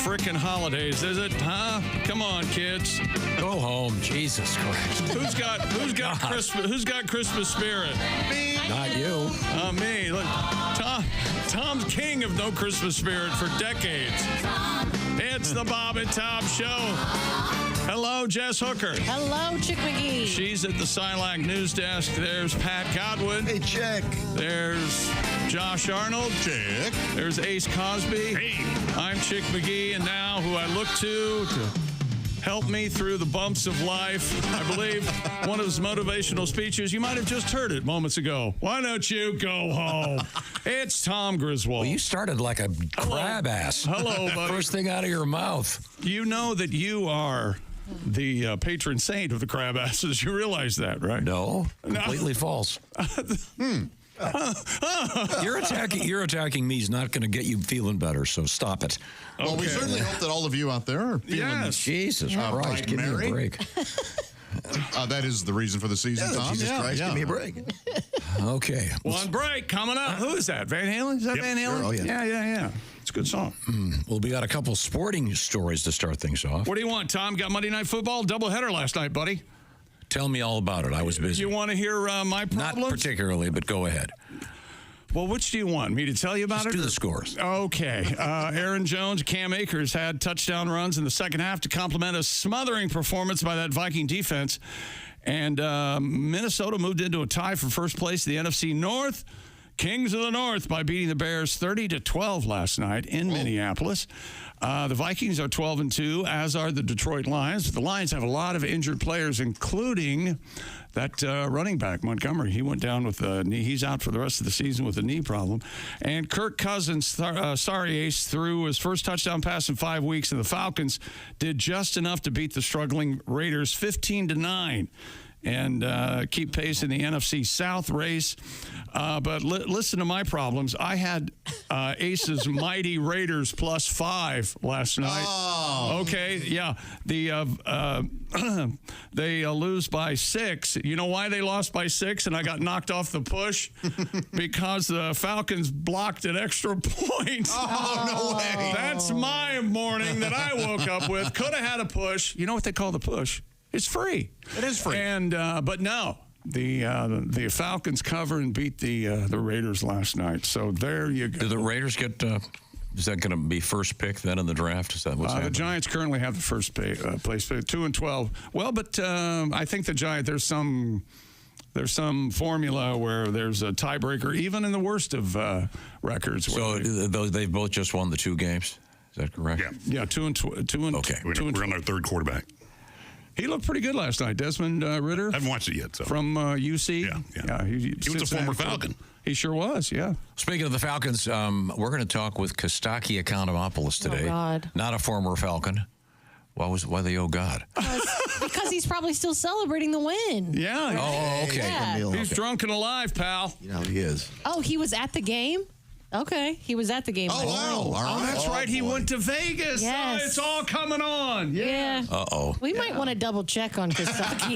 frickin' holidays, is it? Huh? Come on, kids. Go home, Jesus Christ. Who's got Christmas spirit? Me. Not you. Me. Look, Tom's king of no Christmas spirit for decades. It's the Bob and Tom Show. Hello, Jess Hooker. Hello, Chick McGee. She's at the Silac News Desk. There's Pat Godwin. Hey, check. There's Josh Arnold. Check. There's Ace Cosby. Hey. I'm Chick McGee, and now who I look to help me through the bumps of life. I believe one of his motivational speeches, you might have just heard it moments ago. Why don't you go home? It's Tom Griswold. Well, you started like a crab ass. Hello, buddy. First thing out of your mouth. You know that you are the patron saint of the crab asses. You realize that, right? No, completely false. You're attacking me is not going to get you feeling better, so stop it. Well, we certainly hope that all of you out there are feeling Jesus Christ, give me a break. that is the reason for the season, Tom. Jesus Christ, give me a break. Okay. One break coming up. Who is that? Van Halen? Is that Van Halen? Sure, oh, yeah. Yeah. It's a good song. Well, we got a couple sporting stories to start things off. What do you want, Tom? Got Monday Night Football? Doubleheader last night, buddy. Tell me all about it. I was busy. You want to hear my problems? Not particularly, but go ahead. Well, which do you want? Me to tell you about Just it? do the scores. Okay. Aaron Jones, Cam Akers had touchdown runs in the second half to complement a smothering performance by that Viking defense. And Minnesota moved into a tie for first place in the NFC North. Kings of the North by beating the Bears 30-12 last night in Minneapolis. The Vikings are 12-2, as are the Detroit Lions. The Lions have a lot of injured players, including that running back, Montgomery. He went down with a knee. He's out for the rest of the season with a knee problem. And Kirk Cousins, Ace, threw his first touchdown pass in 5 weeks, and the Falcons did just enough to beat the struggling Raiders 15-9. And keep pace in the NFC South race. But listen to my problems. I had Ace's mighty Raiders +5 last night. Oh. Okay, yeah. They lose by 6. You know why they lost by 6 and I got knocked off the push? Because the Falcons blocked an extra point. Oh, no way. That's my morning that I woke up with. Could have had a push. You know what they call the push? It's free. It is free. And but no, the Falcons cover and beat the Raiders last night. So there you go. Do the Raiders get? Is that going to be first pick then in the draft? Is that what's happening? The Giants currently have the first place pick, 2-12. Well, but I think the Giants. There's some formula where there's a tiebreaker, even in the worst of records. So they've both just won the 2 games. Is that correct? Yeah, 2-2. Okay, We're on our third quarterback. He looked pretty good last night. Desmond Ritter. I haven't watched it yet. So. From UC. Yeah. He was a former Falcon. He sure was, yeah. Speaking of the Falcons, we're going to talk with Costaki Economopoulos today. Oh, God. Not a former Falcon. Why the oh God? Because he's probably still celebrating the win. Yeah. Oh, okay. Yeah. He's drunk and alive, pal. You know, he is. Oh, he was at the game? Okay. He was at the game. Oh, wow. All right. Oh, that's right. He went to Vegas. Yes. Oh, it's all coming on. Yeah. Uh-oh. We might want to double check on Costaki.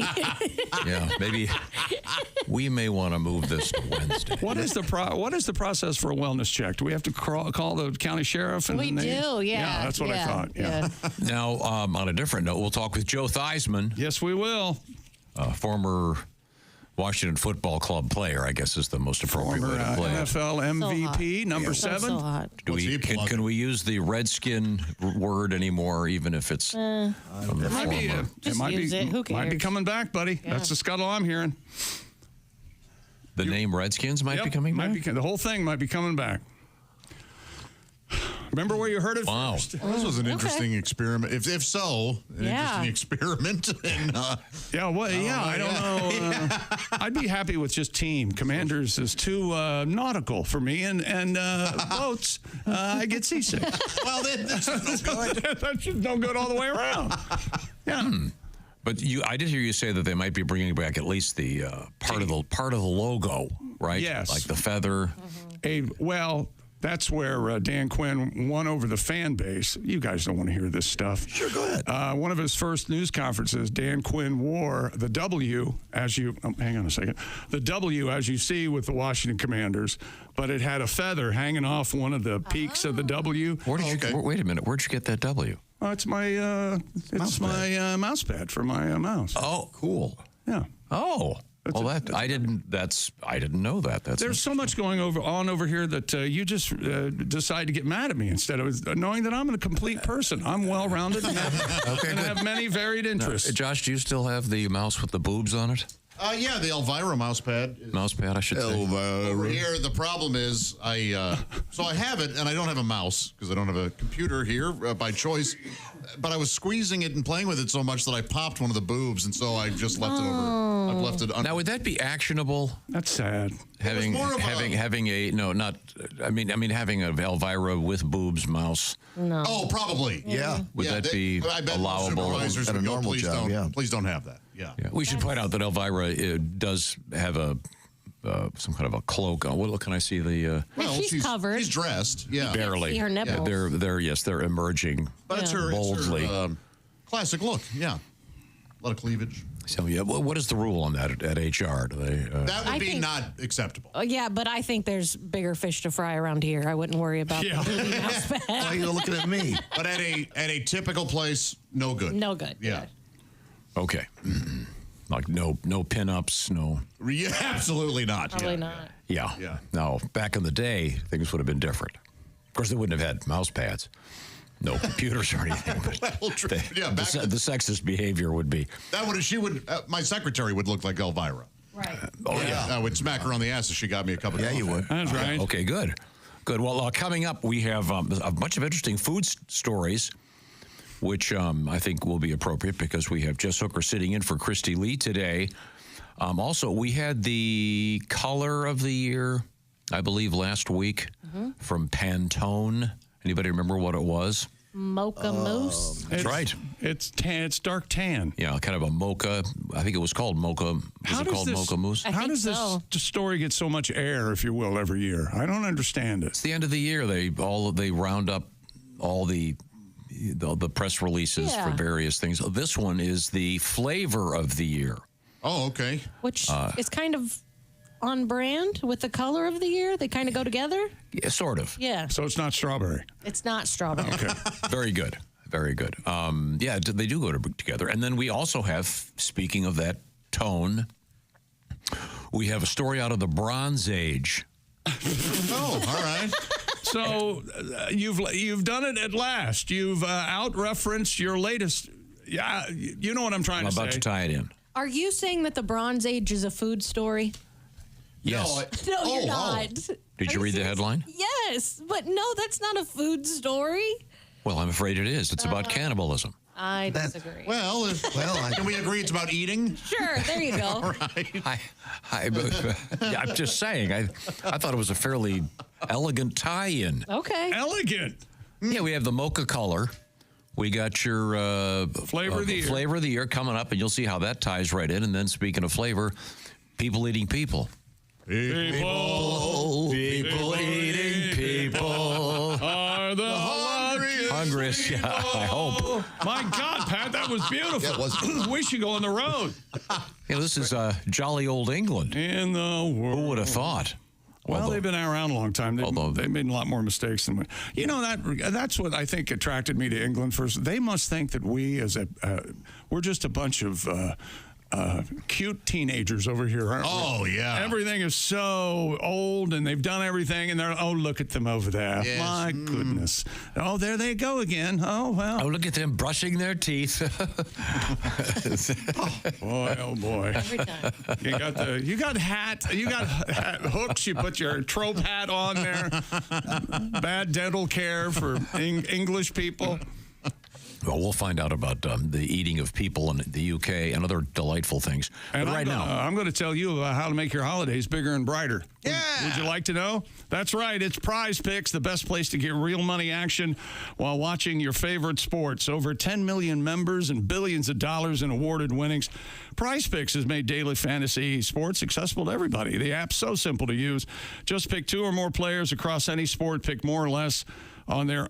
Yeah, maybe we may want to move this to Wednesday. What is the process for a wellness check? Do we have to call the county sheriff? And We then do, yeah. Yeah, that's what I thought. Yeah. Now, on a different note, we'll talk with Joe Theismann, Yes, we will. former Washington Football Club player, I guess is the most appropriate way to play it. NFL MVP, number So 7. hot. Can we use the Redskin word anymore, even if it's from the Might be, former? Just use it. Who Might be cares? coming back, buddy. Yeah. That's the scuttle I'm hearing. The name Redskins might be coming back? The whole thing might be coming back. Remember where you heard it Wow. first? This was an interesting experiment. If so, an interesting experiment. And, I don't know. I'd be happy with just team. Commanders is too nautical for me, and boats, I get seasick. well, that's no good. That's just no good all the way around. Yeah. But I did hear you say that they might be bringing back at least the part of the logo, right? Yes. Like the feather. That's where Dan Quinn won over the fan base. You guys don't want to hear this stuff. Sure, go ahead. One of his first news conferences, Dan Quinn wore the W, hang on a second, the W as you see with the Washington Commanders, but it had a feather hanging off one of the peaks of the W. Wait a minute. Where'd you get that W? Oh, it's my mouse pad for my mouse. Oh, cool. Yeah. Oh. I didn't know that. There's so much going on over here that you just decide to get mad at me instead of knowing that I'm a complete person. I'm well-rounded and have many varied interests. Josh, do you still have the mouse with the boobs on it? Yeah, the Elvira mouse pad. Mouse pad, I should say. Over here, the problem is I have it, and I don't have a mouse because I don't have a computer here by choice. But I was squeezing it and playing with it so much that I popped one of the boobs, and so I just left it over. I've left it under. Now, would that be actionable? That's sad. Having an Elvira with boobs mouse. No. Oh, probably. Yeah. Would that be I bet allowable? Supervisors At a would go, normal please job, don't, please don't have that. Yeah. We should point out that Elvira does have some kind of a cloak on. What can I see? She's covered. She's dressed. Yeah. Barely. See her nipples. They're emerging. But it's her boldly. Classic look. Yeah. A lot of cleavage. So what is the rule on that at HR? Do they? That would be not acceptable. Yeah, but I think there's bigger fish to fry around here. I wouldn't worry about the booby mouse pad. Why are you looking at me? But at a typical place, no good. No good. Yeah. Okay. Like no pinups, no. Yeah, absolutely not. Probably not. Yeah. No, back in the day, things would have been different. Of course, they wouldn't have had mouse pads, no computers or anything. But the sexist behavior would be. My secretary would look like Elvira. Right. I would smack her on the ass if she got me a cup of coffee. Yeah, you would. That's right. Okay, good. Well, coming up, we have a bunch of interesting food stories, which I think will be appropriate because we have Jess Hooker sitting in for Christy Lee today. Also, we had the color of the year, I believe, last week from Pantone. Anybody remember what it was? Mocha mousse. That's right. It's tan. It's dark tan. Yeah, kind of a mocha. I think it was called mocha. Mocha mousse? How does this story get so much air, if you will, every year? I don't understand it. It's the end of the year. They round up all the press releases for various things. This one is the flavor of the year. Oh, okay. Which is kind of on brand with the color of the year. They kind of go together. Yeah, sort of. Yeah. So it's not strawberry. It's not strawberry. Okay. Very good. Very good. Yeah, they do go together. And then we also have, speaking of that tone, we have a story out of the Bronze Age. Oh, all right. So you've done it at last. You've out-referenced your latest. Yeah, you know what I'm trying to say. I'm about to tie it in. Are you saying that the Bronze Age is a food story? Yes. No, you're not. Did you read the headline? Yes, but no, that's not a food story. Well, I'm afraid it is. It's about cannibalism. I disagree. Well, can we agree it's about eating? Sure, there you go. All right. I'm just saying. I thought it was a fairly elegant tie-in. Okay. Elegant. Yeah, we have the mocha color. We got your flavor of the year. Flavor of the year coming up, and you'll see how that ties right in. And then, speaking of flavor, people eating people. People eating people are the hungriest. Yeah, I hope. My God, Pat, that was beautiful. Yeah, it was. We should go on the road. This is jolly old England. In the world. Who would have thought? Well, they've been around a long time. They've made a lot more mistakes than we. You know, that's what I think attracted me to England first. They must think that we, we're just a bunch of cute teenagers over here, aren't we? Oh, yeah. Everything is so old, and they've done everything, and they're, look at them over there. Yes. My goodness. Oh, there they go again. Oh, well. Oh, look at them brushing their teeth. Boy, oh, boy. Every time. You got hat hooks. You put your trope hat on there. Bad dental care for English people. Well, we'll find out about the eating of people in the UK and other delightful things. And but I'm going to tell you about how to make your holidays bigger and brighter. Yeah. Would you like to know? That's right. It's Prize Picks, the best place to get real money action while watching your favorite sports. Over 10 million members and billions of dollars in awarded winnings. Prize Picks has made daily fantasy sports accessible to everybody. The app's so simple to use. Just pick 2 or more players across any sport. Pick more or less on their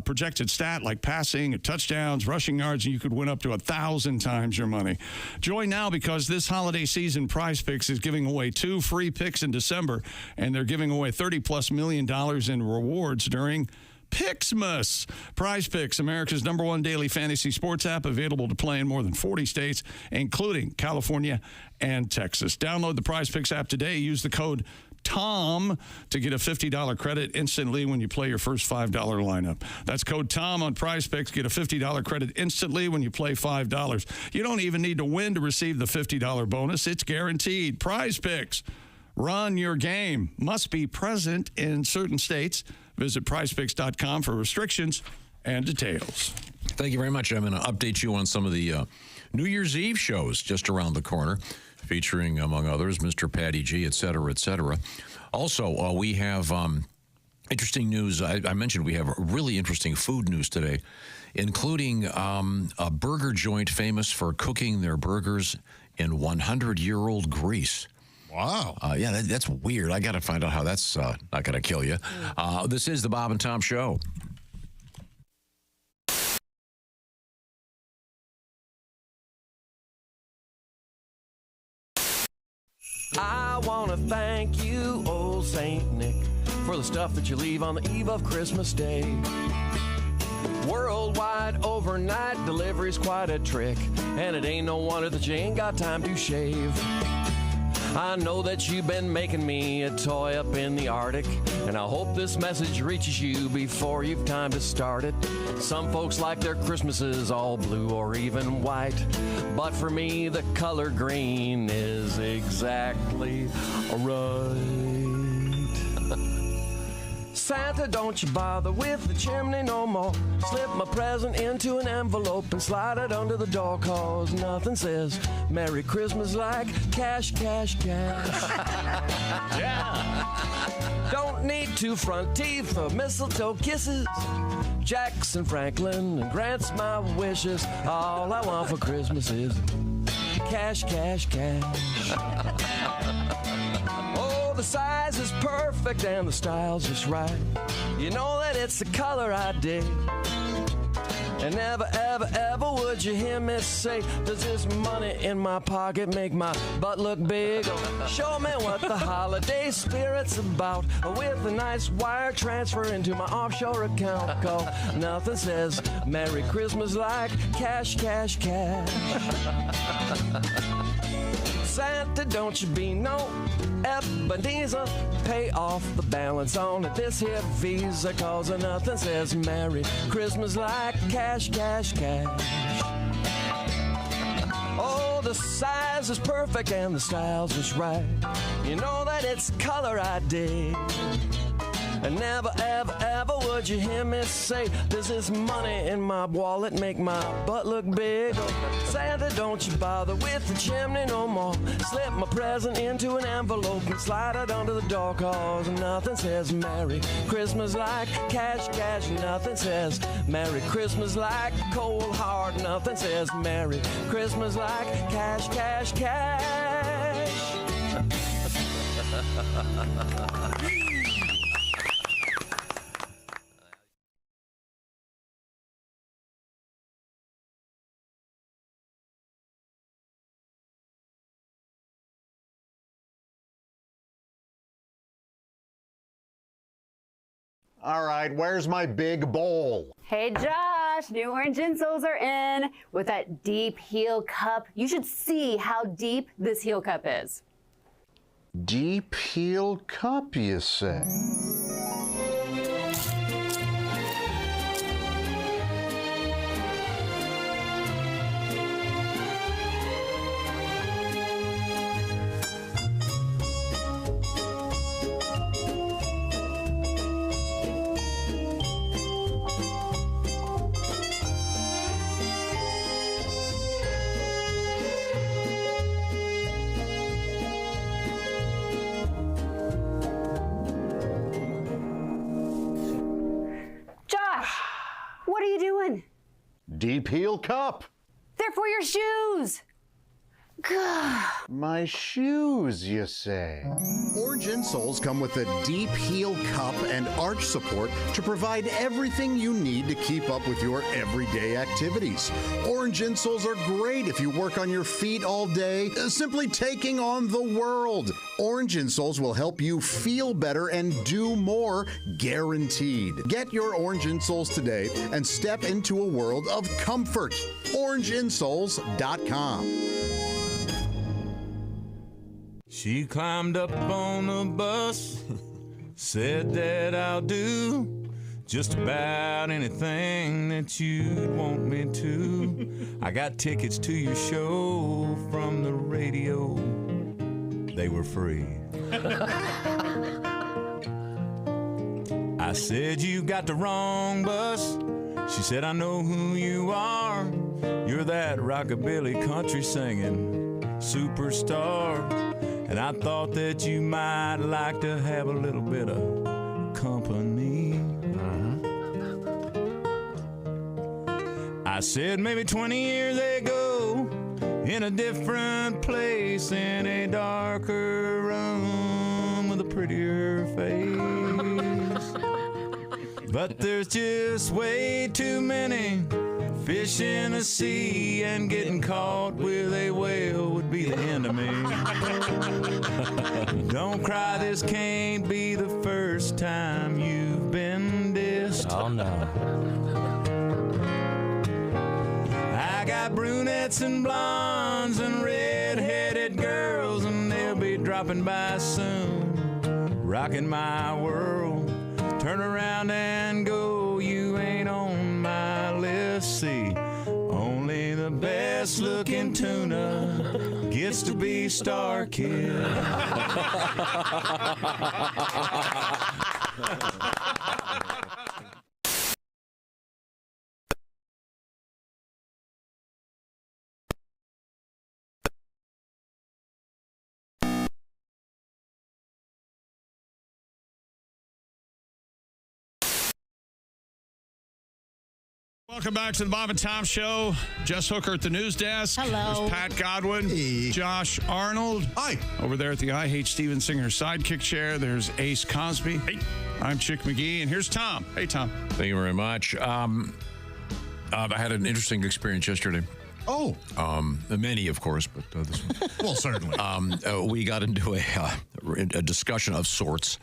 projected stat, like passing, touchdowns, rushing yards, and you could win up to 1,000 times your money. Join now, because this holiday season, Prize Picks is giving away 2 free picks in December, and they're giving away $30+ million in rewards during Pixmas. Prize Picks, America's #1 daily fantasy sports app, available to play in more than 40 states, including California and Texas. Download the Prize Picks app today. Use the code TOM to get a $50 credit instantly when you play your first $5 lineup. That's code TOM on Prize Picks. Get a $50 credit instantly when you play $5. You don't even need to win to receive the $50 bonus. It's guaranteed. Prize Picks. Run your game. Must be present in certain states. Visit prizepicks.com for restrictions and details. Thank you very much. I'm going to update you on some of the New Year's Eve shows just around the corner, featuring, among others, Mr. Patty G, et cetera, et cetera. Also, we have interesting news. I mentioned we have really interesting food news today, including a burger joint famous for cooking their burgers in 100-year-old grease. Wow. Yeah, that's weird. I got to find out how that's not going to kill you. This is the Bob and Tom Show. I want to thank you, old Saint Nick, for the stuff that you leave on the eve of Christmas Day. Worldwide overnight delivery's quite a trick, and it ain't no wonder that you ain't got time to shave. I know that you've been making me a toy up in the Arctic, and I hope this message reaches you before you've time to start it. Some folks like their Christmases all blue or even white, but for me the color green is exactly right. Santa, don't you bother with the chimney no more. Slip my present into an envelope and slide it under the door, cause nothing says Merry Christmas like cash, cash, cash. Yeah. Don't need 2 front teeth or mistletoe kisses. Jackson Franklin and grants my wishes. All I want for Christmas is cash, cash, cash. The size is perfect and the style's just right. You know that it's the color I dig. And never, ever, ever would you hear me say, does this money in my pocket make my butt look big? Show me what the holiday spirit's about, with a nice wire transfer into my offshore account. Cause nothing says Merry Christmas like cash, cash, cash. Santa, don't you be no Ebenezer. Pay off the balance on this here Visa, cause nothing says Merry Christmas like cash, cash, cash. Oh, the size is perfect and the style's just right. You know that it's color I dig. And never, ever, ever would you hear me say, does this money in my wallet make my butt look big? Santa, don't you bother with the chimney no more. Slip my present into an envelope and slide it under the door, cause nothing says Merry Christmas like cash, cash. Nothing says Merry Christmas like cold hard. Nothing says Merry Christmas like cash, cash, cash. All right, where's my big bowl? Hey Josh, new orange insoles are in with that deep heel cup. You should see how deep this heel cup is. Deep heel cup, you say? Deep Heel Cup. They're for your shoes. My shoes, you say? Orange insoles come with a deep heel cup and arch support to provide everything you need to keep up with your everyday activities. Orange insoles are great if you work on your feet all day, simply taking on the world. Orange insoles will help you feel better and do more, guaranteed. Get your orange insoles today and step into a world of comfort. OrangeInsoles.com. She climbed up on the bus, said that I'll do just about anything that you'd want me to. I got tickets to your show from the radio. They were free. I said, you got the wrong bus. She said, I know who you are. You're that rockabilly country singing superstar. And I thought that you might like to have a little bit of company. I said maybe 20 years ago, in a different place, in a darker room with a prettier face. But there's just way too many fish in the sea, and getting caught with a whale would be the end of me. Don't cry, this can't be the first time you've been dissed. Oh, no. I got brunettes and blondes and red-headed girls, and they'll be dropping by soon, rocking my world. Turn around and go, you ain't on my list. See, only the best looking tuna gets to be Star Kid. Welcome back to the Bob and Tom Show. Jess Hooker at the news desk. Hello. There's Pat Godwin. Hey. Josh Arnold. Hi. Over there at the I Hate Steven Singer sidekick chair, there's Ace Cosby. Hey. I'm Chick McGee, and here's Tom. Hey, Tom. Thank you very much. I had an interesting experience yesterday. Oh. Many, of course, but this one. Well, certainly. We got into a discussion of sorts.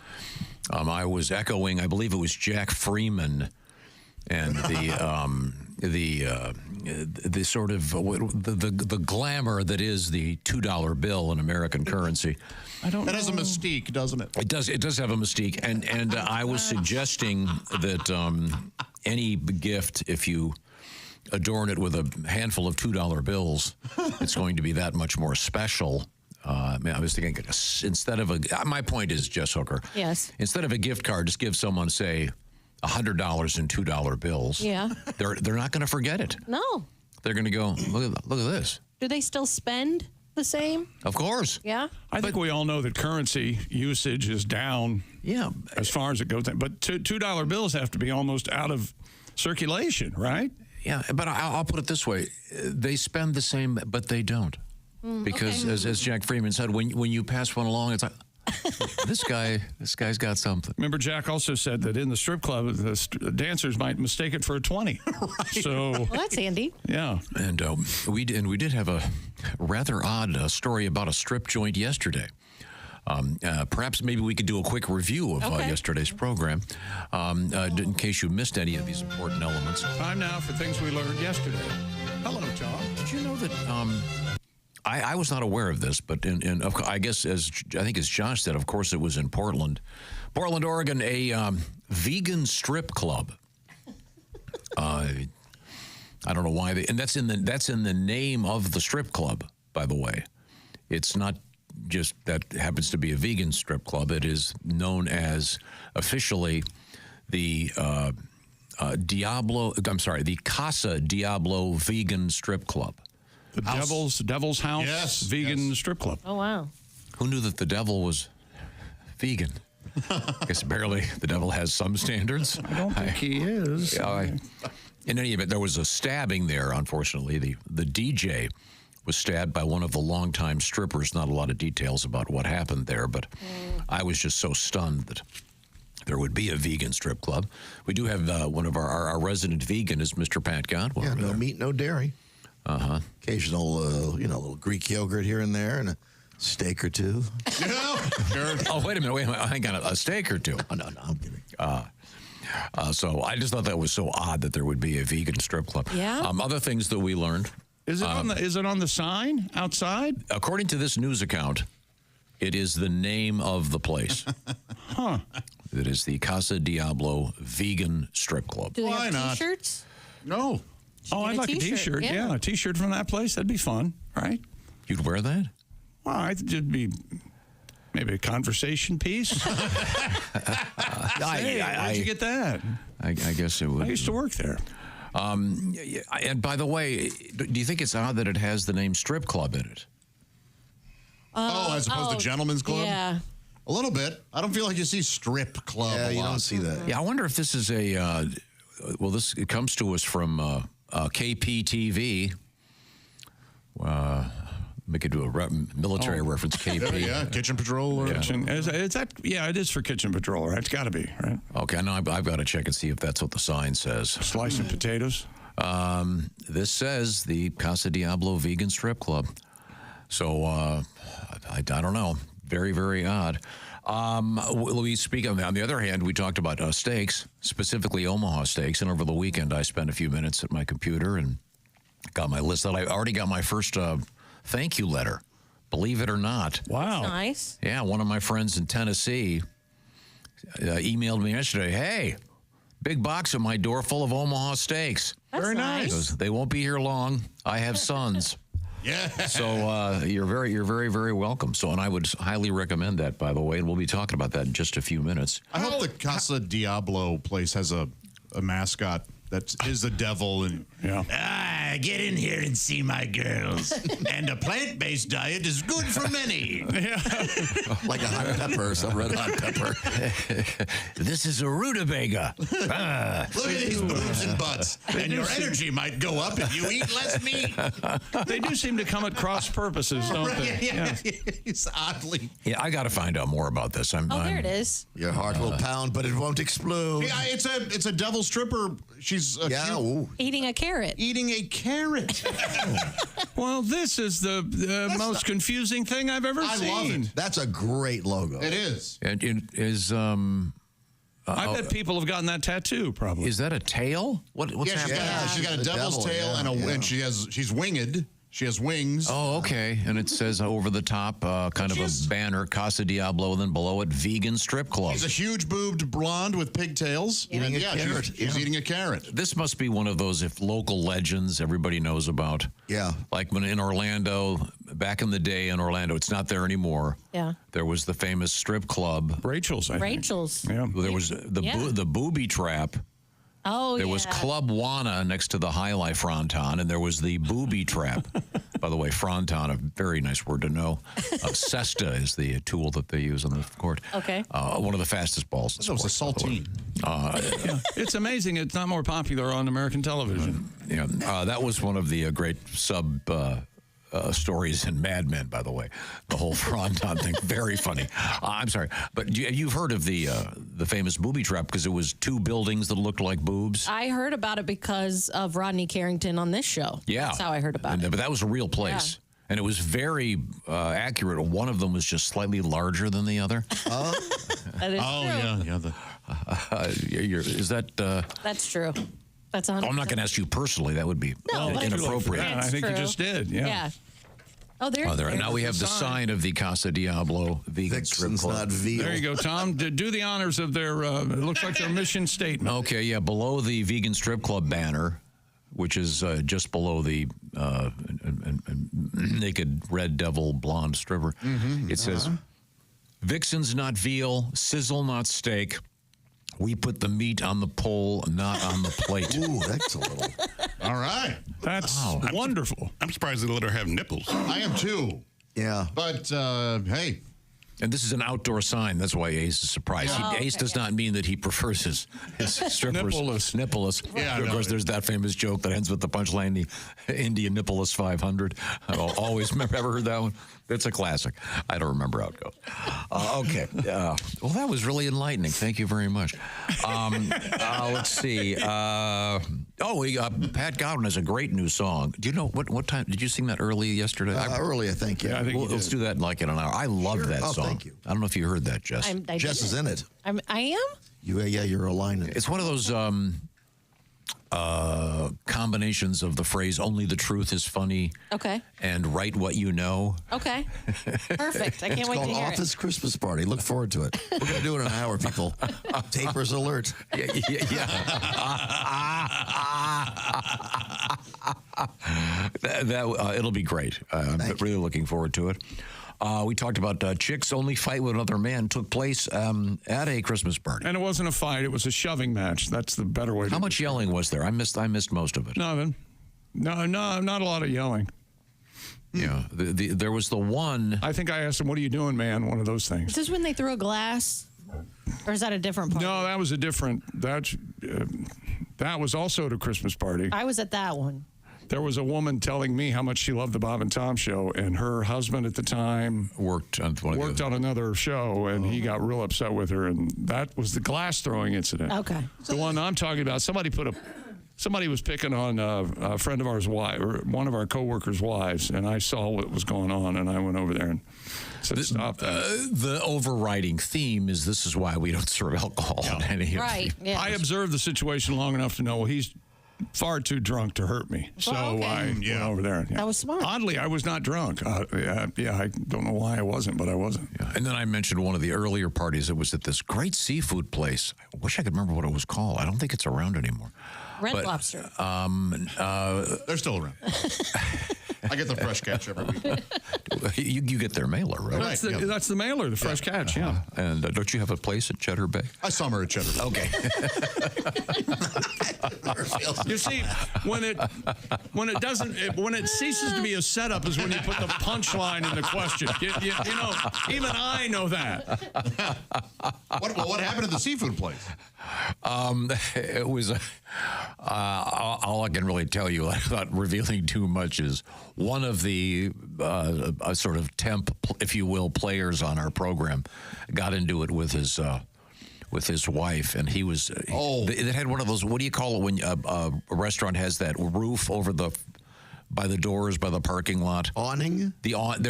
I was echoing, I believe it was Jack Freeman, and the sort of the glamour that is the $2 bill in American currency. I don't know. It has a mystique, doesn't it? It does have a mystique, and I was suggesting that any gift, if you adorn it with a handful of $2 bills, it's going to be that much more special. I was thinking, instead of my point is, Jess Hooker. Yes. Instead of a gift card, just give someone, say, $100 in $2 bills. Yeah. They're not going to forget it. No. They're going to go, look at this. Do they still spend the same? Of course. Yeah. I think we all know that currency usage is down. Yeah. As far as it goes. But $2 bills have to be almost out of circulation, right? Yeah. But I'll put it this way. They spend the same, but they don't. Because as Jack Freeman said, when you pass one along, it's like, this guy's got something. Remember, Jack also said that in the strip club, the dancers might mistake it for a 20. Right. So well, that's handy. Yeah, and we did have a rather odd story about a strip joint yesterday. Perhaps maybe we could do a quick review of yesterday's program, in case you missed any of these important elements. Time now for things we learned yesterday. Hello, John. Did you know that? I was not aware of this, but I guess as Josh said, of course it was in Portland, Oregon, a vegan strip club. I don't know why and that's in the name of the strip club, by the way. It's not just that happens to be a vegan strip club. It is known as officially the the Casa Diablo Vegan Strip Club. The Devil's House vegan strip club. Oh, wow. Who knew that the devil was vegan? I guess apparently the devil has some standards. I don't think he is. In any event, there was a stabbing there, unfortunately. The DJ was stabbed by one of the longtime strippers. Not a lot of details about what happened there, but I was just so stunned that there would be a vegan strip club. We do have one of our resident vegan is Mr. Pat Godwin. Yeah, no meat, no dairy. Uh-huh. Occasional, little Greek yogurt here and there, and a steak or two. Oh, wait a minute. Hang on, a steak or two. Oh, no, I'm kidding. So I just thought that was so odd that there would be a vegan strip club. Yeah. Other things that we learned. Is it on the sign outside? According to this news account, it is the name of the place. Huh. It is the Casa Diablo Vegan Strip Club. Do they Why have not? T-shirts? No. Oh, I'd like a T-shirt. Yeah, a T-shirt from that place. That'd be fun, right? You'd wear that? Well, it'd be maybe a conversation piece. Hey, how'd you get that? I guess it would. I used to work there. And by the way, do you think it's odd that it has the name strip club in it? As opposed to gentleman's club? Yeah. A little bit. I don't feel like you see strip club Yeah, a you lot. don't see that. Yeah, I wonder if this is a. It comes to us from KPTV. We could do a military reference. KP. Yeah, Kitchen Patrol. Or Is that? Yeah, it is for Kitchen Patrol, right? It's got to be, right? Okay, now I've got to check and see if that's what the sign says. Slicing potatoes. This says the Casa Diablo Vegan Strip Club. So I don't know. Very, very odd. We speak on the other hand, we talked about steaks, specifically Omaha steaks, and over the weekend I spent a few minutes at my computer and got my list. I already got my first thank you letter, believe it or not. Wow. Nice. Yeah, one of my friends in Tennessee emailed me yesterday, hey, big box at my door full of Omaha steaks. That's Very nice. He goes, they won't be here long. I have sons. Yeah. So you're very, very welcome. So, and I would highly recommend that, by the way, and we'll be talking about that in just a few minutes. I hope the Casa Diablo place has a mascot that is the devil. And Get in here and see my girls. And a plant-based diet is good for many. Like a hot pepper, some red hot pepper. This is a rutabaga. look at these boobs and butts. And your energy might go up if you eat less meat. They do seem to come at cross purposes, don't they? Yeah. It's oddly. Yeah, I got to find out more about this. There it is. Your heart will pound, but it won't explode. Yeah, it's a devil stripper. She's Eating a carrot. eating a carrot. Well, this is the most confusing thing I've ever I seen. love it. That's a great logo. It is. And it is I bet people have gotten that tattoo, probably. is that a tail? What's Yeah, happening? she's got a The devil's devil, tail yeah. and she's winged. She has wings. Oh, okay. And it says over the top, kind of a banner, Casa Diablo, and then below it, Vegan Strip Club. She's a huge boobed blonde with pigtails. Eating a carrot. She's eating a carrot. This must be one of those if local legends everybody knows about. Yeah. Like when in Orlando, back in the day in Orlando, it's not there anymore. Yeah. There was the famous strip club. Rachel's, I think. Rachel's. Yeah. There was the booby trap. Oh, There was Club Wana next to the High Life Fronton, and there was the booby trap. By the way, Fronton, a very nice word to know. Cesta is the tool that they use on the court. Okay. One of the fastest balls. That was a saltine. It's amazing it's not more popular on American television. That was one of the great sub stories in Mad Men, by the way. The whole Fronton thing, very funny. I'm sorry, but you've heard of the famous booby trap because it was two buildings that looked like boobs. I heard about it because of Rodney Carrington on this show. Yeah, That's how I heard about it. But that was a real place. Yeah. And it was very accurate. One of them was just slightly larger than the other. That is true. Yeah. Is that? That's true. That's 100%. I'm not going to ask you personally. That would be inappropriate. I think you just did. Yeah. Oh, there. Now we have the sign of the Casa Diablo Vegan Strip Vixen's Club. not veal. There you go, Tom. Do the honors of their, it looks like their mission statement. Okay, yeah, below the Vegan Strip Club banner, which is just below the naked red devil blonde stripper, it says, Vixen's not veal, sizzle not steak. We put the meat on the pole, not on the plate. Ooh, that's a little. All right. That's wonderful. I'm surprised they let her have nipples. I am too. Yeah. But hey, And this is an outdoor sign. That's why Ace is surprised. Ace does not mean that he prefers his strippers. Nippleless. Yeah, of course, there's that famous joke that ends with the punchline, the Indian Nippleless 500. I'll always remember. Ever heard that one? It's a classic. I don't remember how it goes. Okay. Well, that was really enlightening. Thank you very much. Let's see. Pat Godwin has a great new song. Do you know what time? Did you sing that early yesterday? Early, I think. Yeah, I think let's do that in like in an hour. I love that song. Thank you. I don't know if you heard that, Jess. Jess is in it. I am? You're aligning. It's one of those combinations of the phrase "only the truth is funny" and "write what you know." Okay. Perfect. I can't wait to hear Office Christmas Party. Look forward to it. We're going to do it in an hour, people. Tapers alert. Yeah. It'll be great. I'm really looking forward to it. We talked about chicks only fight with another man took place at a Christmas party. And it wasn't a fight. It was a shoving match. That's the better way to How much yelling was there? I missed most of it. Nothing. No, not a lot of yelling. Yeah. There was the one. I think I asked him, "What are you doing, man?" One of those things. Is this when they threw a glass? Or is that a different party? No, that was a different. That was also at a Christmas party. I was at that one. There was a woman telling me how much she loved the Bob and Tom show, and her husband at the time worked on another show, and he got real upset with her, and that was the glass throwing incident. Okay. The one I'm talking about, somebody was picking on a friend of ours' wife, or one of our coworkers' wives, and I saw what was going on, and I went over there and said, "Stop that." The overriding theme is this is why we don't serve alcohol in any. Right. Yeah. I observed the situation long enough to know, well, he's far too drunk to hurt me. So I went over there. Yeah. That was smart. Oddly, I was not drunk. I don't know why I wasn't, but I wasn't. Yeah. And then I mentioned one of the earlier parties. It was at this great seafood place. I wish I could remember what it was called. I don't think it's around anymore. Red Lobster. They're still around. I get the fresh catch every week. You get their mailer, right? That's the mailer, the fresh catch, yeah. And don't you have a place at Cheddar Bay? I summer at Cheddar Bay. Okay. You see, when it ceases to be a setup is when you put the punchline in the question. You know, even I know that. What happened at the seafood place? It was all I can really tell you, without revealing too much, is one of the sort of temp, if you will, players on our program got into it with his wife, and he was it had one of those, what do you call it when a restaurant has that roof over by the doors, by the parking lot? Awning? But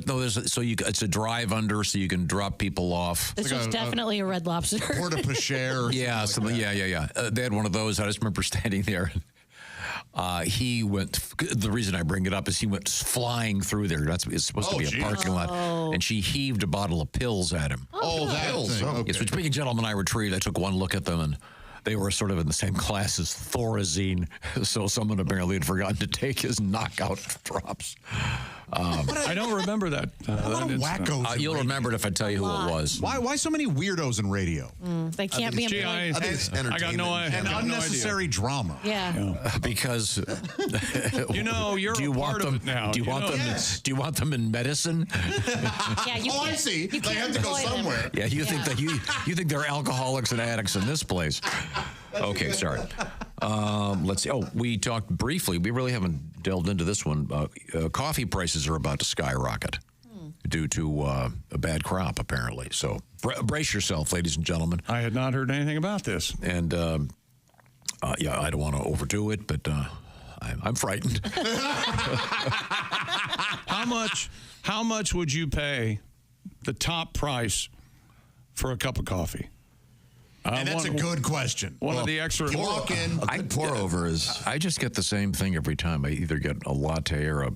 no, it's a drive under, so you can drop people off. This was definitely a Red Lobster. Porte-a-chere. Yeah, something. Yeah. They had one of those. I just remember standing there. He went. The reason I bring it up is he went flying through there. It's supposed to be a parking lot, and she heaved a bottle of pills at him. Pills. Okay. Yes, which being a gentleman I retrieved, I took one look at them, and they were sort of in the same class as Thorazine, so someone apparently had forgotten to take his knockout drops. I don't remember that. Wackos. You'll remember it if I tell you who it was. Why so many weirdos in radio? They can't be I got no idea. And unnecessary drama. Yeah. Because you're a part of it now. Do you want them in medicine? Yeah. I see. They have to go somewhere. Yeah. You think they're alcoholics and addicts in this place? Okay, sorry. Let's see. We talked briefly. We really haven't delved into this one. Coffee prices are about to skyrocket due to a bad crop, apparently. So brace yourself, ladies and gentlemen. I had not heard anything about this. And I don't want to overdo it, but I'm frightened. How much would you pay the top price for a cup of coffee? And that's a good question. One of the extra. You walk in. A good pour over is. I just get the same thing every time. I either get a latte or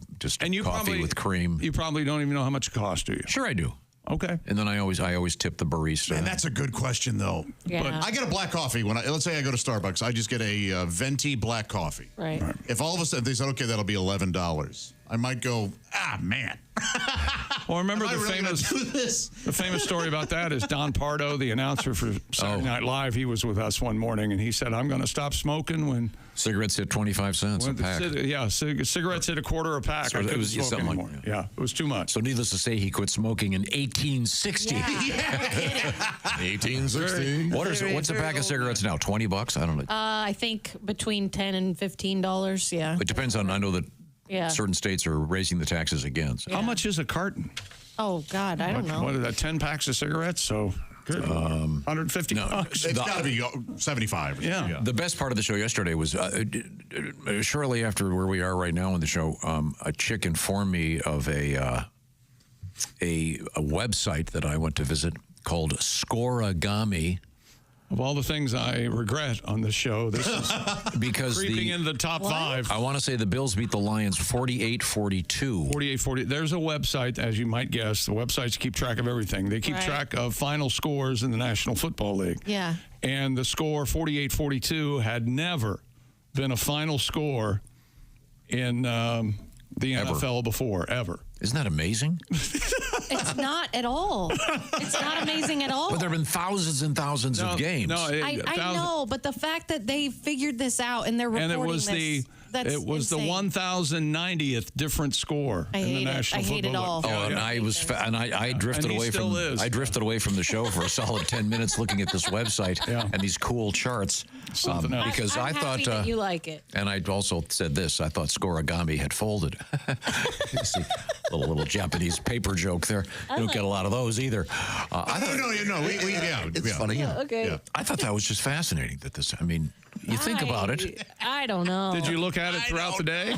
coffee with cream. You probably don't even know how much it costs, do you? Sure, I do. Okay. And then I always tip the barista. And that's a good question, though. Yeah. But I get a black coffee let's say I go to Starbucks. I just get a venti black coffee. Right. If all of a sudden they said, okay, that'll be $11. I might go, man. Well, remember Am I the really gonna do this? The famous story about that is Don Pardo, the announcer for Saturday Night Live. He was with us one morning, and he said, "I'm going to stop smoking when cigarettes hit 25 cents a pack." Cigarettes hit a quarter a pack. So it was something like that. Yeah, it was too much. So needless to say, he quit smoking in 1860. 1860. What's a pack of cigarettes now? $20? I don't know. I think between $10 and $15. Yeah. It depends on. I know that Yeah. certain states are raising the taxes again. So. How much is a carton? Oh God, I don't know. What is that? 10 packs of cigarettes? So good. $150. It's got to be 75. Yeah. The best part of the show yesterday was shortly after where we are right now in the show, a chick informed me of a website that I went to visit called Scoreagami. Of all the things I regret on this show, this is because creeping in the top 5. I want to say the Bills beat the Lions 48-42. 48-40. There's a website, as you might guess. The websites keep track of everything. They keep track of final scores in the National Football League. Yeah. And the score, 48-42, had never been a final score in the NFL before, ever. Isn't that amazing? It's not at all. It's not amazing at all. But there have been thousands and thousands of games. I know, but the fact that they figured this out and they're reporting and it was this, that's it was insane. the 1090th different score in the National Football League. Oh, and I was, I drifted away from. I drifted away from the show for a solid 10 minutes looking at this website and these cool charts. Because I'm I thought happy that you like it. And I also said this. I thought Scoreagami had folded. See, little Japanese paper joke there. You don't get a lot of those either. It's funny. Yeah, okay. Yeah. I thought that was just fascinating. That this. I mean, you think about it. I don't know. Did you look at it throughout the day?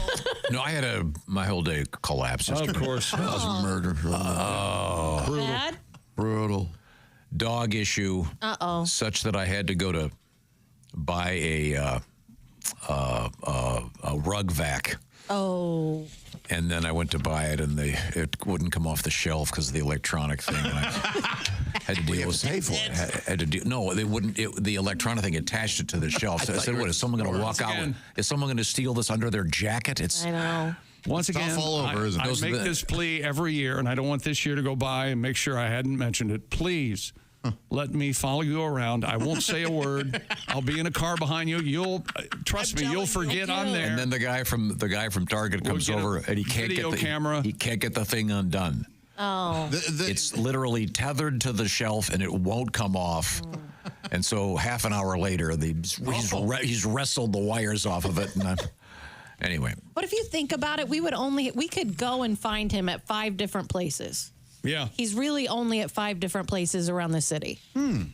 No, I had my whole day collapsed. Of course. That was murder. Bad? Brutal. Dog issue. Such that I had to go to buy a rug vac. Oh. And then I went to buy it, and it wouldn't come off the shelf because of the electronic thing. And I had to deal with pay for it. Had to deal. No, they wouldn't. The electronic thing attached it to the shelf. So I said, "What is someone going to walk out? Is someone going to steal this under their jacket?" I know. Once again, all over, isn't it? I make this plea every year, and I don't want this year to go by and make sure I hadn't mentioned it. Please. Let me follow you around. I won't say a word. I'll be in a car behind you. You'll trust me. You'll forget I'm there. And then the guy from Target comes over and he can't get the camera. He can't get the thing undone. Oh. It's literally tethered to the shelf and it won't come off. And so half an hour later, he's wrestled the wires off of it. And anyway. But if you think about it, we could go and find him at 5 different places. Yeah. He's really only at 5 different places around the city. And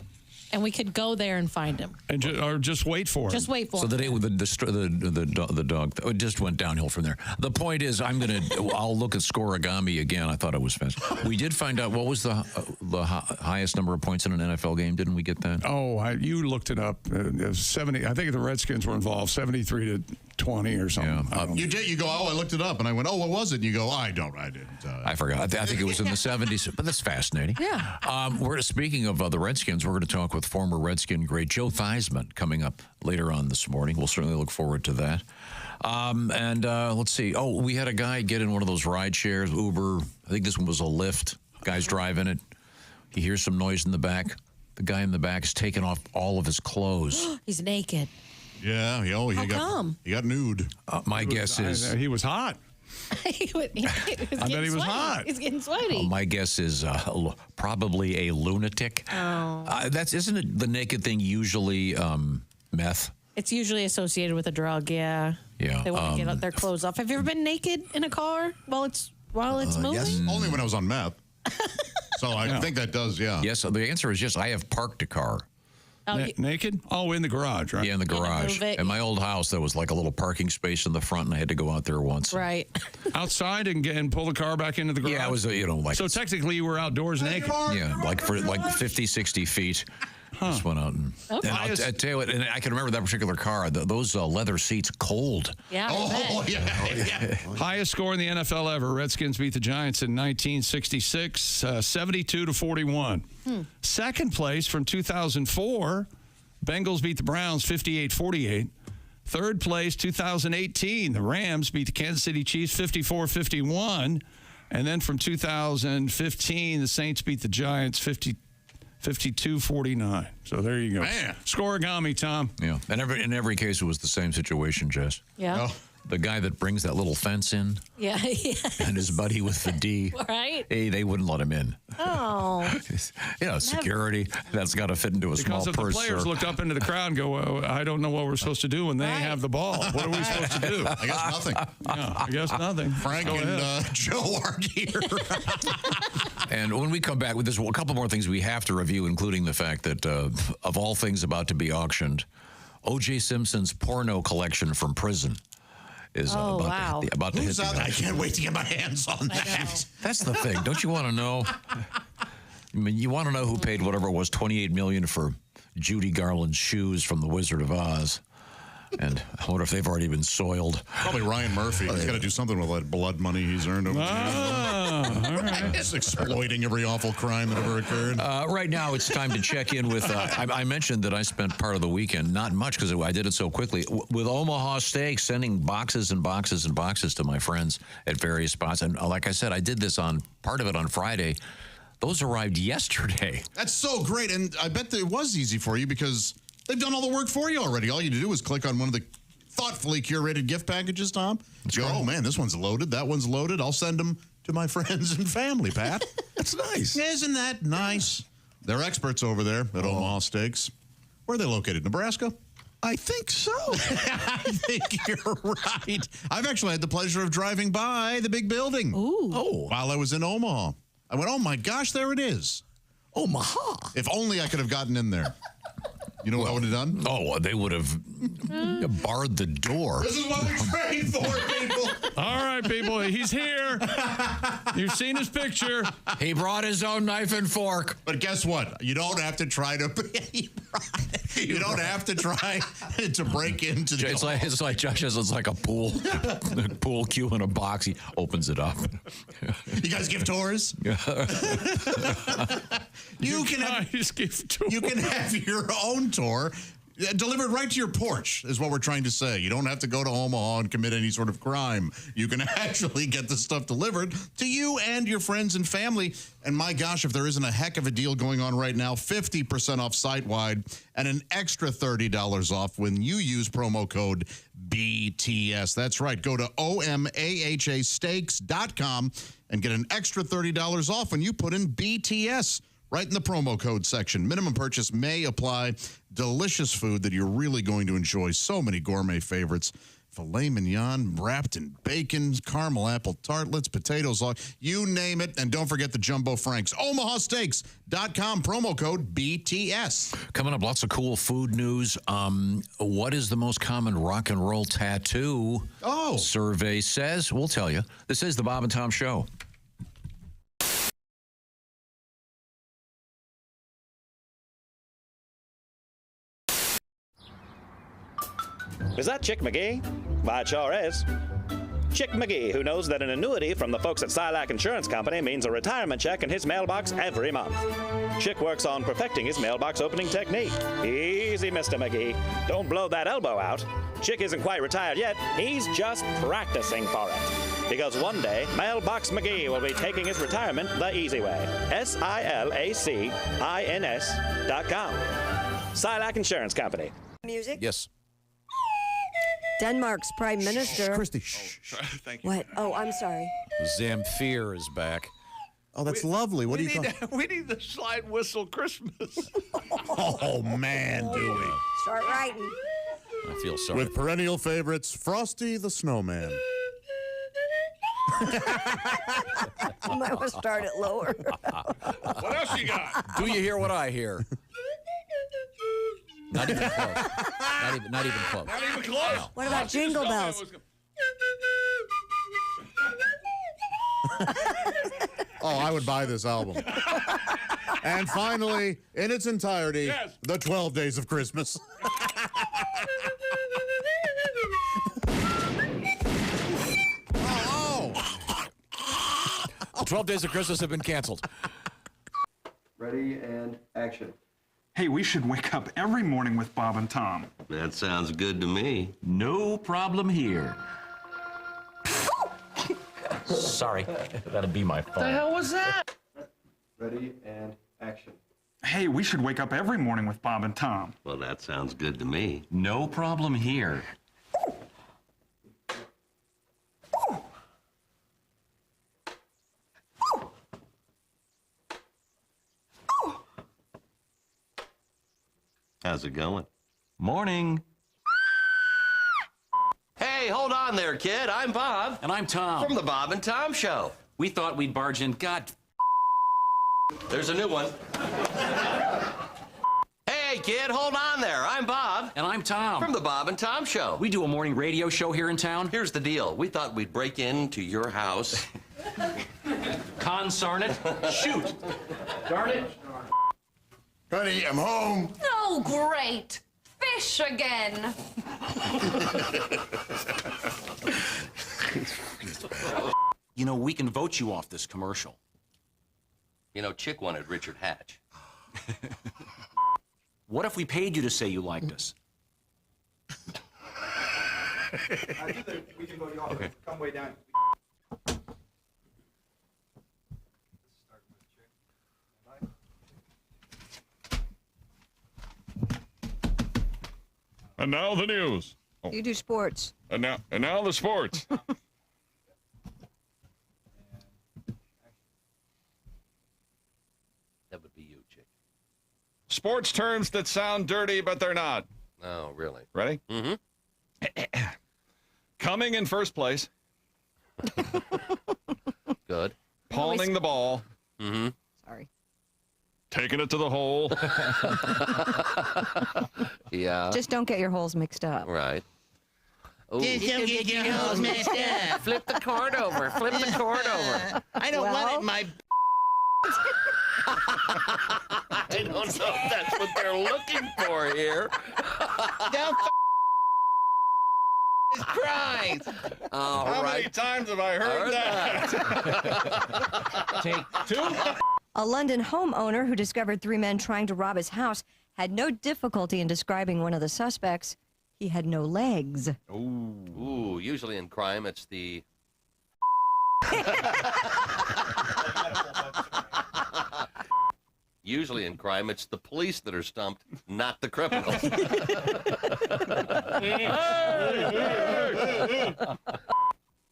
we could go there and find him. And or just wait for him. Just wait for him. So the dog, it just went downhill from there. The point is, I'll look at Scoreagami again. I thought it was fantastic. We did find out what was the highest number of points in an NFL game. Didn't we get that? Oh, you looked it up. 70. I think the Redskins were involved. 73-20 or something. Yeah. You go, I looked it up, and I went, what was it? And you go, I didn't. I forgot. I think it was in the 70s, but that's fascinating. Yeah. We're speaking of the Redskins. We're going to talk with former Redskin great Joe Theismann coming up later on this morning. We'll certainly look forward to that. Let's see. Oh, we had a guy get in one of those ride shares, Uber. I think this one was a Lyft. Guy's driving it. He hears some noise in the back. The guy in the back is taking off all of his clothes. He's naked. Yeah. How come? He got nude. My guess is he was hot. I bet he was hot. He's getting sweaty. My guess is probably a lunatic. Isn't it the naked thing usually meth? It's usually associated with a drug. Yeah. Yeah. They want to get their clothes off. Have you ever been naked in a car while it's moving? Yes. Only when I was on meth. So I think that does, yeah. Yes, the answer is yes. I have parked a car. Naked? Oh, in the garage, right? Yeah, in the garage. In my old house, there was like a little parking space in the front, and I had to go out there once. Right. Outside and pull the car back into the garage? Yeah, it was, like... So technically you were outdoors naked? Yeah, for 50, 60 feet. Just went out and... Okay. And I'll tell you what, and I can remember that particular car, those leather seats cold. Yeah. Yeah. Highest score in the NFL ever. Redskins beat the Giants in 1966, 72-41. Second place from 2004, Bengals beat the Browns 58-48. Third place, 2018, the Rams beat the Kansas City Chiefs 54-51. And then from 2015, the Saints beat the Giants 52-49. So there you go. Man. Scoregami, Tom. Yeah. And in every case, it was the same situation, Jess. Yeah. Oh. The guy that brings that little fence in Yeah. and his buddy with the D. Right? Hey, they wouldn't let him in. Oh. Security, that's got to fit into a Because small if the purse. players looked up into the crowd and go, well, I don't know what we're supposed to do when they have the ball. What are we supposed to do? I guess nothing. Yeah, I guess nothing. Frank Go and ahead. Joe aren't here. And when we come back, there's a couple more things we have to review, including the fact that of all things about to be auctioned, O.J. Simpson's porno collection from prison is about to hit Who's the out? I auction. can't wait to get my hands on that. That's the thing. Don't you want to know? I mean, you want to know who paid whatever it was, $28 million for Judy Garland's shoes from The Wizard of Oz. And I wonder if they've already been soiled. Probably Ryan Murphy. He's got to do something with that blood money he's earned over the years. All right. Just exploiting every awful crime that ever occurred. Right now, it's time to check in with. I mentioned that I spent part of the weekend, not much because I did it so quickly, with Omaha Steaks, sending boxes and boxes and boxes to my friends at various spots. And like I said, I did this on part of it on Friday. Those arrived yesterday. That's so great. And I bet that it was easy for you because they've done all the work for you already. All you do is click on one of the thoughtfully curated gift packages, Tom. Go, oh, man, this one's loaded. That one's loaded. I'll send them to my friends and family, Pat. That's nice. Isn't that nice? They're experts over there at Omaha Steaks. Where are they located? Nebraska? I think so. I think you're right. I've actually had the pleasure of driving by the big building. Ooh. Oh, While I was in Omaha. I went, oh, my gosh, there it is. Omaha. If only I could have gotten in there. You know what I would have done? Oh, they would have barred the door. This is what we trained for, people. All right, people. He's here. You've seen his picture. He brought his own knife and fork. But guess what? You don't have to try to. You don't have to try to break into the. It's like Josh says, it's like a pool cue in a box. He opens it up. You guys give tours? You can have your own tour delivered right to your porch is what we're trying to say. You don't have to go to Omaha and commit any sort of crime. You can actually get the stuff delivered to you and your friends and family. And my gosh, if there isn't a heck of a deal going on right now, 50% off site-wide and an extra $30 off when you use promo code BTS. That's right. Go to OMAHAsteaks.com and get an extra $30 off when you put in BTS. Right in the promo code section. Minimum purchase may apply. Delicious food that you're really going to enjoy. So many gourmet favorites. Filet mignon wrapped in bacon, caramel apple tartlets, potatoes, you name it. And don't forget the Jumbo Franks. OmahaSteaks.com, promo code BTS. Coming up, lots of cool food news. What is the most common rock and roll tattoo? Survey says. We'll tell you. This is the Bob and Tom Show. Is that Chick McGee? Why, it sure is. Chick McGee, who knows that an annuity from the folks at Silac Insurance Company means a retirement check in his mailbox every month. Chick works on perfecting his mailbox opening technique. Easy, Mr. McGee. Don't blow that elbow out. Chick isn't quite retired yet. He's just practicing for it. Because one day, Mailbox McGee will be taking his retirement the easy way. SILACINS.com. Silac Insurance Company. Music? Yes. Denmark's Prime Minister. Christy, Thank you. What? Oh, I'm sorry. Zamfir is back. Oh, that's lovely. What are you talking? We need the slide whistle Christmas. Oh, man, do we. Start writing. I feel sorry. With perennial favorites, Frosty the Snowman. You might want to start it lower. What else you got? Do you hear what I hear? Not even close. Not even close. Not even close. No. What about Jingle Bells? Oh, I would buy this album. And finally, in its entirety, the 12 Days of Christmas. The 12 Days of Christmas have been canceled. Ready and action. Hey, we should wake up every morning with Bob and Tom. That sounds good to me. No problem here. Sorry, that'd be my phone. The hell was that? Ready and action. Hey, we should wake up every morning with Bob and Tom. Well, that sounds good to me. No problem here. How's it going? Morning. Hey, hold on there, kid. I'm Bob. And I'm Tom. From the Bob and Tom Show. We thought we'd barge in. God. There's a new one. Hey, kid, hold on there. I'm Bob. And I'm Tom. From the Bob and Tom Show. We do a morning radio show here in town. Here's the deal. We thought we'd break into your house. Consarn it. Shoot. Darn it. Honey, I'm home. Oh, great. Fish again. You know, we can vote you off this commercial. You know, Chick wanted Richard Hatch. What if we paid you to say you liked us? I think that we can vote you off. Okay. Come way down. And now the news. Oh. You do sports. And now the sports. That would be you, Chick. Sports terms that sound dirty, but they're not. Oh, really? Ready? Mm-hmm. Coming in first place. Good. Palming the ball. Mm-hmm. Sorry. Taking it to the hole. Yeah. Just don't get your holes mixed up. Right. Ooh. Just don't get your holes messed up. Flip the cord over. Flip the cord over. I don't want it in my... I don't know if that's what they're looking for here. Don't Christ. How many times have I heard that? Take two. A London homeowner who discovered 3 men trying to rob his house had no difficulty in describing one of the suspects. He had no legs. Ooh, usually in crime, it's the... Usually in crime, it's the police that are stumped, not the criminals.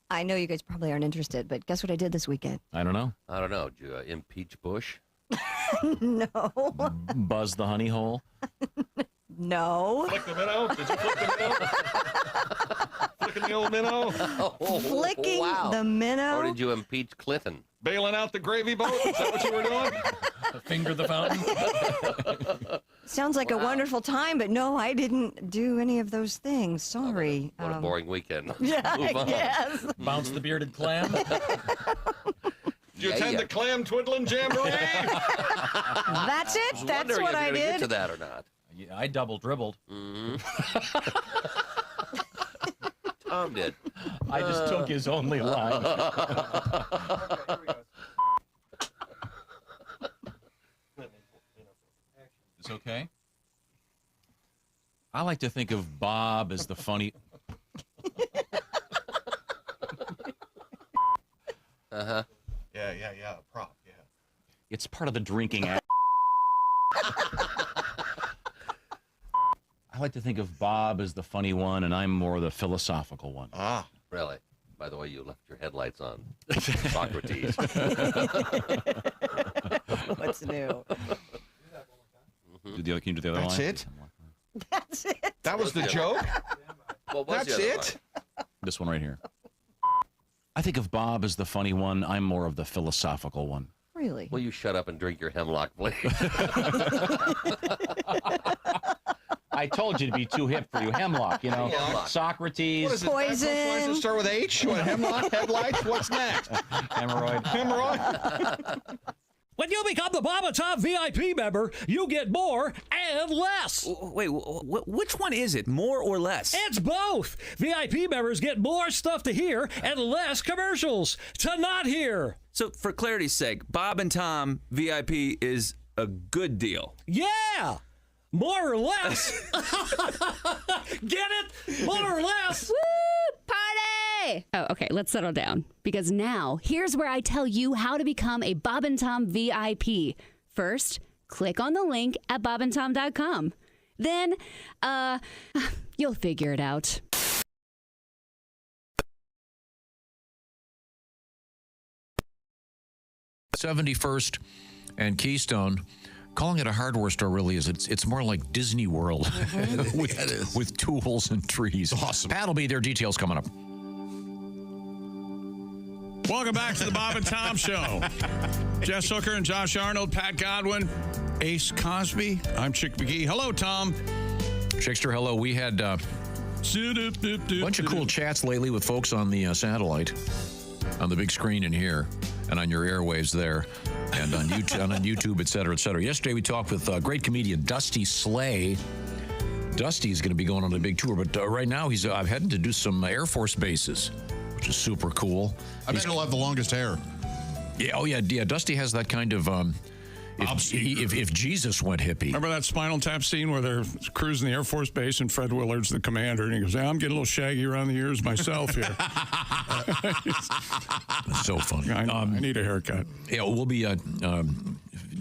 I know you guys probably aren't interested, but guess what I did this weekend? I don't know. I don't know. Did you impeach Bush? No. Buzz the honey hole. No. Flick the minnow? Did you flick the minnow? Flicking the old minnow? Flicking wow. the minnow? Or did you impeach Clinton? Bailing out the gravy boat? Is that what you were doing? Finger the fountain. Sounds like a wonderful time, but no, I didn't do any of those things. Sorry. What a boring weekend. Yeah, Move on. yes. Bounce the bearded clam. Did you attend the clam twiddling jamboree? That's it. That's what I Get did. to that or not? Yeah, I double dribbled. Mm-hmm. Tom did. I just took his only line. It's okay. I like to think of Bob as the funny. Uh-huh. Yeah. Prop, yeah. It's part of the drinking act. I like to think of Bob as the funny one, and I'm more the philosophical one. Ah. Really? By the way, you left your headlights on. Socrates. What's new? Can you do the other That's line? it? That's it. That was the joke? What was That's the other it? line? This one right here. I think of Bob as the funny one. I'm more of the philosophical one. Really? Will you shut up and drink your hemlock, please? I told you to be too hip for you. Hemlock, you know. Hemlock. Socrates. What is it? Poison. Lines that start with H? You want hemlock, headlights? What's next? Hemorrhoid. Hemorrhoid? When you become the Bob and Tom VIP member, you get more and less. Wait, which one is it? More or less? It's both. VIP members get more stuff to hear and less commercials to not hear. So, for clarity's sake, Bob and Tom VIP is a good deal. Yeah. More or less. Get it? More or less. Woo! Party! Oh, okay, let's settle down. Because now, here's where I tell you how to become a Bob and Tom VIP. First, click on the link at bobandtom.com. Then, you'll figure it out. '71st and Keystone. Calling it a hardware store really is. It's more like Disney World with tools and trees. Awesome. Pat will be there. Details coming up. Welcome back to the Bob and Tom Show. Jess Hooker and Josh Arnold, Pat Godwin, Ace Cosby. I'm Chick McGee. Hello, Tom. Chickster, hello. We had a bunch of cool chats lately with folks on the satellite, on the big screen in here, and on your airwaves there, and on YouTube, et cetera, et cetera. Yesterday, we talked with great comedian Dusty Slay. Dusty is going to be going on a big tour, but right now he's heading to do some Air Force bases, which is super cool. I bet he'll have the longest hair. Yeah, oh yeah. Dusty has that kind of. If Jesus went hippie. Remember that Spinal Tap scene where they're cruising the Air Force Base and Fred Willard's the commander, and he goes, I'm getting a little shaggy around the ears myself here. So funny. I need a haircut. Yeah, we'll be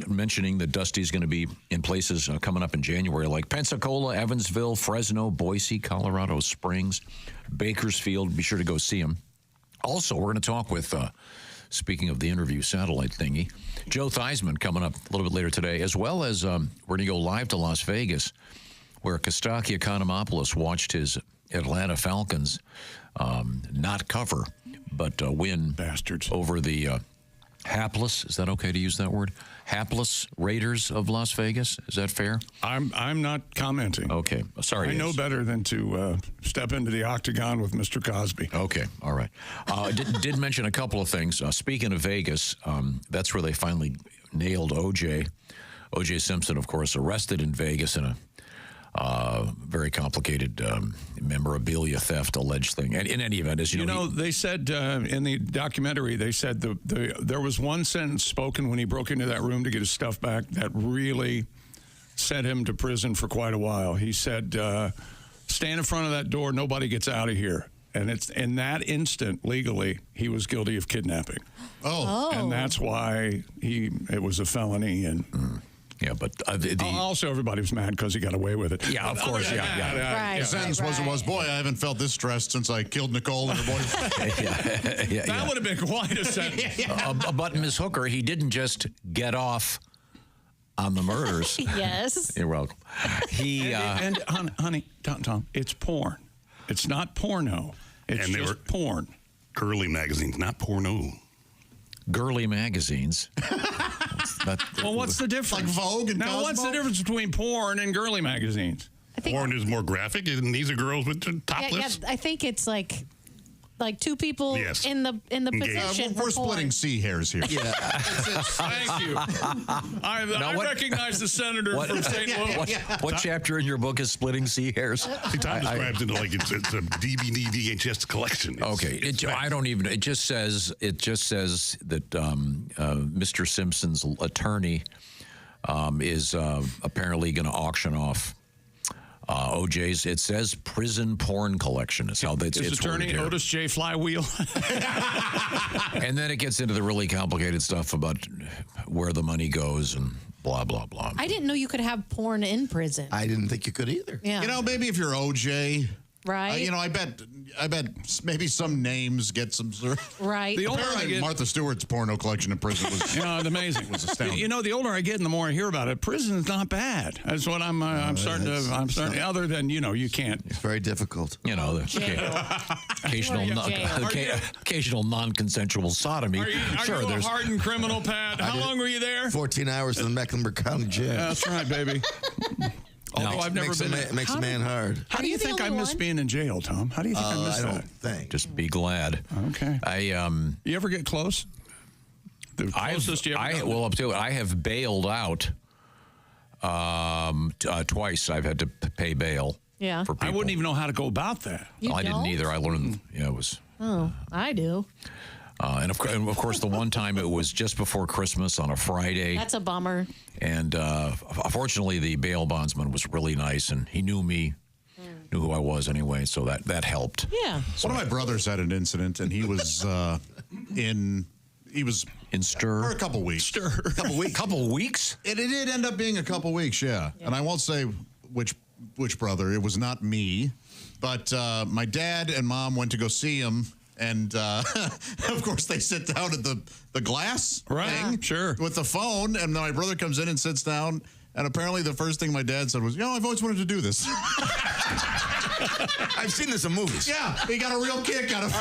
mentioning that Dusty's going to be in places coming up in January, like Pensacola, Evansville, Fresno, Boise, Colorado Springs, Bakersfield. Be sure to go see him. Also, we're going to talk with, speaking of the interview satellite thingy, Joe Theismann coming up a little bit later today, as well as we're going to go live to Las Vegas, where Costaki Economopoulos watched his Atlanta Falcons not cover, but win bastards over the hapless. Is that okay to use that word? Hapless Raiders of Las Vegas. Is that fair? I'm not commenting. Okay, sorry. I know better than to step into the octagon with Mr. Cosby. Okay, all right. Did mention a couple of things. Speaking of Vegas, that's where they finally nailed O.J. O.J. Simpson, of course, arrested in Vegas in a very complicated memorabilia theft alleged thing. And in any event, as you know, they said in the documentary, they said there was one sentence spoken when he broke into that room to get his stuff back that really sent him to prison for quite a while. He said, stand in front of that door, nobody gets out of here. And it's in that instant, legally, he was guilty of kidnapping. Oh. And that's why it was a felony. And yeah, but also everybody was mad because he got away with it. Yeah, of course. Yeah. The sentence was, boy, I haven't felt this stressed since I killed Nicole and her boyfriend. That would have been quite a sentence. But Ms. Hooker, he didn't just get off on the murders. Yes. You're welcome. And honey, Tom, it's porn. It's not porno. It's and they just were porn. Girly magazines, not porno. Girly magazines. Well, what's the difference? Like Vogue and Now, what's the difference between porn and girly magazines? Porn is more graphic, and these are girls with topless. Yeah, I think it's like two people in the position. We're splitting C hairs here. Yeah. Thank you. I recognize the senator from St. Louis. What chapter in your book is splitting C hairs? See, Tom describes it like it's a DVD VHS collection. Okay, I don't even. It just says that Mr. Simpson's attorney is apparently going to auction off OJ's. It says prison porn collection is how that's his attorney Otis J. Flywheel. And then it gets into the really complicated stuff about where the money goes and blah blah blah. I didn't know you could have porn in prison. I didn't think you could either. Yeah. Maybe if you're OJ, right? I bet maybe some names get some. Right. The older I get, Martha Stewart's porno collection in prison was, amazing. Was astounding. The older I get, and the more I hear about it, prison is not bad. That's what I'm starting to. Other than you can't. It's very difficult. Occasional non-consensual sodomy. Are you a hardened criminal, Pat? How long were you there? 14 hours in the Mecklenburg County Jail. Yeah, that's right, baby. Although I've never been. Makes a man hard. How do you think I miss being in jail, Tom? How do you think I miss that? I don't think. Just be glad. Okay. You ever get close? The closest you ever got? Well, up to it, I have bailed out twice. I've had to pay bail. Yeah. For people. I wouldn't even know how to go about that. You I didn't either. I learned. It was. Oh, I do. And of course, the one time it was just before Christmas on a Friday. That's a bummer. And fortunately, the bail bondsman was really nice, and he knew me, knew who I was anyway, so that helped. Yeah. One of my brothers had an incident, and he was in stir for a couple weeks. Couple weeks? It did end up being a couple weeks, yeah. And I won't say which brother. It was not me, but my dad and mom went to go see him. And, of course, they sit down at the glass thing with the phone. And my brother comes in and sits down. And apparently the first thing my dad said was, I've always wanted to do this. I've seen this in movies. Yeah, he got a real kick out of it.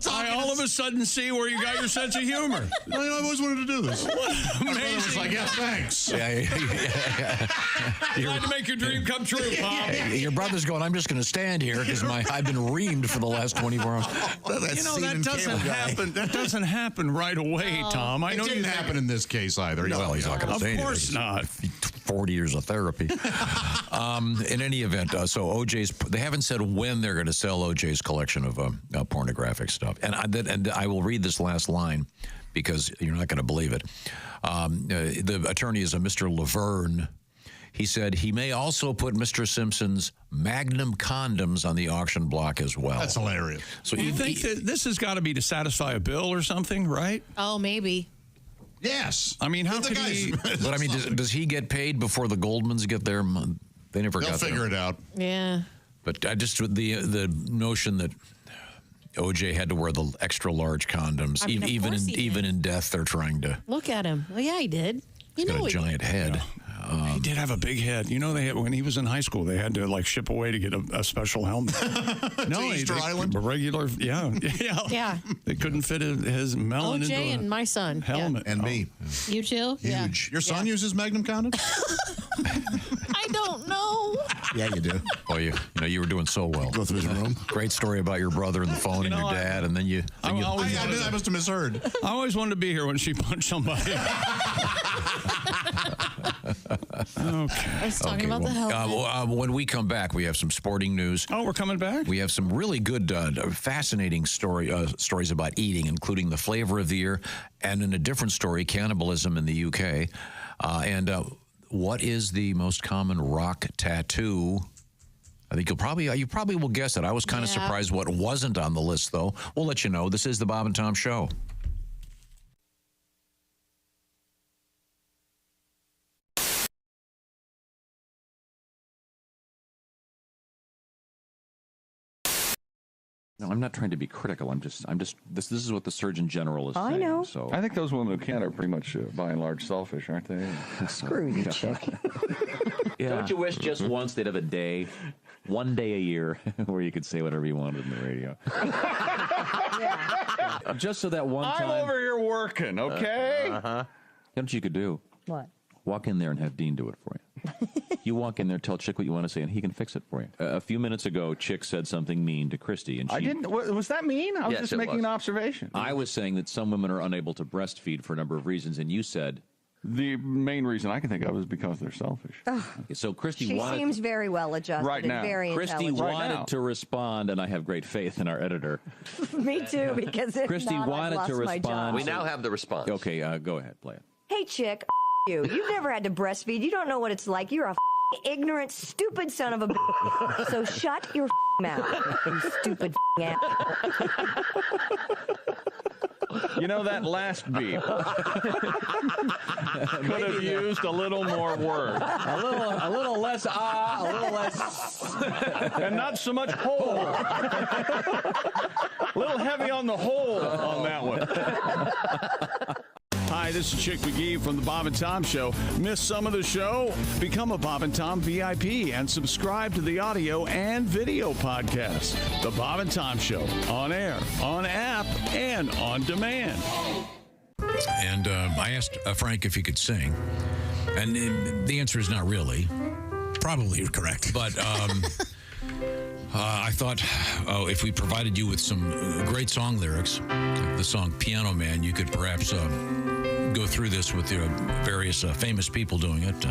I all of a sudden see where you got your sense of humor. I've always wanted to do this. My brother was like, yeah, thanks. Tried to make your dream come true, Pop. Your brother's going, I'm just going to stand here because I've been reamed for the last 24 hours. That doesn't happen. That doesn't happen right away, Tom. I know it didn't happen in this case either. Well, he's not going to say anything. Of course not. 40 years of therapy. In any event, so OJ's, they haven't said when they're going to sell OJ's collection of pornographic stuff. And I will read this last line because you're not going to believe it. The attorney is a Mr. Laverne. He said he may also put Mr. Simpson's Magnum condoms on the auction block as well. That's hilarious. So you think that this has got to be to satify a bill or something, right? Oh, maybe. Yes. I mean, how could he? But I mean, does he get paid before the Goldmans get their? They never got. They'll figure it out. Yeah. But I just the notion that OJ had to wear the extra large condoms, I mean, even in death, they're trying to. Look at him. Well, yeah, he did. He's got a giant head. He did have a big head. You know, when he was in high school, they had to ship away to get a special helmet. No, Easter Island. A regular, yeah. They couldn't fit his melon OJ into and my son. helmet. And me. You too? Huge. Your son uses Magnum condoms? I don't know. Yeah, you do. Oh, you were doing so well. Go through his room. Great story about your brother and the phone and your dad, and then you. I must have misheard. I always wanted to be here when she punched somebody. Okay. I was talking about the helmet. When we come back, we have some sporting news. Oh, we're coming back? We have some really good, fascinating stories about eating, including the flavor of the year, and in a different story, cannibalism in the UK. And what is the most common rock tattoo? I think you probably will guess it. I was kind of surprised what wasn't on the list, though. We'll let you know. This is the Bob and Tom Show. No, I'm not trying to be critical. I'm just. This is what the Surgeon General is saying. I know. So I think those women who can't are pretty much, by and large, selfish, aren't they? Screw you, Chick. Yeah. Don't you wish just once they'd have a day, one day a year, where you could say whatever you wanted in the radio? Just so that one time. I'm over here working, okay? You know what you could do? What? Walk in there and have Dean do it for you. You walk in there, tell Chick what you want to say, and he can fix it for you. A few minutes ago, Chick said something mean to Christy, and she... I didn't. Was that mean? I was Yes, just it making was. an observation. I was saying that some women are unable to breastfeed for a number of reasons, and you said... The main reason I can think of is because they're selfish. Okay, so Christy She wanted... seems very well adjusted Right now. and very Christy intelligent. wanted to respond, and I have great faith in our editor. Me too, because if Christy not, I've wanted lost to my respond. job. We now have the response. Okay, go ahead, play it. Hey, Chick, you. You've never had to breastfeed. You don't know what it's like. You're a ignorant, stupid son of a bitch. So shut your mouth, you stupid ass. You know, that last beep could have used a little more words. A little less a little less... And not so much hole. A little heavy on the hole on that one. Hi, this is Chick McGee from the Bob and Tom Show. Miss some of the show? Become a Bob and Tom VIP and subscribe to the audio and video podcast. The Bob and Tom Show, on air, on app, and on demand. And I asked Frank if he could sing, and the answer is not really. Probably correct. But I thought if we provided you with some great song lyrics, the song Piano Man, you could perhaps go through this with various famous people doing it.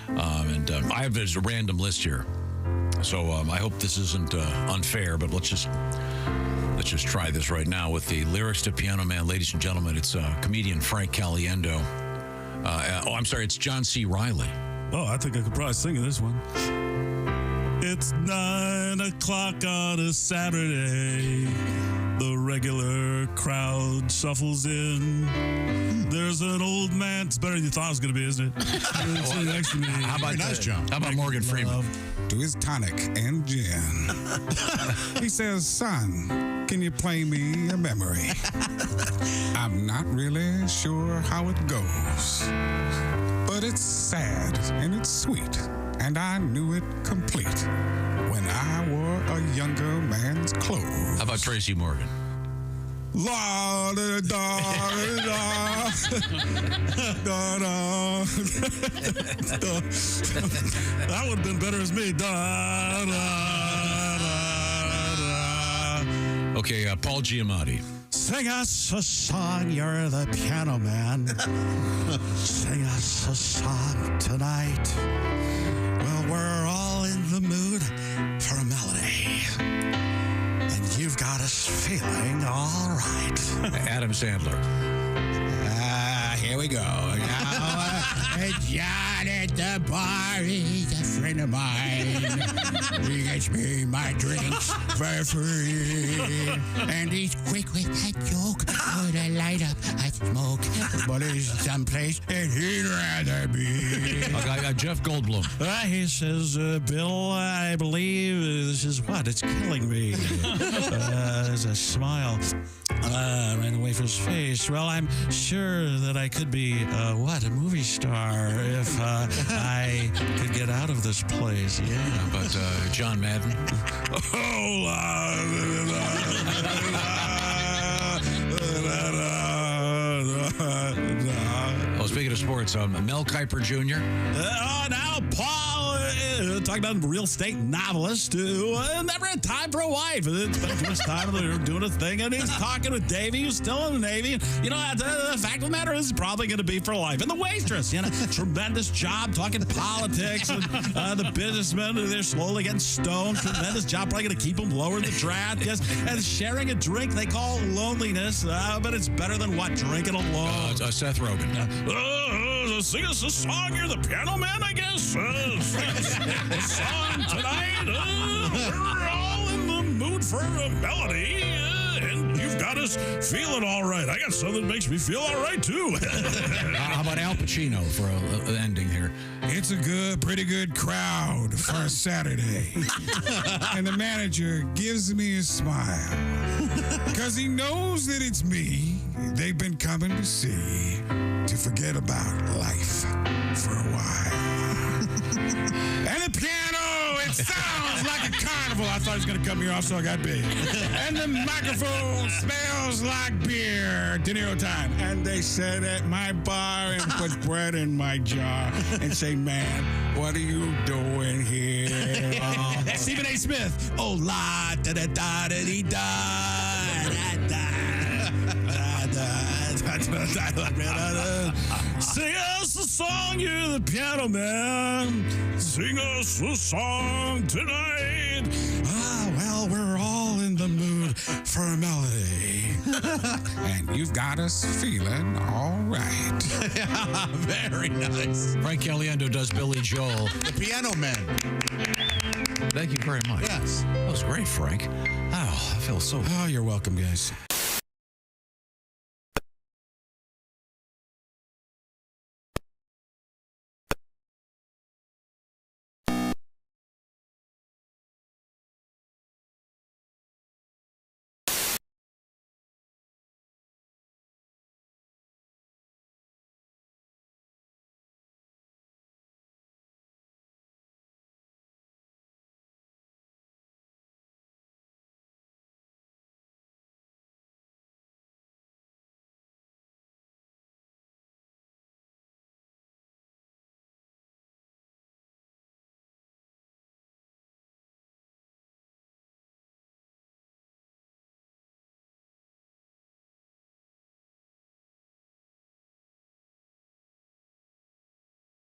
And I have a random list here. So I hope this isn't unfair, but let's just Let's just try this right now with the lyrics to Piano Man. Ladies and gentlemen, it's comedian Frank Caliendo. I'm sorry, it's John C. Reilly. Oh, I think I could probably sing this one. It's 9 o'clock on a Saturday. The regular crowd shuffles in. There's an old man. It's better than you thought it was going to be, isn't it? Sitting next to me. How about nice, John? How about Morgan Freeman? To his tonic and gin. He says, son, can you play me a memory? I'm not really sure how it goes, but it's sad and it's sweet, and I knew it complete when I wore a younger man's clothes. How about Tracy Morgan? La da da da da da. That would have been better as me. Da, da, da, da. Okay, Paul Giamatti. Sing us a song, you're the piano man. Sing us a song tonight. Well, we're all in the mood for a melody. And you've got us feeling all right. Adam Sandler. Here we go. Now, John at the bar, he's a friend of mine. He gets me my drinks for free. And he's quick with that joke. Would light up a smoke, but he's someplace that he'd rather be. Okay, Jeff Goldblum. He says, Bill, I believe this is what? It's killing me. There's a smile ran away from his face. Well, I'm sure that I could be, a movie star if I could get out of this place. Yeah. But John Madden. Oh, speaking of sports, Mel Kiper Jr. Now, Paul, talking about a real estate novelist who never had time for a wife. Spent too much time doing a thing, and he's talking with Davey, who's still in the Navy. You know, the fact of the matter is probably going to be for life. And the waitress, tremendous job talking politics, and the businessmen, they're slowly getting stoned. Tremendous job, probably going to keep them lower in the draft. Yes, and sharing a drink they call loneliness, but it's better than what? Drinking alone. Seth Rogen. Sing us a song, you're the piano man, I guess. Sing us a song tonight. We're all in the mood for a melody, and you've got us feeling all right. I got something that makes me feel all right, too. How about Al Pacino for an ending here? It's a pretty good crowd for a Saturday. And the manager gives me a smile because he knows that it's me they've been coming to see to forget about life for a while. And the piano, it sounds like a carnival. I thought he was going to cut me off, so I got big. And the microphone smells like beer. De Niro time. And they sit at my bar and put bread in my jar and say, man, what are you doing here? Stephen A. Smith. Oh, la, da, da, da, da, dee, da, da, da. Sing us a song, you're the piano man. Sing us a song tonight. Well, we're all in the mood for a melody. And you've got us feeling all right. Very nice. Frank Caliendo does Billy Joel. The Piano Man. Thank you very much. Yes. That was great, Frank. Oh, I feel so... Oh, you're welcome, guys.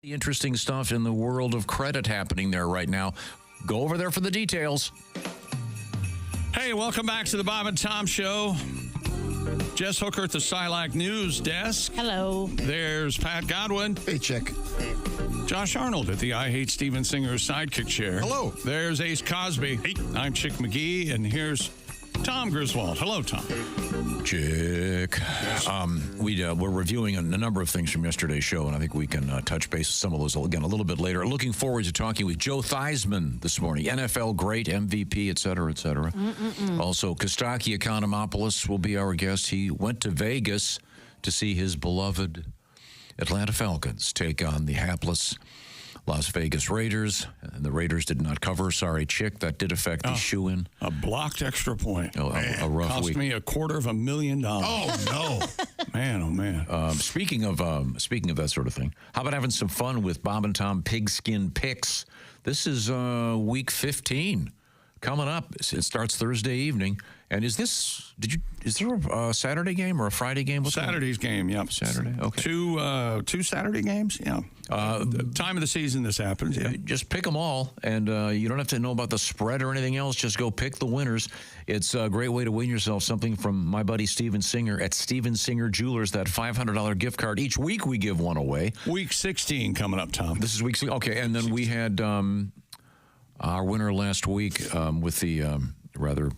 The interesting stuff in the world of credit happening there right now. Go over there for the details. Hey, Hey, welcome back to the Bob and Tom Show. Jess Hooker at the Silac News Desk. Hello. There's Pat Godwin. Hey, Chick. Josh Arnold at the I Hate Steven Singer sidekick chair. Hello. There's Ace Cosby. Hey. I'm Chick McGee, and here's Tom Griswold. Hello, Tom. Chick. We're reviewing a number of things from yesterday's show, and I think we can touch base with some of those again a little bit later. Looking forward to talking with Joe Theismann this morning, NFL great, MVP, et cetera, et cetera. Also, Costaki Economopoulos will be our guest. He went to Vegas to see his beloved Atlanta Falcons take on the hapless Las Vegas Raiders, and the Raiders did not cover. Sorry, Chick. That did affect the shoe-in. A blocked extra point. A rough Cost week. me $250,000. Oh, no. Man, oh, man. Speaking of that sort of thing, how about having some fun with Bob and Tom Pigskin Picks? This is week 15 coming up. It starts Thursday evening. And is there a Saturday game or a Friday game? Saturday's game, yeah. Saturday, okay. Two Saturday games, yeah. The time of the season this happens, yeah. Just pick them all, and you don't have to know about the spread or anything else. Just go pick the winners. It's a great way to win yourself something from my buddy Steven Singer at Steven Singer Jewelers, that $500 gift card. Each week we give one away. Week 16 coming up, Tom. This is week 16. Okay, and then we had our winner last week with the rather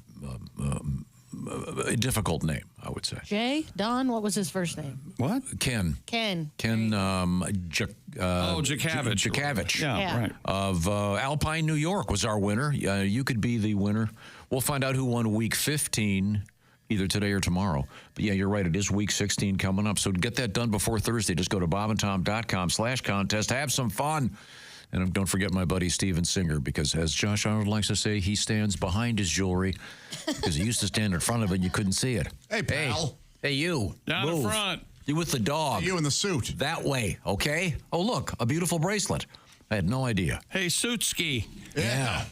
a difficult name, I would say. Jay? Don? What was his first name? What? Ken. Jakavich. Jakavich. Yeah, right. Of Alpine, New York was our winner. You could be the winner. We'll find out who won week 15 either today or tomorrow. But yeah, you're right. It is week 16 coming up. So to get that done before Thursday, just go to bobandtom.com/contest. Have some fun. And don't forget my buddy Steven Singer, because as Josh Arnold likes to say, he stands behind his jewelry because he used to stand in front of it and you couldn't see it. Hey, pal. Hey, you. Down in front. You with the dog. You in the suit. That way, okay? Oh, look, a beautiful bracelet. I had no idea. Hey, Suitski. Yeah.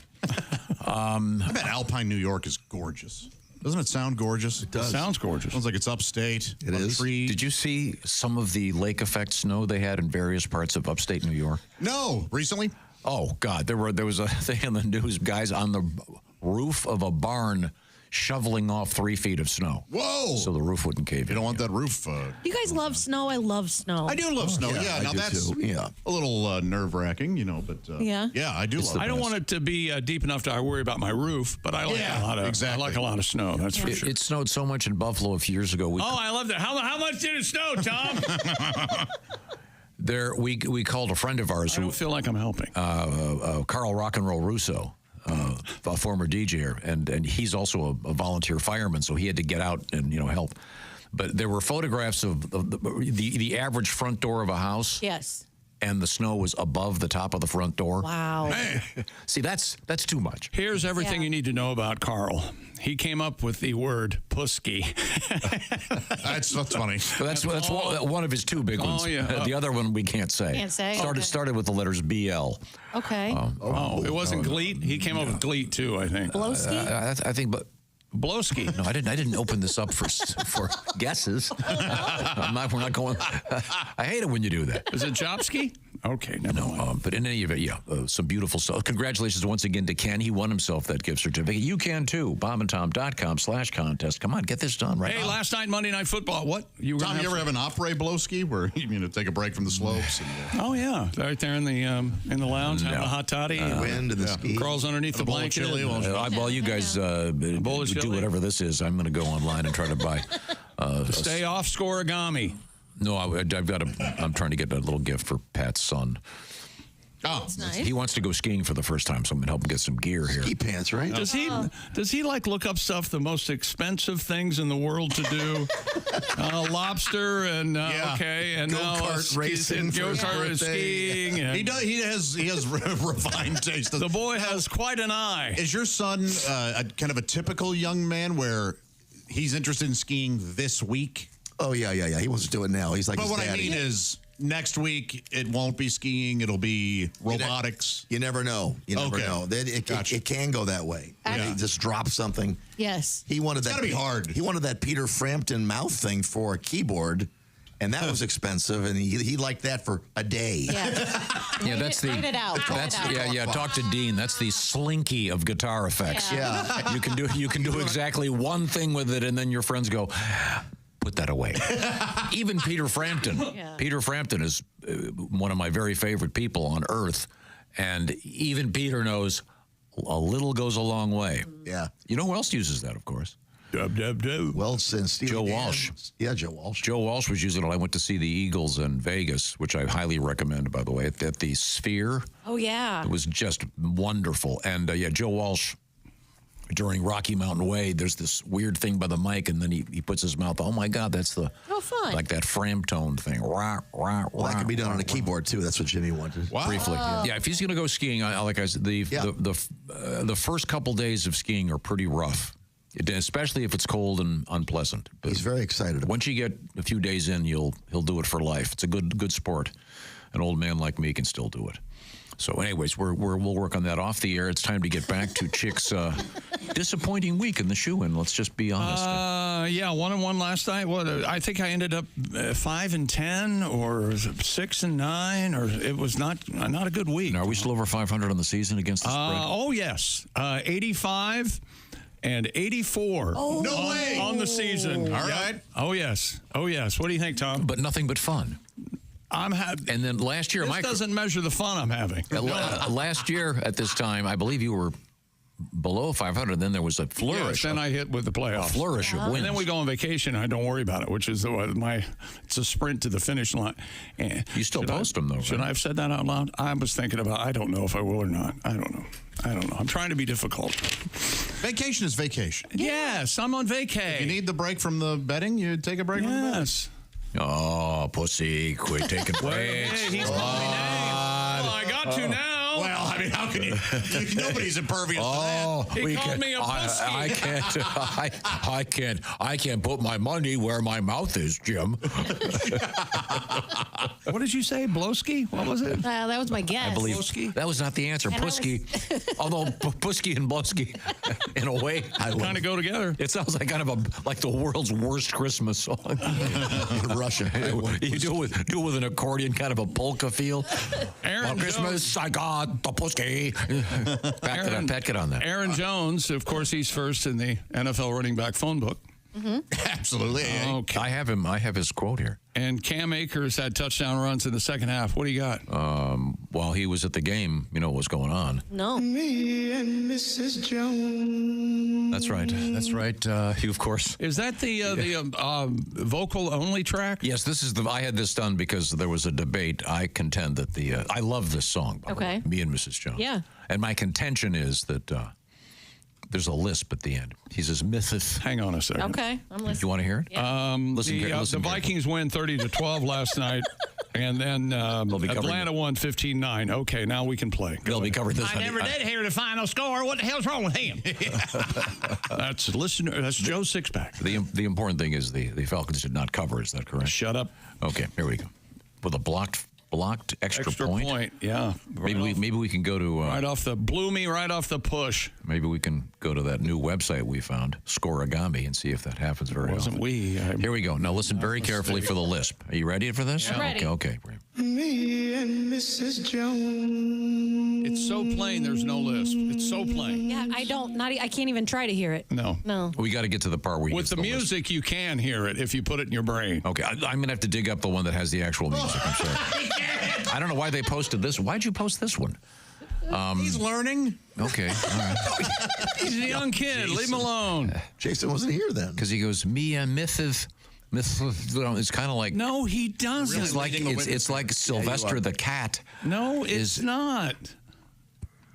I bet Alpine, New York is gorgeous. Doesn't it sound gorgeous? It does. Sounds gorgeous. Sounds like it's upstate. It is. Trees. Did you see some of the lake effect snow they had in various parts of upstate New York? No. Recently? Oh, God. There was a thing in the news, guys, on the roof of a barn shoveling off 3 feet of snow. Whoa. So the roof wouldn't cave in. You don't want that roof. You guys love snow? I love snow. I do love snow. Yeah, now that's a little nerve-wracking, but yeah, I do love it. I don't want it to be deep enough to worry about my roof, but I like I like a lot of snow. That's for sure. It snowed so much in Buffalo a few years ago. I love that. How much did it snow, Tom? We called a friend of ours. I don't feel like I'm helping. Carl Rock and Roll Russo, a former DJ, and he's also a volunteer fireman, so he had to get out and help. But there were photographs of the average front door of a house. Yes. And the snow was above the top of the front door. Wow. See, that's too much. Here's everything you need to know about Carl. He came up with the word "pusky." That's funny. That's one of his two big ones. Oh, yeah. The other one we can't say. Can't say. Started with the letters BL. Okay. It wasn't Gleet. He came up with Gleet too, I think. Blowski? I think, but. Blowski. No, I didn't open this up for guesses. We're not going. I hate it when you do that. Is it Jopski? Okay, never mind. But in any event, some beautiful stuff. Congratulations once again to Ken. He won himself that gift certificate. You can too. bobandtom.com/contest. Come on, get this done right. Hey, last night Monday Night Football. What Tom? You ever have an après blowski where you take a break from the slopes? And, Oh yeah, right there in the lounge, having a hot toddy, wind and the ski. Crawls underneath the blanket. While you guys do whatever this is, I'm going to go online and try to buy. Stay off scoregami. No, I'm trying to get a little gift for Pat's son. Oh, that's nice. He wants to go skiing for the first time, so I'm going to help him get some gear here. Ski pants, right? Does he look up stuff, the most expensive things in the world to do? Lobster and go-kart racing, go-kart skiing. And he has refined taste. The boy has quite an eye. Is your son kind of a typical young man where he's interested in skiing this week? Oh yeah. He wants to do it now. He's like. But his what daddy. I mean is, next week it won't be skiing. It'll be robotics. You never know. You never know. It can go that way. He just drops something. Yes. He wanted it's that. Gotta be hard. He wanted that Peter Frampton mouth thing for a keyboard, And that was expensive, and he liked that for a day. Yeah. Yeah, that's the. Write it out. Talk to Dean. That's the slinky of guitar effects. Yeah. You can do exactly one thing with it, and then your friends go, put that away. Even Peter Frampton. Yeah. Peter Frampton is one of my very favorite people on earth, and even Peter knows a little goes a long way. Yeah. You know who else uses that, of course? Well, since Joe Walsh. Yeah, Joe Walsh. Joe Walsh was using it. I went to see the Eagles in Vegas, which I highly recommend, by the way, at the Sphere. Oh, yeah. It was just wonderful. And, Joe Walsh, during Rocky Mountain Way, there's this weird thing by the mic, and then he puts his mouth, oh, my God, that's the... Oh, fun. Like that Framptone thing. Well, that could be done on a keyboard, too. That's what Jimmy wanted. Wow. Briefly. Yeah, if he's going to go skiing, like I said, the first couple days of skiing are pretty rough. Especially if it's cold and unpleasant. But he's very excited. Once you get a few days in, he'll do it for life. It's a good sport. An old man like me can still do it. So, anyways, we'll work on that off the air. It's time to get back to Chick's disappointing week in the shoe-in. Let's just be honest. 1-1 last night. I think I ended up 5-10 or 6-9, or it was not a good week. Now, are we still over 500 on the season against the spread? Oh yes, 85. And 84 on the season. All right. Oh, yes. What do you think, Tom? But nothing but fun. I'm having. And then last year, this doesn't measure the fun I'm having. Last year at this time, I believe you were below 500. Then there was a flourish. Yes, then I hit with the playoffs. A flourish of wins. And then we go on vacation. I don't worry about it, which is it's a sprint to the finish line. And you still post them, though, Should I have said that out loud? I was thinking about, I don't know if I will or not. I don't know. I'm trying to be difficult. Vacation is vacation. Yes, I'm on vacay. If you need the break from the betting, you take a break from the betting. Yes. Oh, pussy, quit taking breaks. Hey, he's calling me names. Well, I got to now. Well, I mean, how can you? Nobody's impervious to that. He called me a pussy. I can't put my money where my mouth is, Jim. What did you say, Blowski? What was it? That was my guess. I believe Blowski? That was not the answer. Pusky. Although Pusky and Blowski, in a way, kind of go together. It sounds like kind of like the world's worst Christmas song. In Russia. You do it with an accordion, kind of a polka feel. Aaron Christmas, I got the Pusky. Pat, get on that. Aaron Jones, of course, he's first in the NFL running back phone book. Mm-hmm. Absolutely. Okay. I have him. I have his quote here. And Cam Akers had touchdown runs in the second half. What do you got? While he was at the game, you know what was going on. No. Me and Mrs. Jones. That's right. You, of course. Is that the vocal only track? Yes, this is I had this done because there was a debate. I contend that I love this song. By the way, Me and Mrs. Jones. Yeah. And my contention is that there's a lisp at the end. He says, Mrs. Hang on a second. Okay, I'm listening. You want to hear it? Yeah. Listen the Vikings win 30-12 last night, and then Atlanta won 15-9. Okay, now we can play. They'll be covering this. I never did hear the final score. What the hell's wrong with him? That's Joe Sixpack. The important thing is the Falcons did not cover. Is that correct? Shut up. Okay, here we go. With a blocked extra point. Yeah. Maybe we can go to right off the push. Maybe we can go to that new website we found, Scoregami, and see if that happens very often. Here we go. Now listen very carefully for the lisp. Are you ready for this? I'm ready. Okay. Me and Mrs. Jones. It's so plain. There's no lisp. It's so plain. Yeah, I can't even try to hear it. No. We got to get to the part where with the music, lisp. You can hear it if you put it in your brain. Okay, I'm gonna have to dig up the one that has the actual music. I'm sorry. I don't know why they posted this. Why'd you post this one? He's learning. Okay, all right. He's a young kid. Leave him alone. Jason wasn't here then. Because he goes, me and Mrs. It's kind of like no, he doesn't. It's like Sylvester the cat. No, it's not.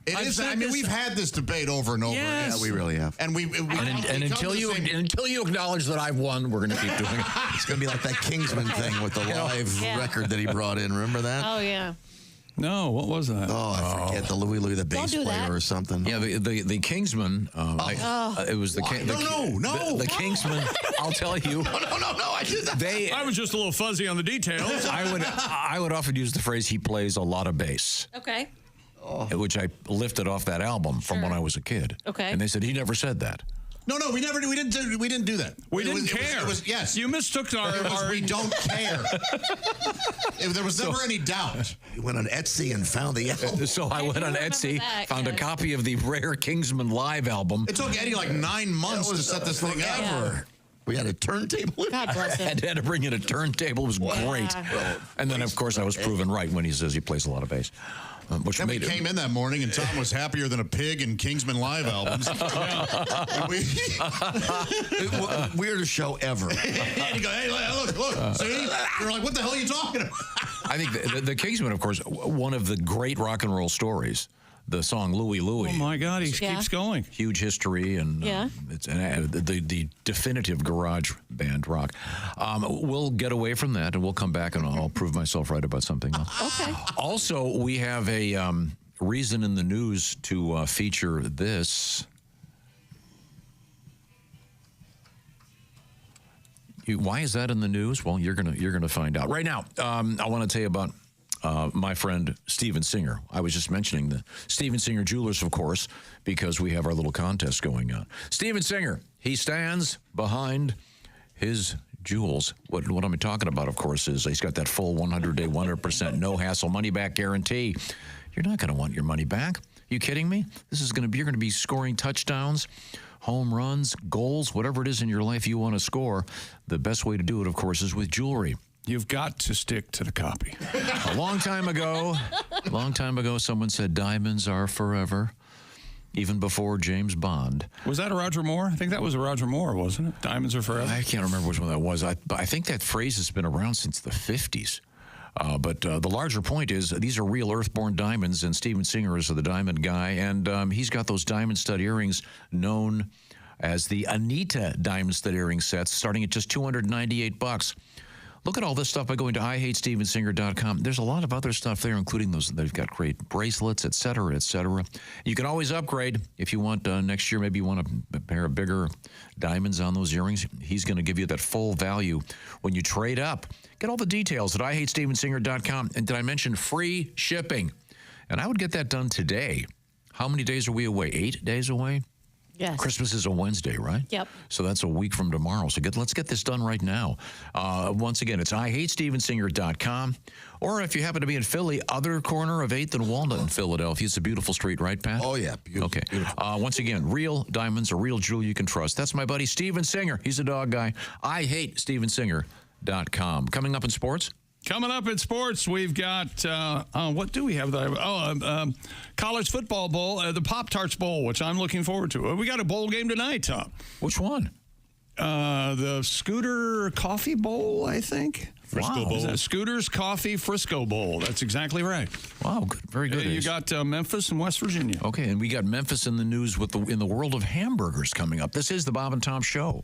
It is. I mean, we've had this debate over and over. Yes. Yeah, we really have. And until you acknowledge that I've won, we're going to keep doing it. It's going to be like that Kingsman thing with the live record that he brought in. Remember that? Oh yeah. No, what was that? Oh, I forget. The Louie, the bass player or something. Yeah, the Kingsman. It was the the Kingsman. I'll tell you. No. I did that. I was just a little fuzzy on the details. I would often use the phrase he plays a lot of bass. Okay. Which I lifted off that album from when I was a kid. Okay. And they said he never said that. No, we never. We didn't do that. We didn't care. It was yes. You mistook our. We don't care. There was never any doubt. You went on Etsy and found the album. So I went on Etsy, found a copy of the rare Kingsman live album. It took Eddie like 9 months to set this thing up. Yeah. We had a turntable. God bless him. I had to bring in a turntable. It was great. And then, of course, I was proven right when he says he plays a lot of bass. Which then we made came in that morning and Tom was happier than a pig in Kingsman live albums. Weirdest show ever. And you go, hey, look, see? You're like, what the hell are you talking about? I think the Kingsman, of course, one of the great rock and roll stories. The song Louie Louie. Oh my God, he keeps going. Huge history and it's the definitive garage band rock. We'll get away from that and we'll come back and I'll prove myself right about something else. Okay. Also, we have a reason in the news to feature this. Why is that in the news? Well, you're gonna find out right now. I want to tell you about my friend Steven Singer. I was just mentioning the Steven Singer Jewelers, of course, because we have our little contest going on. Steven Singer, he stands behind his jewels. What I'm talking about, of course, is he's got that full 100-day, 100% no hassle money back guarantee. You're not going to want your money back. Are you kidding me? You're going to be scoring touchdowns, home runs, goals, whatever it is in your life you want to score. The best way to do it, of course, is with jewelry. You've got to stick to the copy. A long time ago, someone said diamonds are forever, even before James Bond. Was that a Roger Moore? I think that was a Roger Moore, wasn't it? Diamonds are forever. I can't remember which one that was. I think that phrase has been around since the 50s. But the larger point is these are real earthborn diamonds, and Steven Singer is the diamond guy, and he's got those diamond stud earrings known as the Anita diamond stud earring sets, starting at just $298. Look at all this stuff by going to IHateStevenSinger.com. There's a lot of other stuff there, including those. They've got great bracelets, et cetera, et cetera. You can always upgrade if you want next year. Maybe you want a pair of bigger diamonds on those earrings. He's going to give you that full value when you trade up. Get all the details at IHateStevenSinger.com. And did I mention free shipping? And I would get that done today. How many days are we away? 8 days away? Yes. Christmas is a Wednesday, right? Yep. So that's a week from tomorrow. So let's get this done right now. Once again, it's IHateStevenSinger.com. Or if you happen to be in Philly, other corner of 8th and Walnut in Philadelphia. It's a beautiful street, right, Pat? Oh, yeah. Beautiful. Okay. Beautiful. Once again, real diamonds, a real jewel you can trust. That's my buddy Steven Singer. He's a dog guy. IHateStevenSinger.com. Coming up in sports? Coming up in sports, we've got, what do we have? College football bowl, the Pop-Tarts Bowl, which I'm looking forward to. We got a bowl game tonight, Tom. Which one? The Scooter Coffee Bowl, I think. Frisco Bowl. Scooter's Coffee Frisco Bowl. That's exactly right. Wow, good. Very good. You got Memphis and West Virginia. Okay, and we got Memphis in the news in the world of hamburgers coming up. This is the Bob and Tom Show.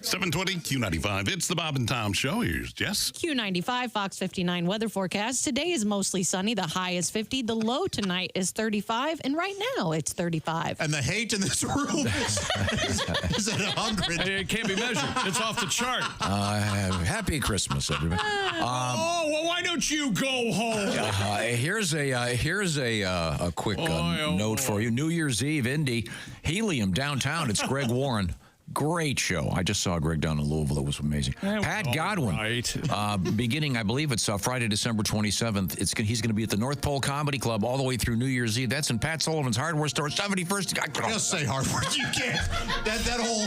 720 Q95. It's the Bob and Tom Show. Here's Jess. Q95, Fox 59 weather forecast. Today is mostly sunny. The high is 50. The low tonight is 35. And right now it's 35. And the hate in this room is at 100. It can't be measured. It's off the chart. Happy Christmas, everybody. Oh, well, why don't you go home? Here's a quick note for you. New Year's Eve, Indy, Helium downtown. It's Greg Warren. Great show. I just saw Greg down in Louisville. It was amazing. Pat Godwin, beginning, I believe it's Friday, December 27th. He's going to be at the North Pole Comedy Club all the way through New Year's Eve. That's in Pat Sullivan's hardware store, 71st. Just say hardware. You can't. That whole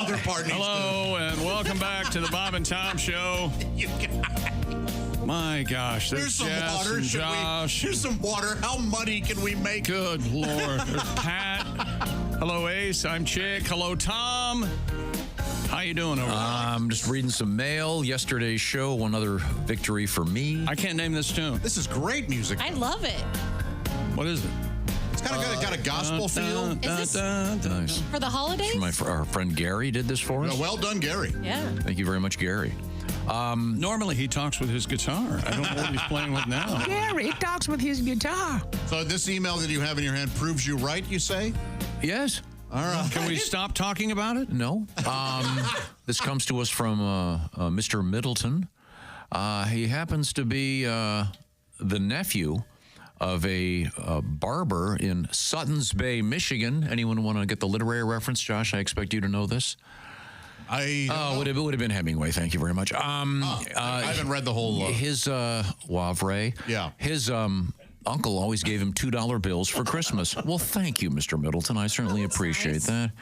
other part needs Hello, and welcome back to the Bob and Tom Show. My gosh, there's some Jess water. and Josh. Here's some water. How muddy can we make? Good Lord. There's Pat. Hello, Ace. I'm Chick. Hello, Tom. How you doing over there? I'm just reading some mail. Yesterday's show, one other victory for me. I can't name this tune. This is great music. I love it. What is it? It's kind of got a gospel feel. Is this Nice. for the holidays? Our friend Gary did this for us. Well done, Gary. Yeah. Thank you very much, Gary. Normally he talks with his guitar. I don't know what he's playing with now. Gary talks with his guitar. So this email that you have in your hand proves you right, you say? Yes. All right. Can we stop talking about it? No. This comes to us from Mr. Middleton. He happens to be the nephew of a barber in Suttons Bay, Michigan. Anyone want to get the literary reference, Josh? I expect you to know this. Would have been Hemingway. Thank you very much. I haven't read the whole. His Wavre. Yeah. His uncle always gave him $2 bills for Christmas. Well, thank you, Mr. Middleton. I certainly appreciate that.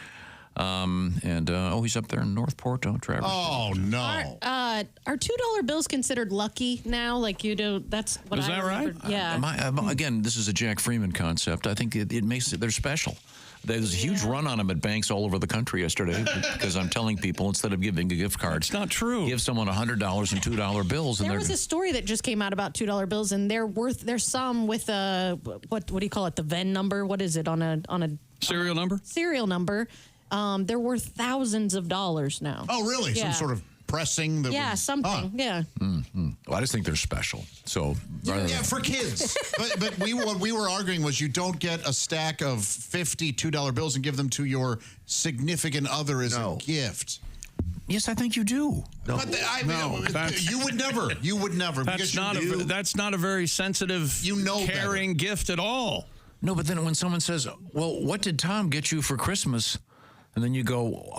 He's up there in Northport, Traverse. Oh no! Are $2 bills considered lucky now? Like you do? That's what Is that right? Yeah. Again, this is a Jack Freeman concept. I think it makes it. They're special. There's a huge run on them at banks all over the country yesterday because I'm telling people instead of giving a gift card, it's not true. Give someone $100 and $2 bills. There was a story that just came out about $2 bills, and there's some with a what do you call it? The VIN number? What is it on a serial number? Serial number. They're worth thousands of dollars now. Oh, really? Yeah. Some sort of pressing that something. Yeah. Mm-hmm. Well, I just think they're special. So for kids. but what we were arguing was you don't get a stack of $2 bills and give them to your significant other as a gift. Yes, I think you do. No. But you would never. You would never. That's not a very sensitive, caring gift at all. No, but then when someone says, well, what did Tom get you for Christmas? And then you go,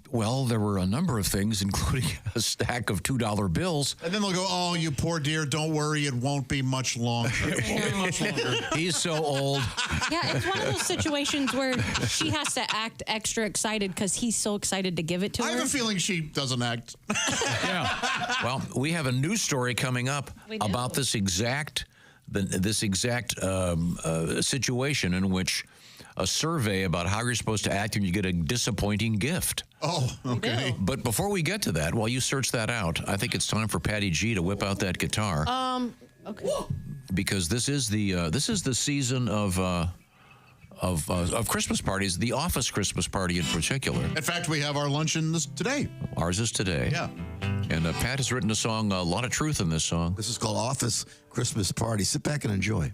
well, there were a number of things, including a stack of $2 bills. And then they'll go, oh, you poor dear, don't worry, it won't be much longer. It won't be much longer. He's so old. Yeah, it's one of those situations where she has to act extra excited because he's so excited to give it to her. I have a feeling she doesn't act. Yeah. Well, we have a news story coming up about this exact situation in which a survey about how you're supposed to act when you get a disappointing gift. Oh, okay. But before we get to that, while you search that out, I think it's time for Patty G to whip out that guitar. Okay. Because this is the season of Christmas parties, the office Christmas party in particular. In fact, we have our luncheon today. Ours is today. Yeah. And Pat has written a song, a lot of truth in this song. This is called Office Christmas Party. Sit back and enjoy.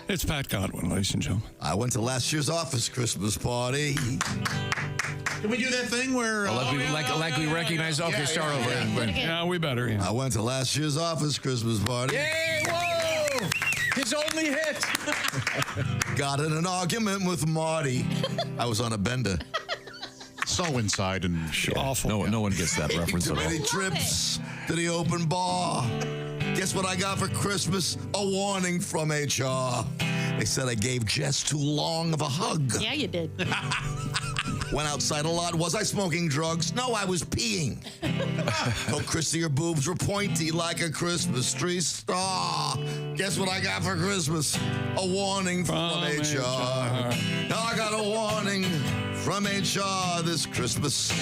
It's Pat Godwin, ladies and gentlemen. I went to last year's office Christmas party. Can we do that thing where... we recognize... Okay, start over. Yeah, we better. Yeah. I went to last year's office Christmas party. Yay, whoa! His only hit! Got in an argument with Marty. I was on a bender. So inside and awful. No one gets that reference Too at all. many trips to the open bar. Guess what I got for Christmas? A warning from HR. They said I gave Jess too long of a hug. Yeah, you did. Went outside a lot. Was I smoking drugs? No, I was peeing. Told Christy her boobs were pointy like a Christmas tree star. Guess what I got for Christmas? A warning from HR. Now I got a warning from from HR this Christmas.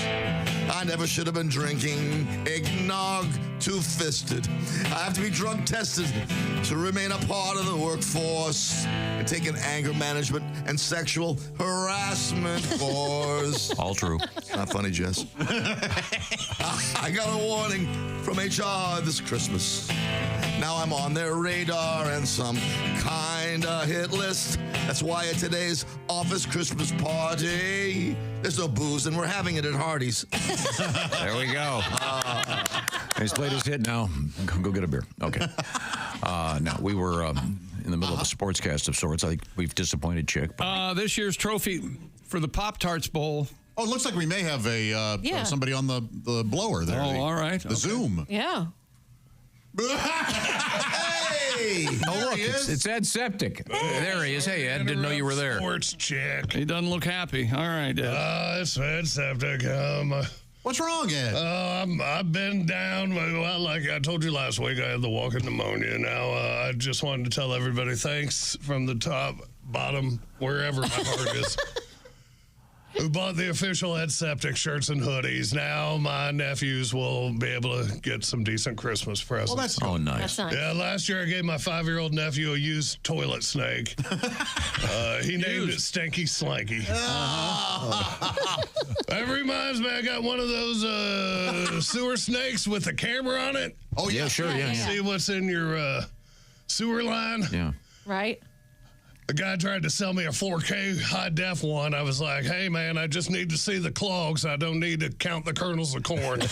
I never should have been drinking eggnog two-fisted. I have to be drug tested to remain a part of the workforce and take an anger management and sexual harassment course. All true. Not funny, Jess. I got a warning from HR this Christmas. Now I'm on their radar and some kind of hit list. That's why at today's office Christmas party, there's no booze and we're having it at Hardee's. There we go. He's played his hit now. Go get a beer. Okay. No, we were in the middle of a sportscast of sorts. I think we've disappointed Chick. This year's trophy for the Pop-Tarts Bowl. Oh, it looks like we may have somebody on the blower there. Oh, all right. The Zoom. Yeah. Hey! Oh, look, it's Ed Septic. There he is. Hey, Ed, didn't know you were there. Sports Chick. He doesn't look happy. All right, Ed. It's Ed Septic. What's wrong, Ed? I've been down. Well, like I told you last week, I had the walking pneumonia. Now, I just wanted to tell everybody thanks from the top, bottom, wherever my heart is. Who bought the official Ed Septic shirts and hoodies. Now my nephews will be able to get some decent Christmas presents. Well, that's good. nice. That's nice. Yeah, last year I gave my 5-year-old nephew a used toilet snake. He named it Stinky Slanky. That reminds me, I got one of those sewer snakes with a camera on it. Oh, yeah, sure, yeah. See what's in your sewer line? Yeah. Right. The guy tried to sell me a 4K high-def one. I was like, hey, man, I just need to see the clogs. I don't need to count the kernels of corn. No.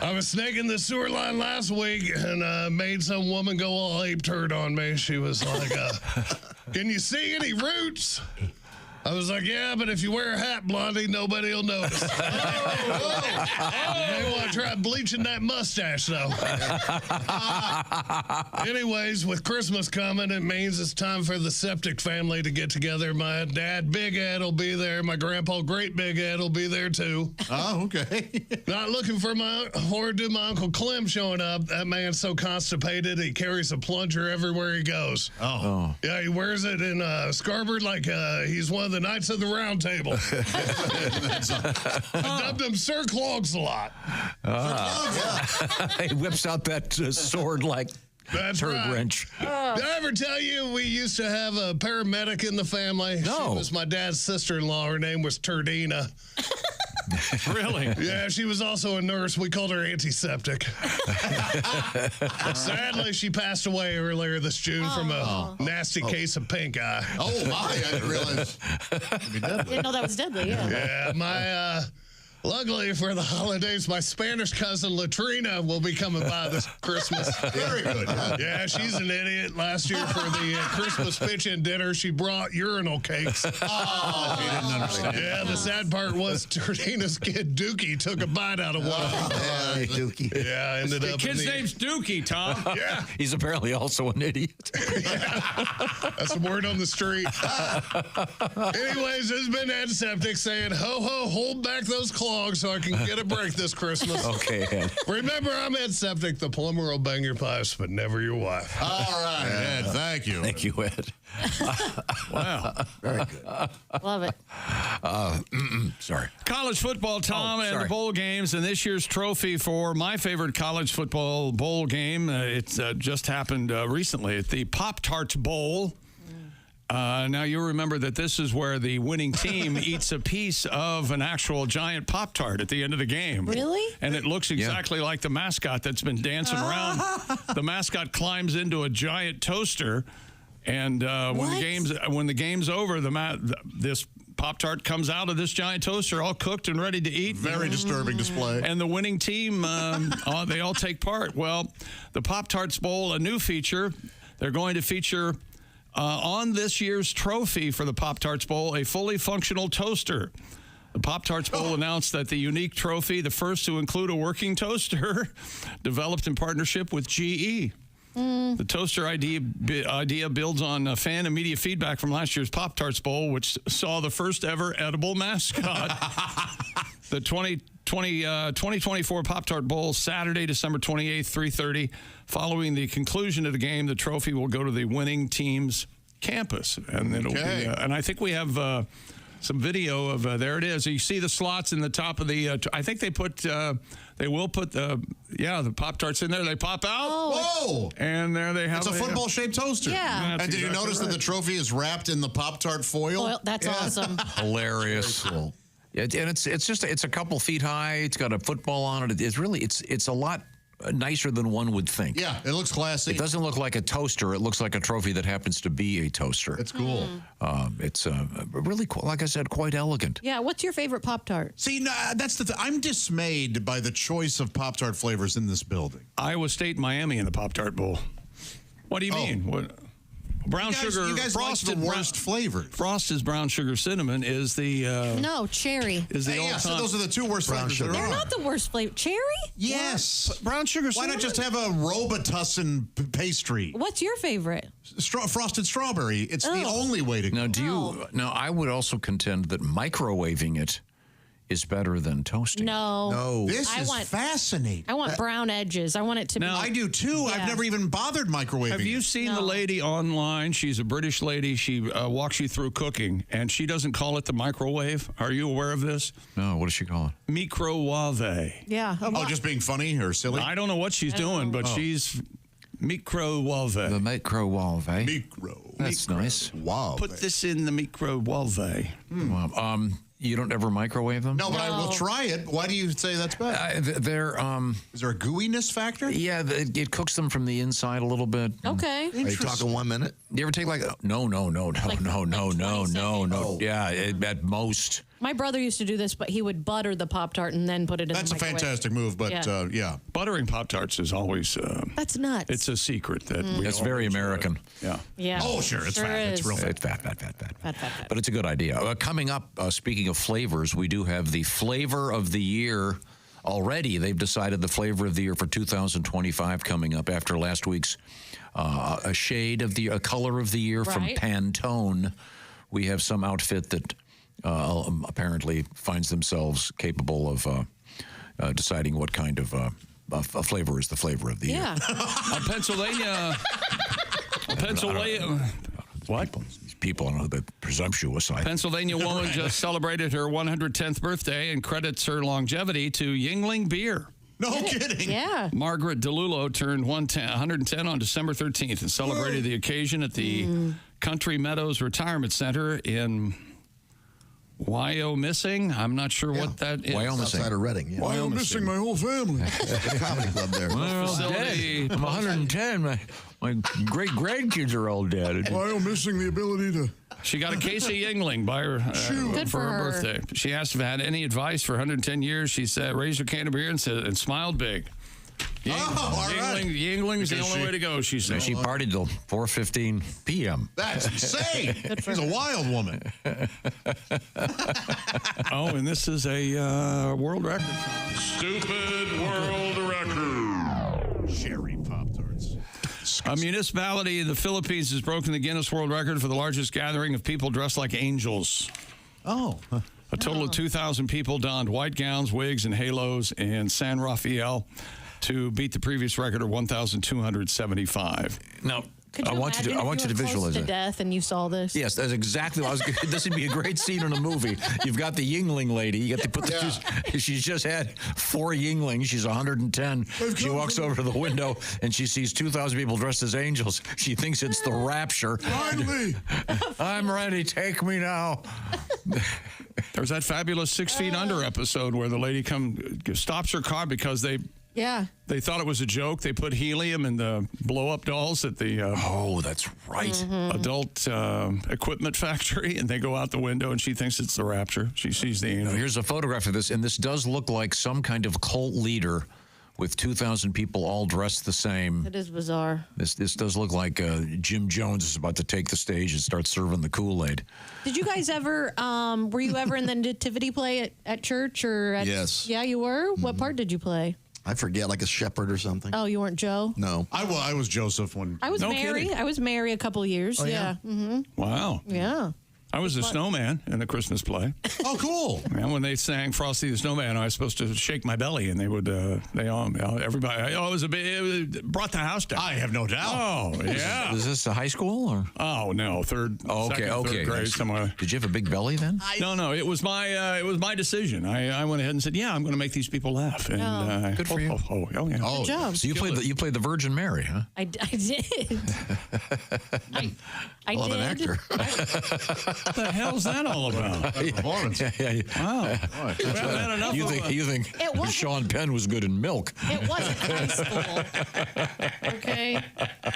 I was snaking the sewer line last week and made some woman go all ape-turd on me. She was like, can you see any roots? I was like, yeah, but if you wear a hat, Blondie, nobody will notice. You may want to try bleaching that mustache, though. Anyways, with Christmas coming, it means it's time for the Septic family to get together. My dad, Big Ed, will be there. My grandpa, Great Big Ed, will be there, too. Oh, okay. Not looking forward to my Uncle Clem showing up. That man's so constipated, he carries a plunger everywhere he goes. Oh. Yeah, he wears it in Scarborough like he's one of the Knights of the Round Table. I dubbed him Sir Clogs-a-Lot. He whips out that sword like That's turd right. wrench. Did I ever tell you we used to have a paramedic in the family? No. She was my dad's sister-in-law. Her name was Turdina. Really? Yeah, she was also a nurse. We called her Antiseptic. Sadly, she passed away earlier this June from a nasty case of pink eye. Oh, my. I didn't realize. Didn't know that was deadly, yeah. Yeah, luckily for the holidays, my Spanish cousin Latrina will be coming by this Christmas. Very good. Yeah, she's an idiot. Last year for the Christmas pitch-in dinner, she brought urinal cakes. Oh, he didn't understand. Yeah, the sad part was Turdina's kid Dookie took a bite out of one. Hey, Dookie. Yeah, I ended The up. kid's name's Dookie, Tom. Yeah, He's apparently also an idiot. that's the word on the street. Anyways, it's been Ed Septic saying, ho, ho, hold back those claws so I can get a break this Christmas. Okay, Ed. Remember, I'm Ed Septic. The plumber will bang your pipes, but never your wife. All right, Ed. Thank you. Thank you, Ed. Wow. Very good. Love it. Sorry. College football, Tom, and sorry. the bowl games, and this year's trophy for my favorite college football bowl game. It's just happened recently at the Pop-Tarts Bowl. Now, you'll remember that this is where the winning team eats a piece of an actual giant Pop-Tart at the end of the game. Really? And it looks exactly like the mascot that's been dancing around. The mascot climbs into a giant toaster, and when the game's over, this Pop-Tart comes out of this giant toaster all cooked and ready to eat. Very disturbing display. And the winning team, they all take part. Well, the Pop-Tarts Bowl, a new feature, they're going to feature on this year's trophy for the Pop-Tarts Bowl, a fully functional toaster. The Pop-Tarts Bowl announced that the unique trophy, the first to include a working toaster, developed in partnership with GE. The toaster idea builds on fan and media feedback from last year's Pop-Tarts Bowl, which saw the first ever edible mascot. The 2024 Pop-Tart Bowl, Saturday, December 28th, 3:30. Following the conclusion of the game, the trophy will go to the winning team's campus, and it'll be. And I think we have some video of there it is. You see the slots in the top of the. I think they will put the Pop-Tarts in there. They pop out. Whoa! And there they have. It's a football-shaped toaster. Yeah. And did you notice that the trophy is wrapped in the Pop-Tart foil? That's awesome. Hilarious. Very cool. And it's a couple feet high. It's got a football on it. It's really it's a lot nicer than one would think. Yeah, it looks classy. It doesn't look like a toaster. It looks like a trophy that happens to be a toaster. It's cool. It's really cool. Like I said, quite elegant. Yeah. What's your favorite Pop-Tart? See, no, that's the thing. I'm dismayed by the choice of Pop-Tart flavors in this building. Iowa State, Miami in the Pop-Tart Bowl. What do you mean? What? Brown sugar. You guys frosted like the worst flavors. Frosted brown sugar cinnamon is the. No, cherry. Is the so those are the two worst flavors. They're not the worst flavor. Cherry? Yes. But brown sugar Why cinnamon? not just have a Robitussin pastry? What's your favorite? Frosted strawberry. It's the only way to go. Now, I would also contend that microwaving it is better than toasting. No. This is fascinating. I want brown edges. I want it to be. I do too. I've never even bothered microwaving. Have you seen the lady online? She's a British lady. She walks you through cooking, and she doesn't call it the microwave. Are you aware of this? No, what does she call it? Microwave. Yeah. just being funny or silly? I don't know what she's doing, but she's microwave. The microwave. Micro. That's nice. Wow. Put this in the microwave. Wow. You don't ever microwave them? No, but I will try it. Why do you say that's bad? Is there a gooiness factor? Yeah, it cooks them from the inside a little bit. Okay. Are you talking 1 minute? You ever take no. Yeah, at most. My brother used to do this, but he would butter the Pop-Tart and then put it in That's the a microwave. fantastic move, but Yeah. Buttering Pop-Tarts is always. That's nuts. It's a secret that we It's all very enjoy. American. Yeah. Yeah. Oh, sure. It's Sure fat. It's is. real fat. It's fat. Fat. But it's a good idea. Coming up, speaking of flavors, we do have the flavor of the year already. They've decided the flavor of the year for 2025 coming up after last week's a shade of a color of the year from Right. Pantone. We have some outfit that apparently finds themselves capable of deciding what kind of a flavor is the flavor of the year. Yeah. Pennsylvania. What? These people are the presumptuous. Pennsylvania woman just celebrated her 110th birthday and credits her longevity to Yingling beer. No kidding. Yeah. Margaret DeLulo turned 110 on December 13th and celebrated the occasion at the Country Meadows Retirement Center in Wyomissing. I'm not sure what that is. Wyomissing. Outside of Reading. Yeah. Wyomissing my whole family. The comedy club there. Well, Facility. I'm 110. My great grandkids are all dead. Wyomissing the ability to. She got a case of Yingling by her Good for for her her. birthday. She asked if I had any advice for 110 years. She said, raised her can of beer and smiled big. all right. Yingling's the Because only she- way to go, she said. She partied till 4:15 p.m. That's insane. She's a wild woman. Oh, and this is a world record. Stupid world record. Cherry Pop-Tarts. A municipality in the Philippines has broken the Guinness World Record for the largest gathering of people dressed like angels. Oh. A total of 2,000 people donned white gowns, wigs, and halos in San Rafael to beat the previous record of 1,275. Now, Could you I want you imagine if to you were visualize close to it. death and you saw this? Yes, that's exactly what I was. This would be a great scene in a movie. You've got the Yingling lady. You get to put the. She's just had 4 Yinglings. She's 110. She walks over to the window and she sees 2,000 people dressed as angels. She thinks it's the rapture. Finally. I'm ready. Take me now. There's that fabulous 6 Feet Under episode where the lady stops her car because they thought it was a joke. They put helium in the blow-up dolls at the oh, that's right, adult equipment factory, and they go out the window, and she thinks it's the rapture. She sees the angel. Now, here's a photograph of this, and this does look like some kind of cult leader with 2,000 people all dressed the same. It is bizarre. This does look like Jim Jones is about to take the stage and start serving the Kool-Aid. Did you guys ever, were you ever in the nativity play at church or at, Yes. Yeah, you were? What part did you play? I forget, like a shepherd or something. Oh, you weren't Joe? No. I was Joseph when. I was No Mary. kidding. I was Mary a couple years. Oh, yeah. yeah? Wow. Yeah. I was a snowman in the Christmas play. Oh, cool. And when they sang Frosty the Snowman, I was supposed to shake my belly, and they would, everybody, it brought the house down. I have no doubt. Oh, yeah. Was this a high school? Or? Oh, no, third grade somewhere. Did you have a big belly then? No, it was my decision. I went ahead and said, yeah, I'm going to make these people laugh. And, good for you. Yeah. Good job. So you played the Virgin Mary, huh? I did. I Love did. an actor. What the hell's that all about? Performance. Wow. You think It wasn't- Sean Penn was good in Milk? It wasn't high school. Okay.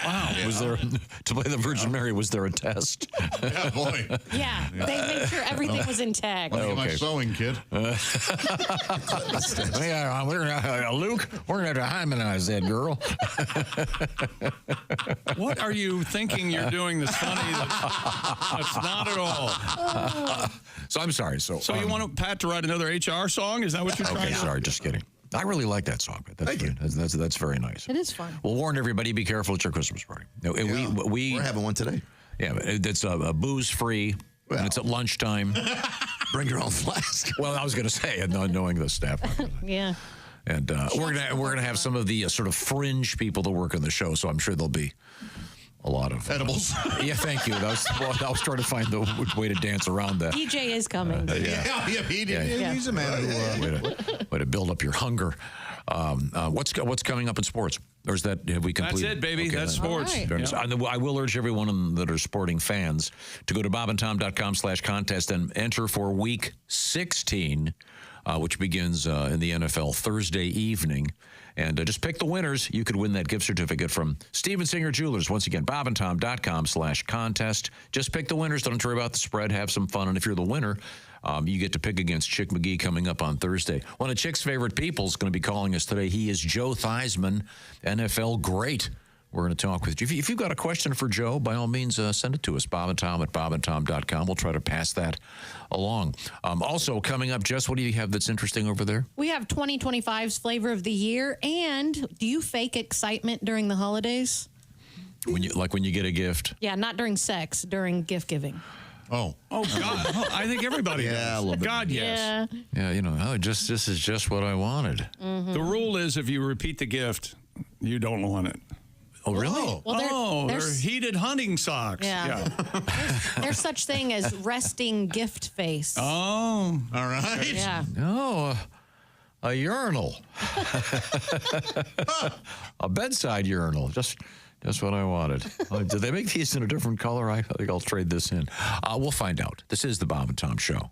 Wow. Was there to play the Virgin Mary? Was there a test? Yeah, boy. Yeah, they made sure everything was intact. Look at my sewing kit. Yeah, Luke, we're gonna have to harmonize that girl. What are you thinking you're doing that's funny? That's not at all. So I'm sorry. So you want Pat to write another HR song? Is that what you're trying Okay, to sorry, just kidding. I really like that song. That's very nice. It is fun. We'll warn everybody: be careful at your Christmas party. We're having one today. Yeah, it's booze free. And it's at lunchtime. Bring your own flask. Well, I was going to say, knowing the staff. Yeah. And we're gonna have some of the sort of fringe people that work on the show, so I'm sure there'll be a lot of edibles. Yeah, thank you. I was trying to find the way to dance around that. DJ is coming. He's a man who way to build up your hunger. What's coming up in sports? Or is that have we completed? That's it, baby. Okay, That's sports. Right. Very nice. I will urge everyone that are sporting fans to go to bobandtom.com/contest and enter for week 16, which begins in the NFL Thursday evening. And just pick the winners. You could win that gift certificate from Steven Singer Jewelers. Once again, bobandtom.com/contest. Just pick the winners. Don't worry about the spread. Have some fun. And if you're the winner, you get to pick against Chick McGee coming up on Thursday. One of Chick's favorite people is going to be calling us today. He is Joe Theismann, NFL great. We're going to talk with you. If you've got a question for Joe, by all means, send it to us, bobandtom@bobandtom.com. We'll try to pass that along. Also, coming up, Jess, what do you have that's interesting over there? We have 2025's flavor of the year. And do you fake excitement during the holidays? When you get a gift? Yeah, not during sex, during gift giving. Oh God! I think everybody does. A little bit. God, yes. Yeah, this is just what I wanted. Mm-hmm. The rule is if you repeat the gift, you don't want it. Oh, really? Well, they're heated hunting socks. Yeah. There's such thing as resting gift face. Oh, all right. Yeah. No, a urinal, a bedside urinal. Just what I wanted. Did they make these in a different color? I think I'll trade this in. We'll find out. This is the Bob and Tom Show.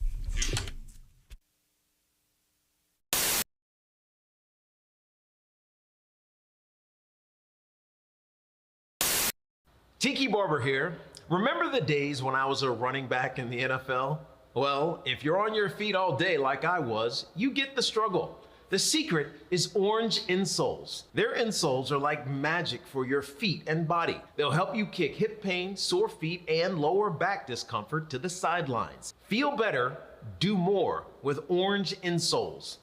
Tiki Barber here. Remember the days when I was a running back in the NFL? Well, if you're on your feet all day like I was, you get the struggle. The secret is Orange insoles. Their insoles are like magic for your feet and body. They'll help you kick hip pain, sore feet, and lower back discomfort to the sidelines. Feel better, do more with Orange insoles.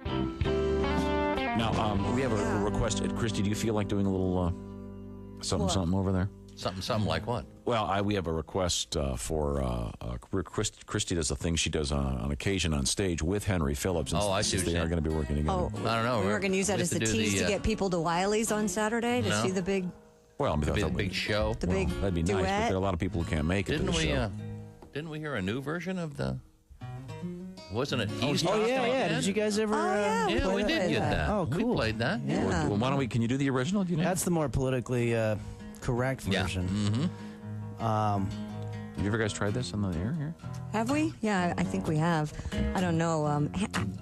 Now, we have a request. Christy, do you feel like doing a little something over there? Something like what? Well, we have a request for Christy does a thing she does on occasion on stage with Henry Phillips. And I see. They are going to be working together. I don't know. We were going to use that as the tease to get people to Wiley's on Saturday to see the big. Well, the big show. The big that'd be nice, but there are a lot of people who can't make it. Didn't we hear a new version of the? Wasn't it? Yeah. Did you guys ever? Yeah, we did get that. Oh, cool. We played that. Yeah. Well, why don't we? Can you do the original? Do you know? That's the more politically correct version. Mm-hmm. Have you ever guys tried this on the air here? Have we? Yeah, I think we have. I don't know.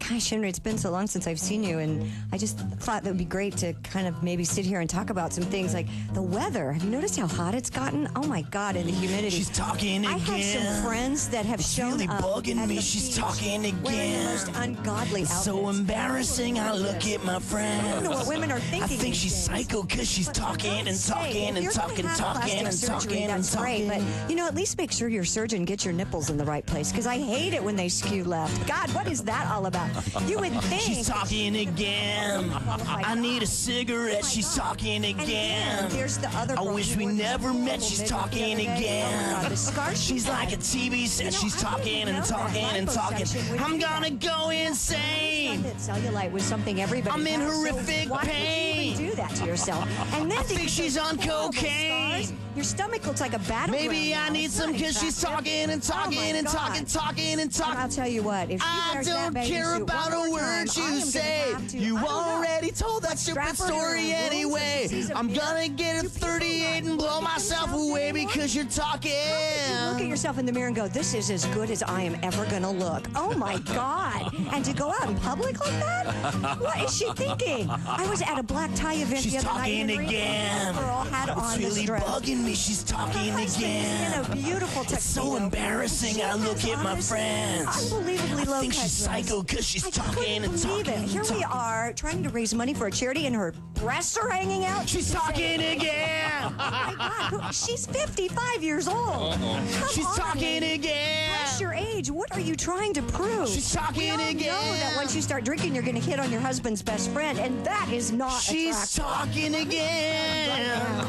Gosh, Henry, it's been so long since I've seen you, and I just thought that would be great to kind of maybe sit here and talk about some things like the weather. Have you noticed how hot it's gotten? Oh my God, and the humidity. She's talking again. I have some friends that have shown really up bugging me. She's talking again. Wearing the most ungodly outfits. So embarrassing. I look at my friend. I don't know what women are thinking. I think these she's days. psycho because she's talking and talking and talking and talking and talking. That's great, but at least make sure your surgeon gets your nipples in the right place, because I hate it when they skew left. God, what is that all about? You would think. She's talking again. I need a cigarette. She's talking And again. then there's the other I girl wish who we wore the never little met. She's midget talking the other day. Oh my again. God, the scar She's like a TV set. She's talking and talking and talking. I'm gonna go insane. That cellulite was something everybody I'm in has, so horrific why pain. would you even do that to yourself? And then I think she's on cocaine. Scars, your stomach looks like a battleground. Maybe I now. need It's some not because she's attractive. talking and talking Oh my and God. talking and talking. I'll tell you what, if she I wears that don't bathing care suit about one a more word time, I you am gonna say. have to- You I don't know. already told that Strap stupid her to her story wounds anyway. and she's a I'm mirror. gonna get a 38 and blow myself away because you're talking. You look at yourself in the mirror and go, this is as good as I am ever going to look. Oh, my God. And to go out in public like that? What is she thinking? I was at a black tie event She's the other night. talking and again. The girl had It's on really this dress. bugging me. She's talking Her husband's again. in a beautiful It's so tuxedo. embarrassing. She I look has at on my this friends. Unbelievably low I think cut she's dress. psycho because she's I talking couldn't and believe talking. it. Here we are trying to raise money for a charity and her breasts are hanging out. She's talking again. Oh my God, she's 55 years old. Come She's on, talking lady. again. Press your age. What are you trying to prove? She's talking we all again. know that once you start drinking, you're going to hit on your husband's best friend, and that is not She's attractive. talking again.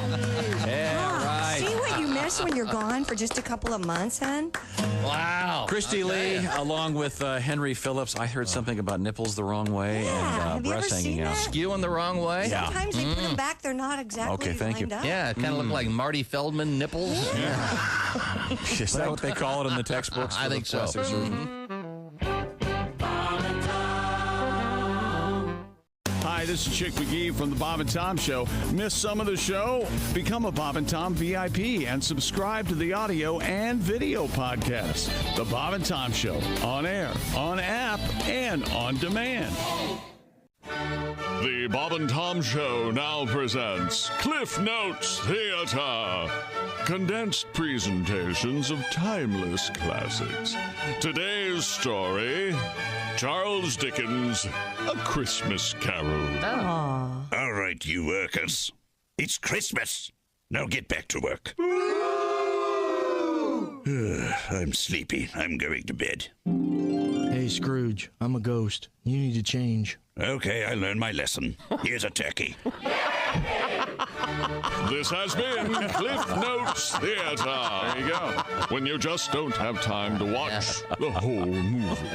Yeah, right. See what you miss when you're gone for just a couple of months, hon? Wow. Christy Okay. Lee, along with Henry Phillips. I heard something about nipples the wrong way Have and you ever breasts hanging seen out. that? Skewing the wrong way? Yeah. Sometimes they put them back, they're not exactly Okay, thank you. lined up. Yeah, it kind of looked like Marty Feldman nipples. Is that what they call it in the textbooks? I for the think so. plastic surgeon? Hi, this is Chick McGee from the Bob and Tom Show. Miss some of the show? Become a Bob and Tom VIP and subscribe to the audio and video podcast. The Bob and Tom Show, on air, on app, and on demand. The Bob and Tom Show now presents Cliff Notes Theater. Condensed presentations of timeless classics. Today's story, Charles Dickens' A Christmas Carol. All right, you workers. It's Christmas. Now get back to work. I'm sleepy. I'm going to bed. Hey, Scrooge, I'm a ghost. You need to change. Okay, I learned my lesson. Here's a turkey. This has been Cliff Notes Theater. There you go. When you just don't have time to watch the whole movie.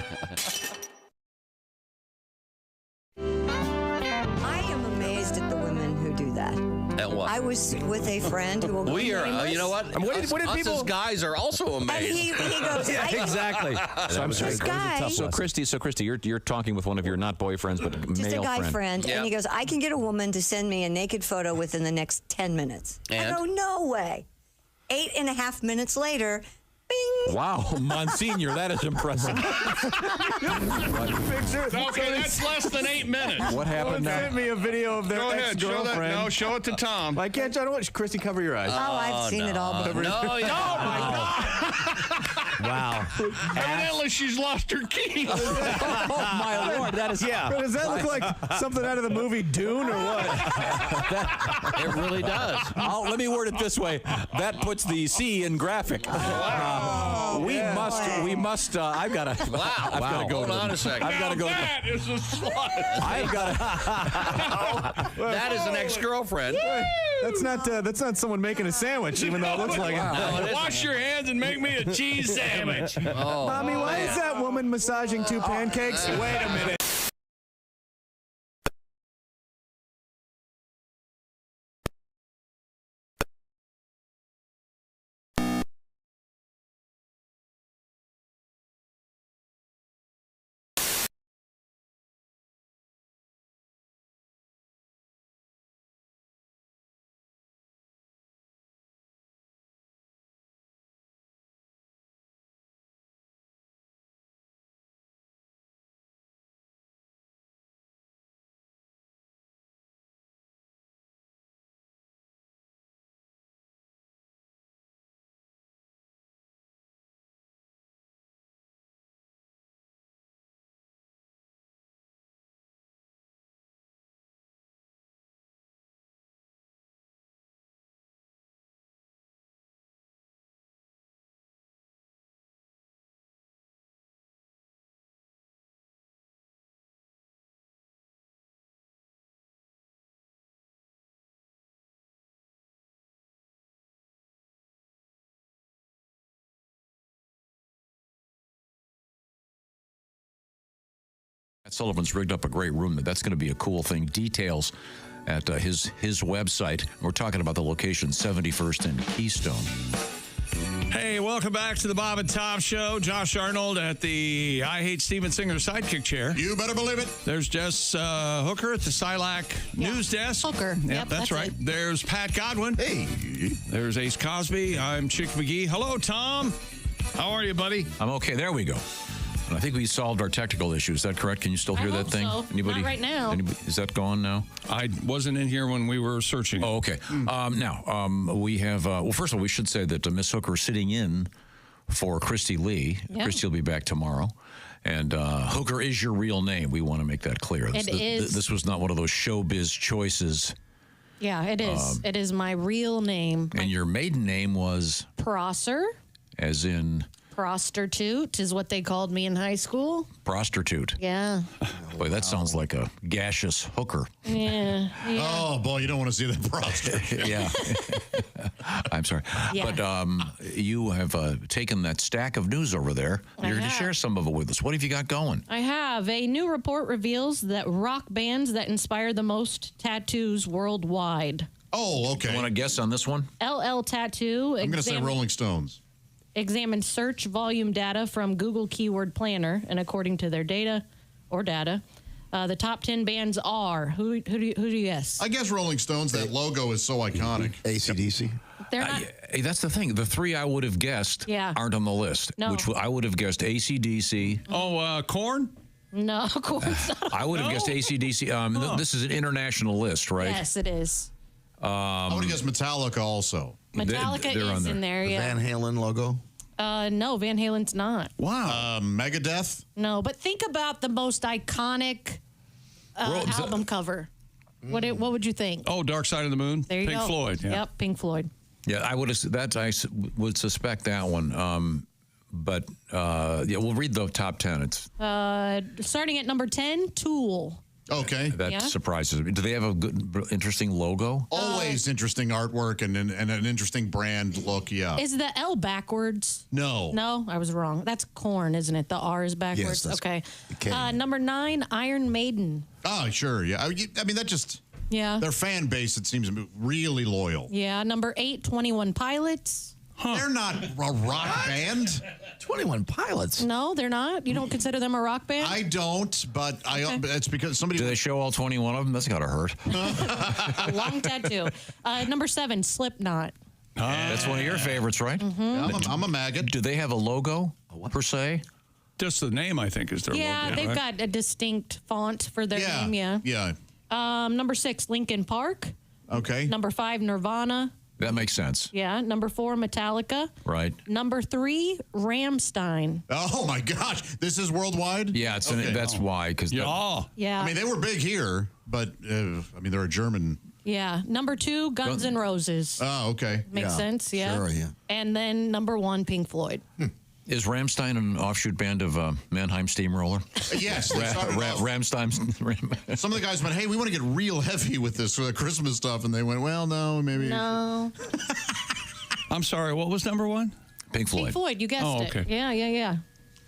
I am amazed at the women who do that. At what? I was with a friend who will go We are, nameless. you know what? Us as guys are also And amazed. he goes, Yeah, I- exactly. So I'm sorry. This guy- So Christy, you're talking with one of your not boyfriends, but just male a guy friend, Yeah. and he goes, I can get a woman to send me a naked photo within the next 10 minutes. And? I go, no way. 8.5 minutes later, bing. Wow, Monsignor, that is impressive. Okay, that's less than 8 minutes. What happened now? Sent me a video of their Go ahead, show that. ex-girlfriend. No, show it to Tom. Why can't you? I don't want Christy, cover your eyes. Oh, I've seen it all before. No, yeah. Wow. Evidently, she's lost her keys. Oh, my Lord, that is... Yeah. Does that look like something out of the movie Dune or what? It really does. Let me word it this way. That puts the C in graphic. We must, I've got to, Wow. I've got to go. Hold on a second. I've got to go. That is a slut. I've got to. That is an ex-girlfriend. That's not someone making a sandwich, even though it looks like it. Wash your hands and make me a cheese sandwich. Oh, Mommy, why is that woman massaging two pancakes? Wait a minute. Sullivan's rigged up a great room. That's going to be a cool thing. Details at his website. We're talking about the location, 71st and Keystone. Hey, welcome back to the Bob and Tom Show. Josh Arnold at the I Hate Steven Singer sidekick chair. You better believe it. There's Jess Hooker at the Silac News Desk. Hooker. Yep, that's right. it. There's Pat Godwin. Hey. There's Ace Cosby. I'm Chick McGee. Hello, Tom. How are you, buddy? I'm okay. There we go. And I think we solved our technical issue. Is that correct? Can you still hear I that hope thing? so. Not right now. Is that gone now? I wasn't in here when we were searching. Oh, okay. Now, we have, well, first of all, we should say that Miss Hooker is sitting in for Christy Lee. Yeah. Christy will be back tomorrow. And Hooker is your real name. We want to make that clear. It is. This was not one of those showbiz choices. Yeah, it is. It is my real name. And your maiden name was? Prosser. As in? Prostitute is what they called me in high school. Prostitute. Yeah. Boy, that sounds like a gaseous hooker. Yeah. Oh, boy, you don't want to see that prostitute. Yeah. I'm sorry. Yeah. But you have taken that stack of news over there. You're going to share some of it with us. What have you got going? I have. A new report reveals that rock bands that inspire the most tattoos worldwide. Oh, okay. You want to guess on this one? LL Tattoo. I'm going to say Rolling Stones. Examined search volume data from Google Keyword Planner, and according to their data, the top 10 bands are who do you guess? I guess Rolling Stones. That logo is so iconic. AC/DC. They're not. That's the thing. The three I would have guessed aren't on the list. No. Which I would have guessed AC/DC. Oh, Korn? No, of course not. I would have guessed AC/DC. This is an international list, right? Yes, it is. I would have guessed Metallica also. Metallica they're is on in there, yeah. Van Halen logo. No, Van Halen's not. Wow. Megadeth? No, but think about the most iconic album cover. What would you think? Oh, Dark Side of the Moon? There you Pink go. Floyd. Yeah. Yep, Pink Floyd. Yeah, I would suspect that one. We'll read the top 10. It's Starting at number 10, Tool. Okay. That surprises me. Do they have a good, interesting logo? Always interesting artwork and an interesting brand look, yeah. Is the L backwards? No. No, I was wrong. That's Korn, isn't it? The R is backwards. Yes, that's okay. K. Number 9, Iron Maiden. Oh, sure, yeah. I mean, that just... Yeah. Their fan base, it seems, really loyal. Yeah. Number 8, 21 Pilots. They're not a rock band. 21 Pilots? No, they're not. You don't consider them a rock band? I don't, but it's because somebody... Do they show all 21 of them? That's got to hurt. A long tattoo. Number 7, Slipknot. That's one of your favorites, right? Mm-hmm. Yeah, I'm a maggot. Do they have a logo, per se? Just the name, I think, is their logo. Yeah, they've got a distinct font for their name, yeah. Yeah. Number 6, Linkin Park. Okay. Number 5, Nirvana. That makes sense. Yeah. Number 4, Metallica. Right. Number 3, Rammstein. Oh, my gosh. This is worldwide? Yeah, that's why. Yeah. I mean, they were big here, but, they're a German... Yeah. Number 2, Guns N' Roses. Oh, okay. Makes sense, yeah. Sure, yeah. And then number 1, Pink Floyd. Is Rammstein an offshoot band of Mannheim Steamroller? Yes. They started off- Rammstein. Some of the guys went, hey, we want to get real heavy with this for the Christmas stuff. And they went, well, no, maybe. No. I'm sorry, what was number 1? Pink Floyd. Pink Floyd, you guessed okay. it. Yeah.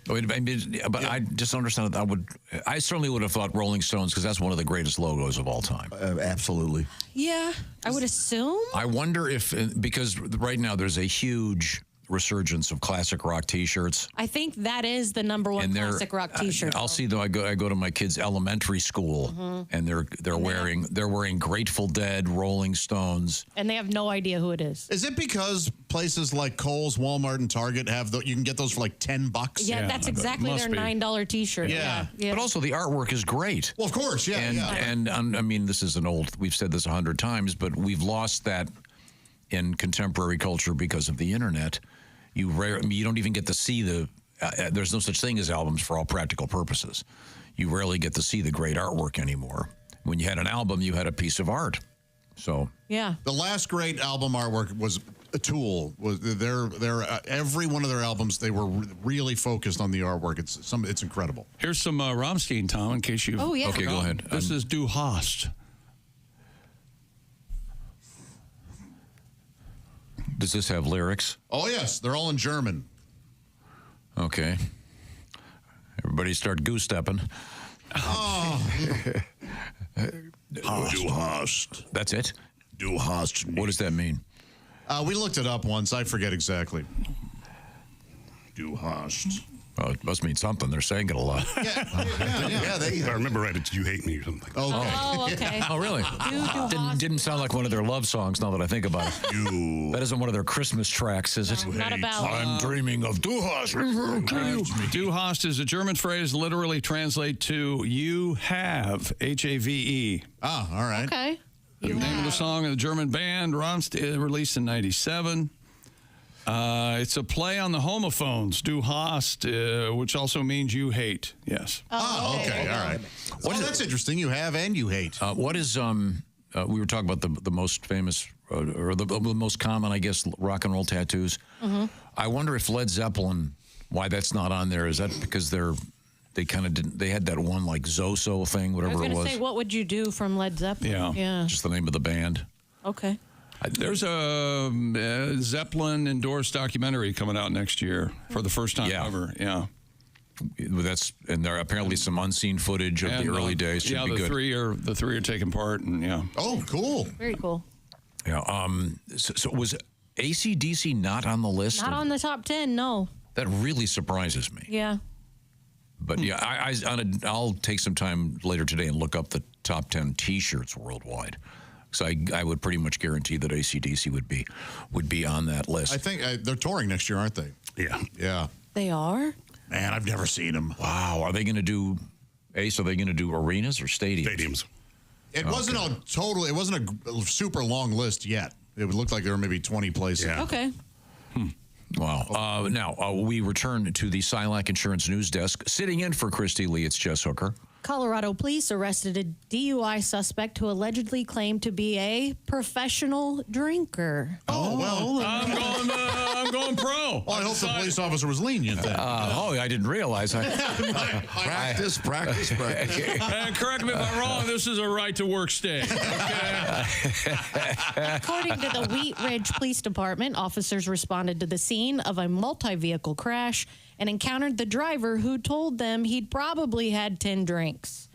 But I just understand that I certainly would have thought Rolling Stones because that's one of the greatest logos of all time. Absolutely. Yeah, I would assume. I wonder if, because right now there's a huge resurgence of classic rock T-shirts. I think that is the number 1 classic rock T-shirt. I'll see though. I go to my kids' elementary school, and they're wearing Grateful Dead, Rolling Stones, and they have no idea who it is. Is it because places like Kohl's, Walmart, and Target you can get those for like $10? Yeah, that's exactly their $9 T-shirt. Yeah. But also the artwork is great. Well, of course, yeah. And I mean, this is we've said this 100 times, but we've lost that in contemporary culture because of the internet. You don't even get to see there's no such thing as albums for all practical purposes. You rarely get to see the great artwork anymore. When you had an album, you had a piece of art. So yeah, the last great album artwork was Tool. Was their every one of their albums? They were really focused on the artwork. It's incredible. Here's some Rammstein, Tom, in case you. Oh yeah. Okay, go ahead. This is Du Hast. Does this have lyrics? Oh, yes. They're all in German. Okay. Everybody start goose-stepping. Du hast. That's it? Du hast. What does that mean? We looked it up once. I forget exactly. Du hast. Well, it must mean something. They're saying it a lot. If I remember right, it's "You Hate Me" or something. Okay. Oh, okay. Oh, really? Didn't sound like one of their love songs, now that I think about it. That isn't one of their Christmas tracks, is it? No, not a ballad. I'm dreaming of Du hast. Du hast is a German phrase, literally translate to "you have," H-A-V-E. Ah, all right. Okay. The name of the song of the German band, released in 97. It's a play on the homophones, du hast, which also means you hate. Yes. Oh, okay. All right. Well, that's interesting. You have and you hate. What is, we were talking about the most famous, or the most common, I guess, rock and roll tattoos. Mm-hmm. I wonder if Led Zeppelin, why that's not on there. Is that because they kind of didn't, they had that one like Zoso thing, I whatever was it going was. to say, what would you do from Led Zeppelin? Yeah. Just the name of the band. Okay. There's a Zeppelin-endorsed documentary coming out next year for the first time ever. Yeah. And there are apparently some unseen footage of the early days. Should be the good. the three are taking part, and Oh, cool. Very cool. Yeah. So was AC/DC not on the list? Not on the top 10, no. That really surprises me. Yeah. But yeah, I'll take some time later today and look up the top 10 T-shirts worldwide. So I would pretty much guarantee that AC/DC would be on that list. I think they're touring next year, aren't they? Yeah. Yeah. They are? Man, I've never seen them. Wow. Are they going to do, Ace, are they going to do arenas or stadiums? Stadiums. It wasn't it wasn't a super long list yet. It would look like there were maybe 20 places. Yeah. Okay. Wow. Now, we return to the Silac Insurance News Desk. Sitting in for Christy Lee, it's Jess Hooker. Colorado police arrested a DUI suspect who allegedly claimed to be a professional drinker. Oh, well. I'm going pro. Well, I hope the police officer was lenient then. I didn't realize. Practice. And correct me if I'm wrong, this is a right-to-work state. Okay? According to the Wheat Ridge Police Department, officers responded to the scene of a multi-vehicle crash and encountered the driver who told them he'd probably had 10 drinks.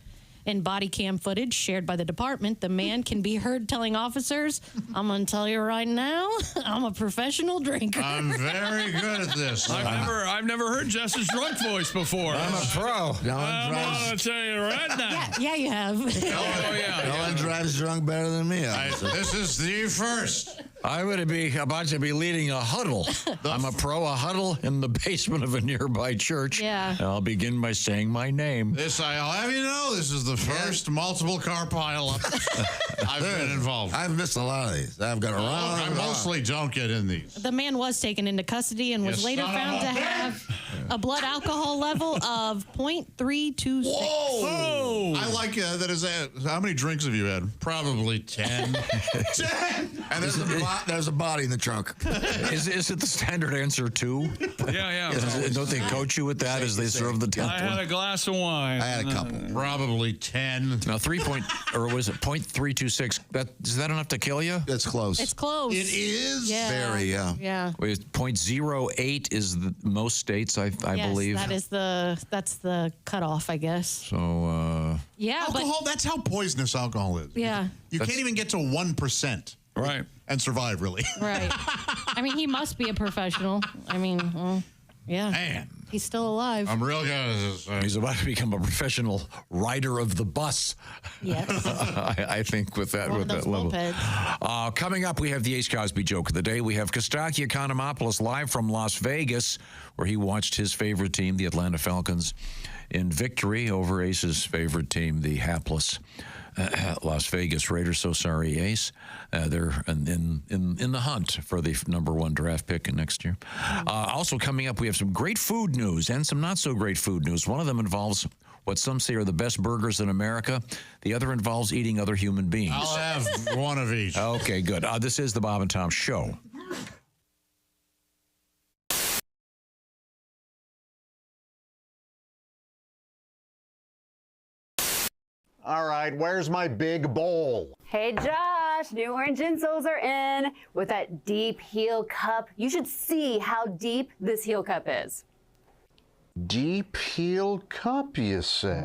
In body cam footage shared by the department, the man can be heard telling officers, "I'm going to tell you right now, I'm a professional drinker." I'm very good at this. I've never heard Jess's drunk voice before. I'm a pro. I'm going to tell you right now. Yeah, you have. No one drives drunk better than me. This is the first. I would be about to be leading a huddle. I'm a pro, a huddle in the basement of a nearby church. Yeah. And I'll begin by saying my name. I'll have you know, this is the first multiple car pileup I've been involved. I've missed a lot of these. I've got around. I mostly don't get in these. The man was taken into custody and was later found to have a blood alcohol level of 0.326. Whoa! I like that. How many drinks have you had? Probably 10. 10. And there's a body in the trunk. Is it the standard answer 2? Yeah. Don't they coach you with that as they serve the 10th I had a glass of wine. I had a couple. Probably 10. Now 0.326? Is that enough to kill you? It's close. It's close. It is? Yeah. Very, Yeah. 0.08 is most states, I believe. That's the cutoff, I guess. So, Yeah, alcohol, that's how poisonous alcohol is. Yeah. You can't even get to 1%. Right. And survive, really. Right. I mean, he must be a professional. I mean, well, yeah. Man. He's still alive. I'm real good at this. He's about to become a professional rider of the bus. Yes. I think with that level. Coming up, we have the Ace Cosby joke of the day. We have Costaki Economopoulos live from Las Vegas, where he watched his favorite team, the Atlanta Falcons, in victory over Ace's favorite team, the hapless Las Vegas Raiders. So sorry, Ace. They're in the hunt for the #1 draft pick next year. Also coming up, we have some great food news and some not so great food news. One of them involves what some say are the best burgers in America. The other involves eating other human beings. I'll have one of each. Okay, good. This is the Bob and Tom Show. All right, where's my big bowl? Hey Josh, new orange insoles are in with that deep heel cup. You should see how deep this heel cup is. Deep-heeled cup, you say?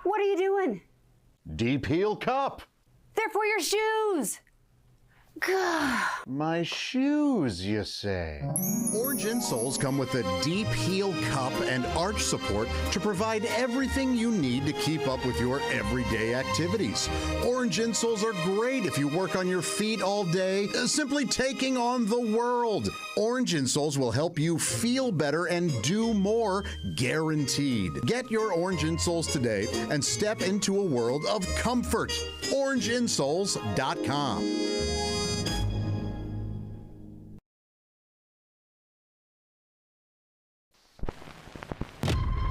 What are you doing? Deep-heeled cup. They're for your shoes. Gah. My shoes, you say? Orange insoles come with a deep heel cup and arch support to provide everything you need to keep up with your everyday activities. Orange insoles are great if you work on your feet all day, simply taking on the world. Orange insoles will help you feel better and do more, guaranteed. Get your orange insoles today and step into a world of comfort. OrangeInsoles.com.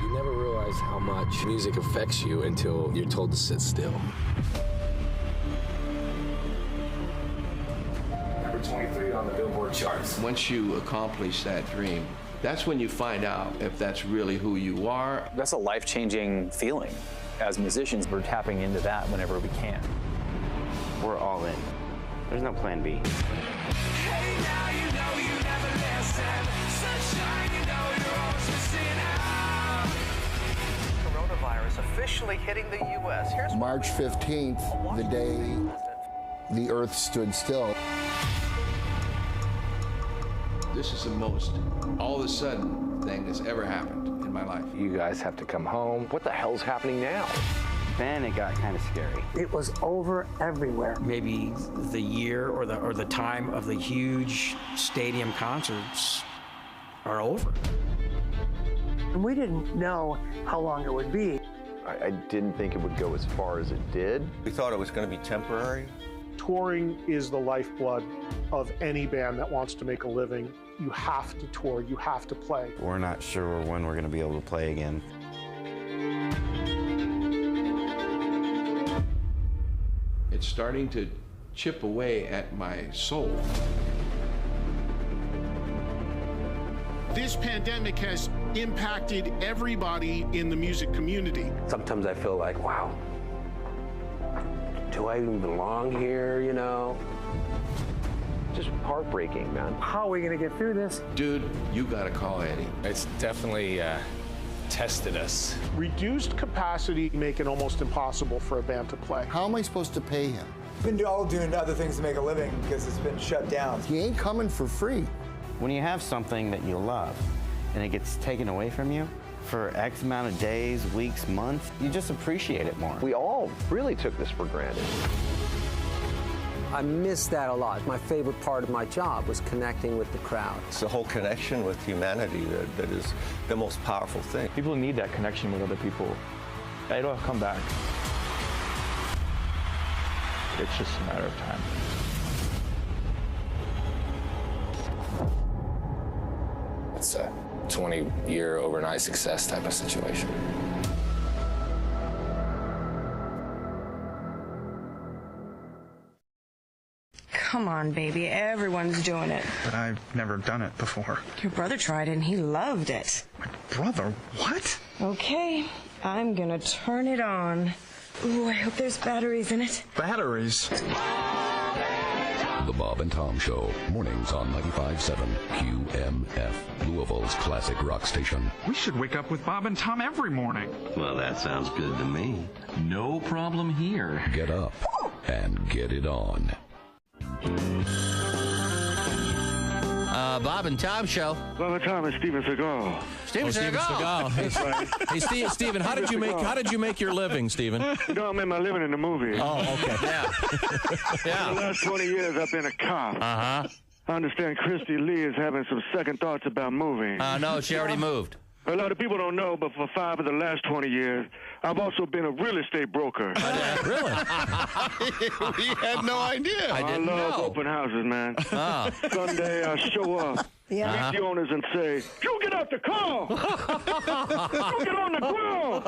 You never realize how much music affects you until you're told to sit still. Number 23 on the Billboard charts. Once you accomplish that dream, that's when you find out if that's really who you are. That's a life-changing feeling. As musicians, we're tapping into that whenever we can. We're all in. There's no plan B. Hey, now you know you never listen. Sunshine, you know you're always missing out. Coronavirus officially hitting the U.S. Here's March 15th, the day the Earth stood still. This is the most all of a sudden thing that's ever happened in my life. You guys have to come home. What the hell's happening now? Then it got kind of scary. It was over everywhere. Maybe the year or the time of the huge stadium concerts are over. And we didn't know how long it would be. I didn't think it would go as far as it did. We thought it was going to be temporary. Touring is the lifeblood of any band that wants to make a living. You have to tour, you have to play. We're not sure when we're going to be able to play again. It's starting to chip away at my soul. This pandemic has impacted everybody in the music community. Sometimes I feel like, wow, do I even belong here, you know? Just heartbreaking, man. How are we going to get through this? Dude, you got to call Eddie. It's definitely tested us. Reduced capacity make it almost impossible for a band to play. How am I supposed to pay him? We've been all doing other things to make a living because it's been shut down. He ain't coming for free. When you have something that you love and it gets taken away from you for X amount of days, weeks, months, you just appreciate it more. We all really took this for granted. I miss that a lot. My favorite part of my job was connecting with the crowd. It's the whole connection with humanity that is the most powerful thing. People need that connection with other people. It'll come back. It's just a matter of time. It's a 20-year overnight success type of situation. Come on, baby. Everyone's doing it. But I've never done it before. Your brother tried it and he loved it. My brother? What? Okay, I'm gonna turn it on. Ooh, I hope there's batteries in it. Batteries? The Bob and Tom Show, mornings on 95.7 QMF, Louisville's classic rock station. We should wake up with Bob and Tom every morning. Well, that sounds good to me. No problem here. Get up and get it on. Bob and Tom Show. Bob and Tom is Steven Seagal. Steven Seagal. That's right. Hey, Steven, how did you make your living, Steven? You know, I made my living in the movie. Oh, okay. Yeah. For the last 20 years, I've been a cop. Uh-huh. I understand Christy Lee is having some second thoughts about moving. No, she already moved. A lot of people don't know, but for 5 of the last 20 years, I've also been a real estate broker. Really? We had no idea. I love open houses, man. Sunday, I show up, meet the owners and say, you get out the car! You get on the ground!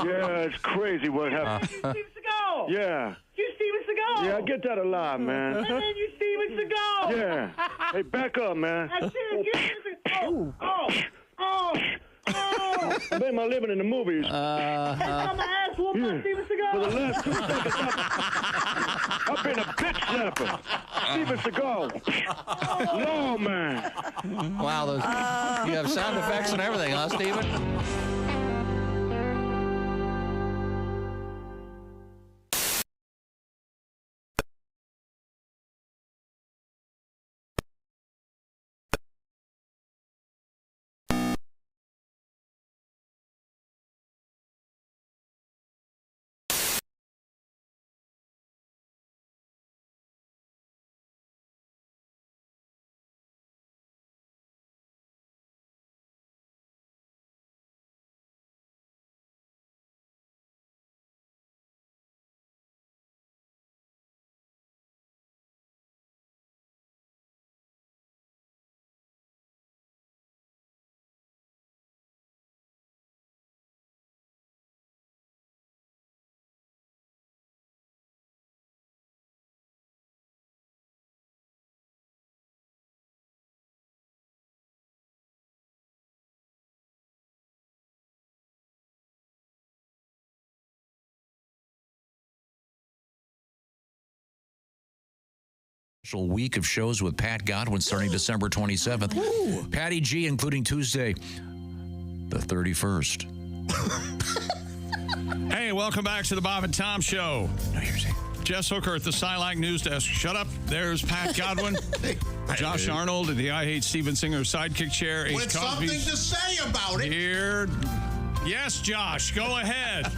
Yeah, it's crazy what happened. Steven Seagal! Yeah. You Steven Seagal! Yeah, I get that a lot, man. And then you Steven Seagal! Yeah. Hey, back up, man. That's it. You Steven Seagal! Oh! I made my living in the movies. I'm an ass whooping by Steven Seagal! For the last 2 seconds, I've been a bitch slapper. Steven Seagal. No, man. Wow, those, you have sound effects and everything, huh, Steven? Week of shows with Pat Godwin starting December 27th. Ooh. Patty G, including Tuesday, the 31st. Hey, welcome back to the Bob and Tom Show. New Year's Eve. Jess Hooker at the Silac News Desk. Shut up. There's Pat Godwin. Josh Arnold in the I Hate Steven Singer sidekick chair. Ace With something Cosby's to say about it. Here. Yes, Josh, go ahead.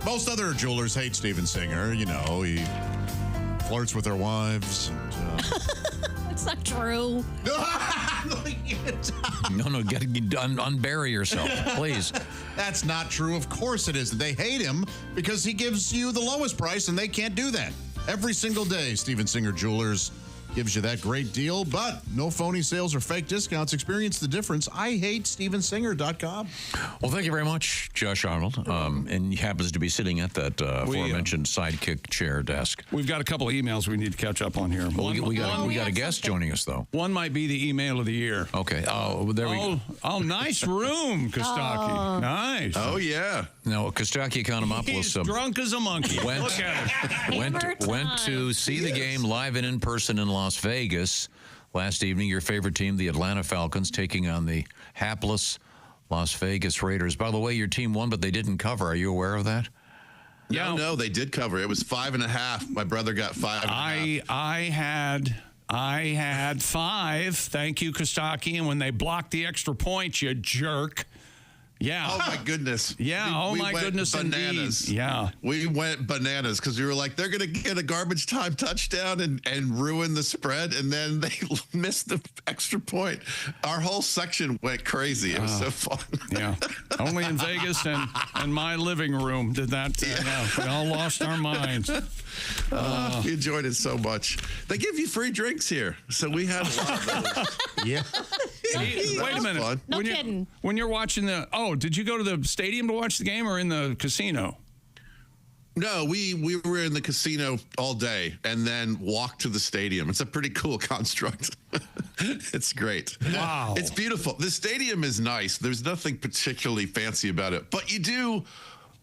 Most other jewelers hate Steven Singer. You know, he flirts with their wives. And, That's not true. No, unbury yourself, please. That's not true. Of course it is. They hate him because he gives you the lowest price, and they can't do that. Every single day, Steven Singer Jewelers gives you that great deal, but no phony sales or fake discounts. Experience the difference. IHateStevenSinger.com. Well, thank you very much, Josh Arnold. And he happens to be sitting at that aforementioned sidekick chair desk. We've got a couple of emails we need to catch up on here. Well, we got a guest joining us, though. One might be the email of the year. Okay. Oh, there we go. Oh, nice room, Kostaki. Nice. Oh, yeah. No, Costaki Economopoulos. He's drunk as a monkey. Look at him. Went to see the game live and in person in Las Vegas last evening. Your favorite team, the Atlanta Falcons, taking on the hapless Las Vegas Raiders. By the way, your team won, but they didn't cover. Are you aware of that? Yeah, no, they did cover. It was 5.5. My brother got 5.5. I had 5. Thank you, Kostaki. And when they blocked the extra point, you jerk. Yeah. Oh, my goodness. Yeah. We my went goodness. Bananas. Indeed. Yeah. We went bananas because we were like, they're going to get a garbage time touchdown and ruin the spread. And then they missed the extra point. Our whole section went crazy. It was so fun. Yeah. Only in Vegas and my living room did that. We all lost our minds. We enjoyed it so much. They give you free drinks here. So we had a lot of those. Yeah. Wait a minute. No kidding. When you're watching did you go to the stadium to watch the game or in the casino? No, we were in the casino all day and then walked to the stadium. It's a pretty cool construct. It's great. Wow. It's beautiful. The stadium is nice. There's nothing particularly fancy about it, but you do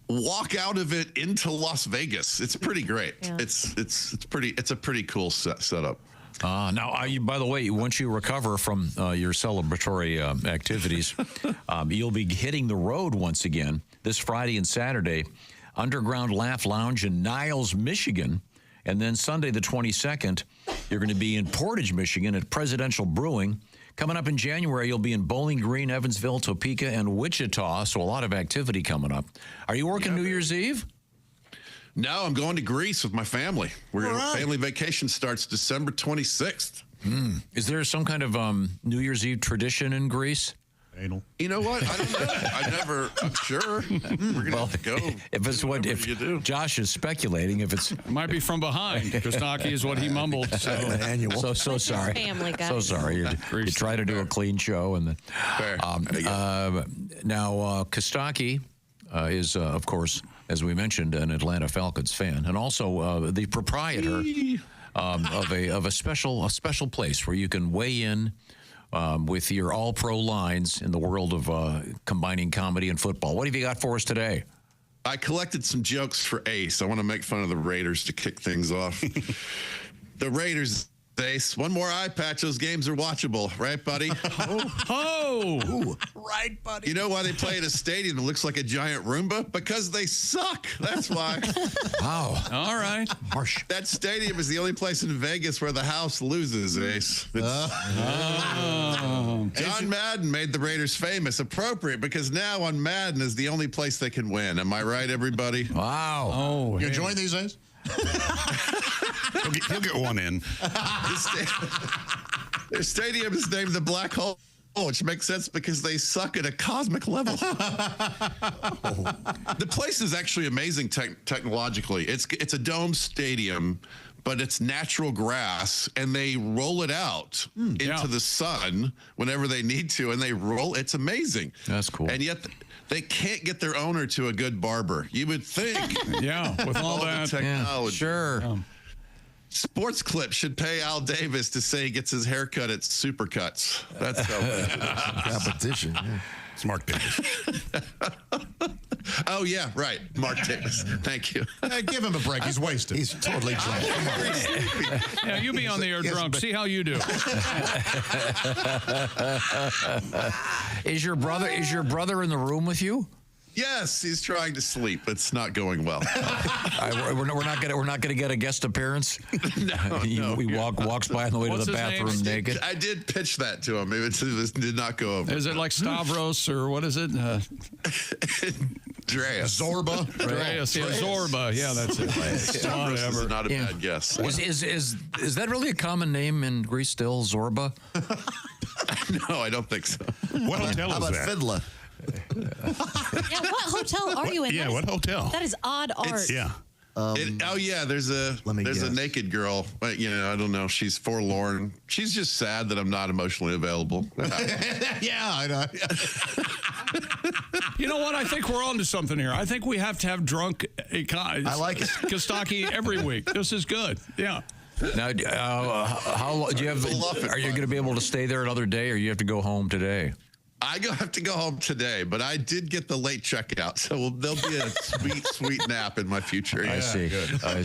walk out of it into Las Vegas. It's pretty great. Yeah. It's a pretty cool setup. Now, by the way, once you recover from your celebratory activities, you'll be hitting the road once again this Friday and Saturday, Underground Laugh Lounge in Niles, Michigan. And then Sunday, the 22nd, you're going to be in Portage, Michigan at Presidential Brewing. Coming up in January, you'll be in Bowling Green, Evansville, Topeka, and Wichita. So a lot of activity coming up. Are you working New Year's Eve? No, I'm going to Greece with my family. Family vacation starts December 26th. Is there some kind of New Year's Eve tradition in Greece? Anal. You know what? I don't know. I'm sure. We're going to have to go. If it's what if Josh is speculating, if it's It might be from behind. Kostaki is what he mumbled. So, so sorry. family, guys. So sorry. You try to do a clean show, and now Costaki is, of course, as we mentioned, an Atlanta Falcons fan, and also the proprietor of a special place where you can weigh in with your all-pro lines in the world of combining comedy and football. What have you got for us today? I collected some jokes for Ace. I want to make fun of the Raiders to kick things off. The Raiders, Ace, one more eye patch. Those games are watchable, right, buddy? Right, buddy. You know why they play at a stadium that looks like a giant Roomba? Because they suck. That's why. Wow. All right. Harsh. That stadium is the only place in Vegas where the house loses, Ace. John Madden made the Raiders famous. Appropriate, because now on Madden is the only place they can win. Am I right, everybody? Wow. Oh, You enjoying these days? He'll get one in. Their stadium is named the Black Hole, which makes sense because they suck at a cosmic level. The place is actually amazing technologically. It's a dome stadium, but it's natural grass, and they roll it out into the sun whenever they need to, and they roll. It's amazing. That's cool. And yet they can't get their owner to a good barber. You would think. with all that the technology. Yeah, sure. Sports Clip should pay Al Davis to say he gets his haircut at Supercuts. That's how competition. Yeah. It's Mark Davis. Oh, yeah, right. Mark Davis. Thank you. Give him a break. He's wasted. He's totally drunk. Yeah, you be on the air drunk. See how you do. Is your brother in the room with you? Yes, he's trying to sleep. It's not going well. We're not gonna get a guest appearance. No. He walks by on the way to the bathroom naked. I did pitch that to him. It did not go over. Is it like Stavros or what is it? Dreas. Zorba. Dreas. Yeah, Zorba. Yeah, that's it. Stavros is not a bad guess. Is that really a common name in Greece still, Zorba? No, I don't think so. What hotel is that? Fiddler? Yeah, what hotel are you in? Yeah, what hotel? That is odd art. Yeah. There's a naked girl. But, I don't know. She's forlorn. She's just sad that I'm not emotionally available. Yeah, I know. You know what? I think we're on to something here. I think we have to have drunk I like it. Kostaki every week. This is good. Yeah. Now, how do you have? Are you going to be able to stay there another day, or you have to go home today? I have to go home today, but I did get the late checkout, so there'll be a sweet nap in my future. I see. Oh,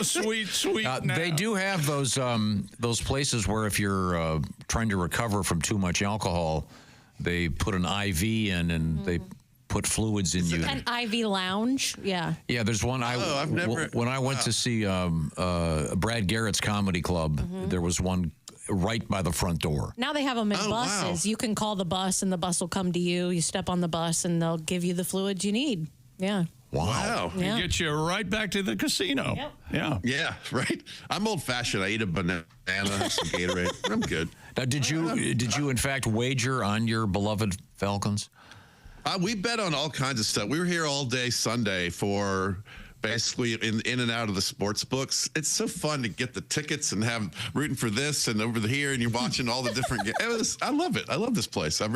sweet nap. They do have those places where if you're trying to recover from too much alcohol, they put an IV in and they put fluids in you. An IV lounge, yeah. Yeah, there's one. I've never. When I went to see Brad Garrett's comedy club, there was one right by the front door. Now they have them in buses. Wow. You can call the bus and the bus will come to you. You step on the bus and they'll give you the fluids you need. Yeah. Wow. Yeah. It gets you right back to the casino. Yep. Yeah. Yeah, right. I'm old-fashioned. I eat a banana, some Gatorade. I'm good. Now, did you in fact wager on your beloved Falcons? We bet on all kinds of stuff. We were here all day Sunday for basically in and out of the sports books. It's so fun to get the tickets and have rooting for this and over here, and you're watching all the different games. I love it. I love this place. I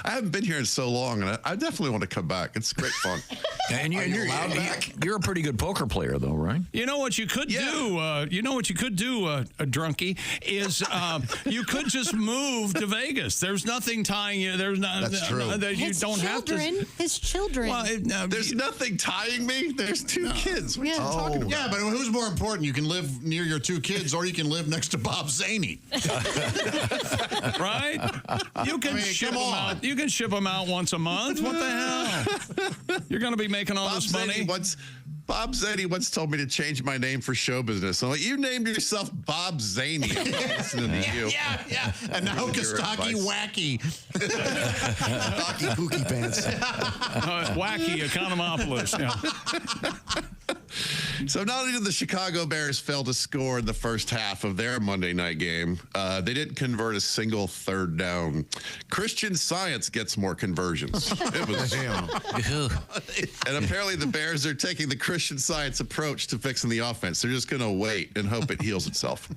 haven't been here in so long, and I definitely want to come back. It's great fun. And you're a pretty good poker player, though, right? You know what you could do? You know what you could do, a drunkie, is you could just move to Vegas. There's nothing tying you. There's not. That's true. That you don't have to. His children. Well, There's nothing tying me. There's two kids. What are you talking about? Yeah, but who's more important? You can live near your two kids, or you can live next to Bob Zaney. Right? You can ship them out. You can ship them out once a month. What the hell? You're going to be making all this money. Bob Zaney once told me to change my name for show business. I'm like, you named yourself Bob Zaney. I'm not listening to you. Yeah. And now Costaki Wacky. Hockey Pookie Pants. Wacky Economopoulos. Yeah. So not only did the Chicago Bears fail to score in the first half of their Monday night game, they didn't convert a single third down. Christian Science gets more conversions. It was, and apparently the Bears are taking the Christian Science approach to fixing the offense. They're just going to wait and hope it heals itself.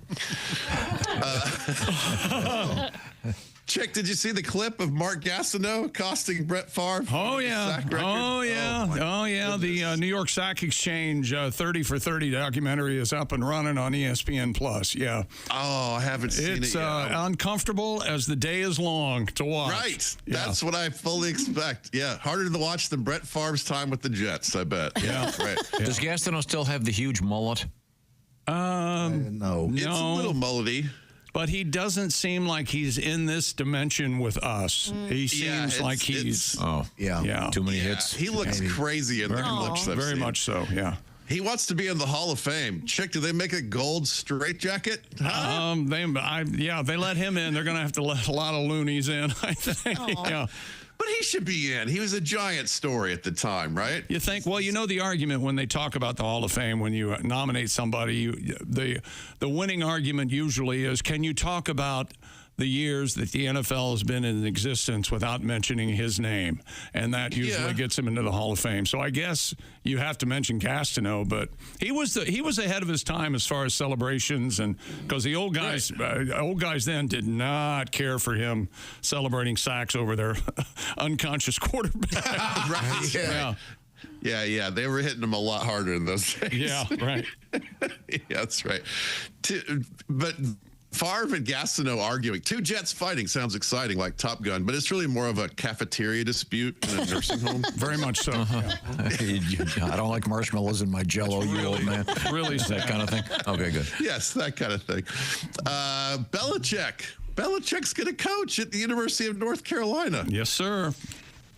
Chick, did you see the clip of Mark Gastineau accosting Brett Favre? Oh, yeah. Oh, yeah. The New York Sack Exchange 30 for 30 documentary is up and running on ESPN Plus. Yeah. Oh, I haven't seen it yet. It's uncomfortable as the day is long to watch. Right. Yeah. That's what I fully expect. Yeah. Harder to watch than Brett Favre's time with the Jets, I bet. Yeah. Right. Does Gastineau still have the huge mullet? No. It's a little mullety. But he doesn't seem like he's in this dimension with us. He seems like he's... Too many hits. He looks crazy in the clips I've Very seen. much so, yeah. He wants to be in the Hall of Fame. Chick, do they make a gold straitjacket? They let him in. They're going to have to let a lot of loonies in, I think. Yeah. But he should be in. He was a giant story at the time, right? You think, well, you know the argument when they talk about the Hall of Fame, when you nominate somebody, the winning argument usually is, can you talk about the years that the NFL has been in existence without mentioning his name? And that usually gets him into the Hall of Fame. So I guess you have to mention Gastineau, but he was ahead of his time as far as celebrations, and because the old guys then did not care for him celebrating sacks over their unconscious quarterback. Right. Yeah. They were hitting him a lot harder in those days. Yeah, right. Yeah, that's right. But Favre and Gastineau arguing. Two Jets fighting sounds exciting, like Top Gun, but it's really more of a cafeteria dispute in a nursing home. Very much so. I don't like marshmallows in my Jell-O, you old man. Really that kind of thing. Okay, good. Yes, that kind of thing. Belichick's going to coach at the University of North Carolina. Yes, sir.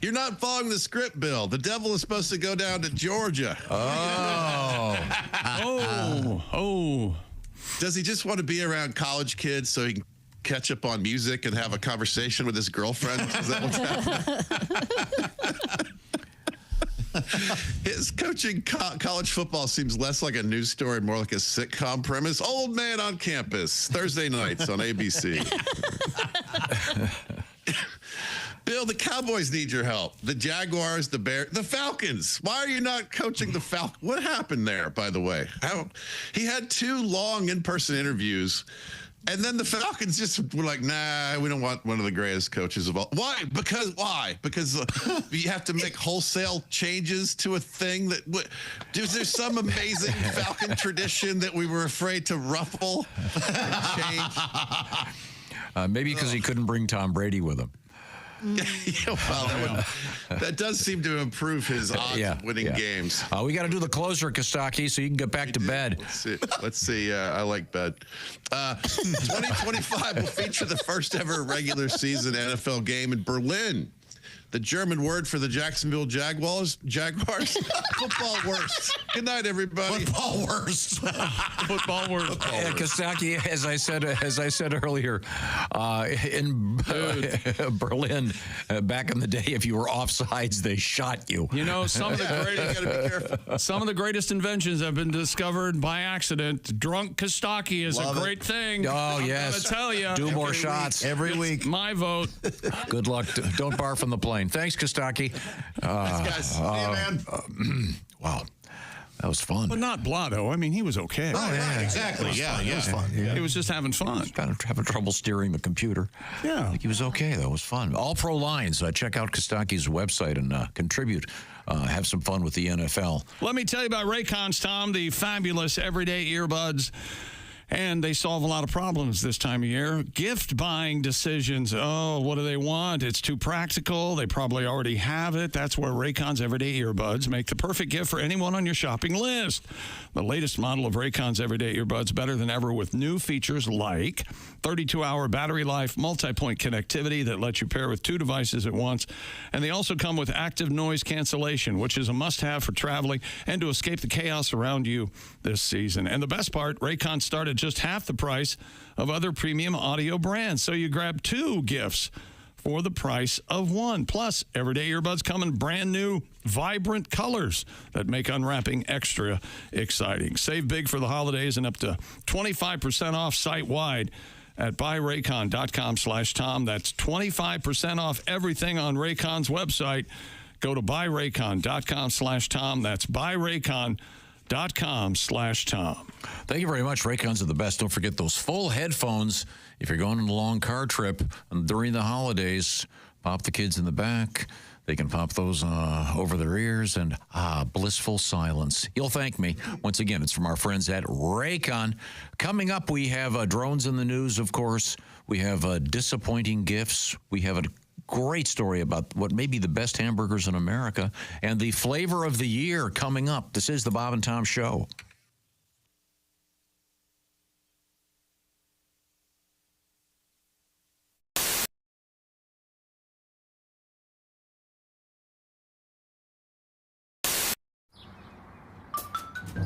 You're not following the script, Bill. The devil is supposed to go down to Georgia. Oh. Does he just want to be around college kids so he can catch up on music and have a conversation with his girlfriend? Is that what's happening? His coaching college football seems less like a news story, more like a sitcom premise. Old man on campus, Thursday nights on ABC. Bill, the Cowboys need your help. The Jaguars, the Bears, the Falcons. Why are you not coaching the Falcons? What happened there, by the way? He had 2 long in-person interviews, and then the Falcons just were like, nah, we don't want one of the greatest coaches of all. Why? Because you have to make wholesale changes to a thing that... Is there some amazing Falcon tradition that we were afraid to ruffle and change? Maybe because he couldn't bring Tom Brady with him. That does seem to improve his odds of winning games. We got to do the closer, Kostaki, so you can get back to bed. Let's see. I like bed. 2025 will feature the first ever regular season NFL game in Berlin. The German word for the Jacksonville Jaguars, football worst. Good night, everybody. Football worst. Football worst. Kostaki, as I said earlier, in Berlin, back in the day, if you were offsides, they shot you. You know, some of the greatest inventions have been discovered by accident. Drunk Kostaki is a great thing. Oh, yes. I'm gonna tell you. Do more shots. Every week. My vote. Good luck. Don't barf from the plane. Thanks, Kostaki. Thanks, guys. See you, man. Wow. That was fun. But not Blotto. I mean, he was okay. Oh, yeah, exactly. It was fun. Yeah. He was just having fun. Kind of having trouble steering the computer. Yeah. I think he was okay, though. It was fun. All Pro Lines. Check out Kostaki's website and contribute. Have some fun with the NFL. Let me tell you about Raycons, Tom, the fabulous everyday earbuds. And they solve a lot of problems this time of year. Gift buying decisions. Oh, what do they want? It's too practical. They probably already have it. That's where Raycons Everyday Earbuds make the perfect gift for anyone on your shopping list. The latest model of Raycons Everyday Earbuds, better than ever with new features like 32-hour battery life, multi-point connectivity that lets you pair with 2 devices at once. And they also come with active noise cancellation, which is a must-have for traveling and to escape the chaos around you this season. And the best part, Raycons started just half the price of other premium audio brands. So you grab 2 gifts for the price of one. Plus, everyday earbuds come in brand new, vibrant colors that make unwrapping extra exciting. Save big for the holidays and up to 25% off site-wide at buyraycon.com/Tom. That's 25% off everything on Raycon's website. Go to buyraycon.com/Tom. That's buyraycon.com/Tom. Thank you very much. Raycons are the best. Don't forget those full headphones. If you're going on a long car trip during the holidays, pop the kids in the back. They can pop those over their ears and blissful silence. You'll thank me. Once again, it's from our friends at Raycon. Coming up, we have drones in the news, of course. We have disappointing gifts. We have a great story about what may be the best hamburgers in America and the flavor of the year coming up. This is the Bob and Tom Show.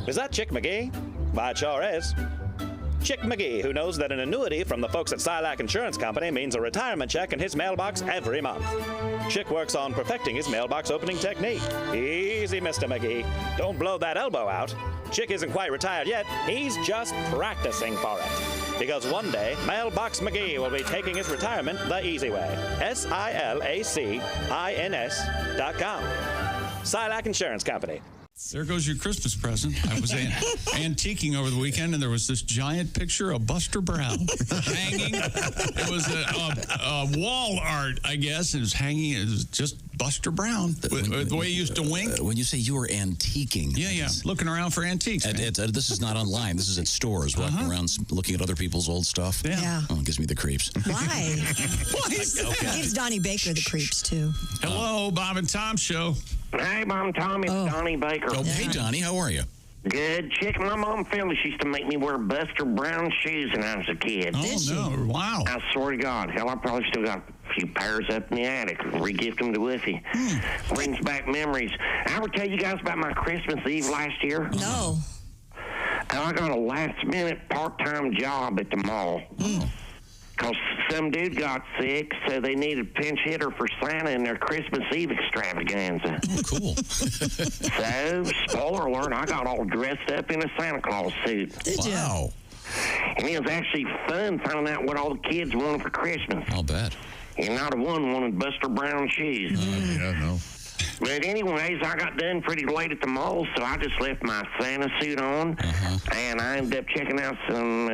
Is that Chick McGee? Why, it sure is. Chick McGee, who knows that an annuity from the folks at Silac Insurance Company means a retirement check in his mailbox every month. Chick works on perfecting his mailbox opening technique. Easy, Mr. McGee. Don't blow that elbow out. Chick isn't quite retired yet. He's just practicing for it. Because one day, Mailbox McGee will be taking his retirement the easy way. SILACINS.com. Silac Insurance Company. There goes your Christmas present. I was antiquing over the weekend, and there was this giant picture of Buster Brown hanging. It was a wall art, I guess. It was hanging. It was just Buster Brown, the way he used to wink. When you say you were antiquing. Yeah. Looking around for antiques. This is not online. This is at stores, walking around looking at other people's old stuff. Yeah. Oh, it gives me the creeps. Why? It gives Donnie Baker the creeps, too. Hello, Bob and Tom Show. Hey, Mom, Tom, it's Donnie Baker. Oh, hey, Donnie, how are you? Good. Chick, my mom Phyllis used to make me wear Buster Brown shoes when I was a kid. Oh, no. Wow. I swear to God. Hell, I probably still got a few pairs up in the attic. Re-gift them to Woofy. Brings back memories. I ever tell you guys about my Christmas Eve last year? No. I got a last-minute part-time job at the mall. Because some dude got sick, so they needed a pinch hitter for Santa in their Christmas Eve extravaganza. Oh, cool. So, spoiler alert, I got all dressed up in a Santa Claus suit. Did you? Wow. And it was actually fun finding out what all the kids wanted for Christmas. I'll bet. And not a one wanted Buster Brown shoes. Yeah, no. But anyways, I got done pretty late at the mall, so I just left my Santa suit on, and I ended up checking out some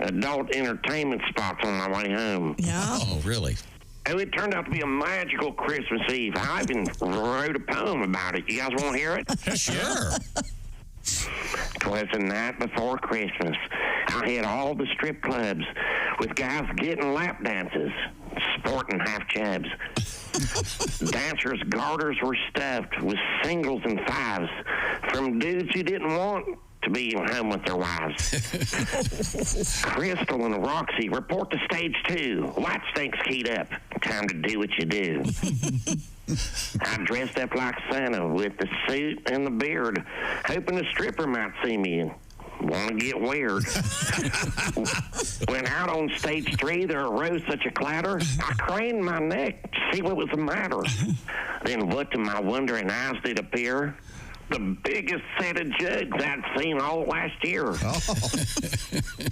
adult entertainment spots on my way home. Yeah. Oh, really? Oh, it turned out to be a magical Christmas Eve. I even wrote a poem about it. You guys want to hear it? Sure. 'Twas the night before Christmas. I hit all the strip clubs with guys getting lap dances, sporting half chubs. Dancers' garters were stuffed with singles and fives from dudes who didn't want to be home with their wives. Crystal and Roxy report to stage 2. White stinks keyed up. Time to do what you do. I dressed up like Santa with the suit and the beard, hoping the stripper might see me and want to get weird. When out on stage 3, there arose such a clatter, I craned my neck to see what was the matter. Then what to my wondering eyes did appear? The biggest set of jugs I'd seen all last year.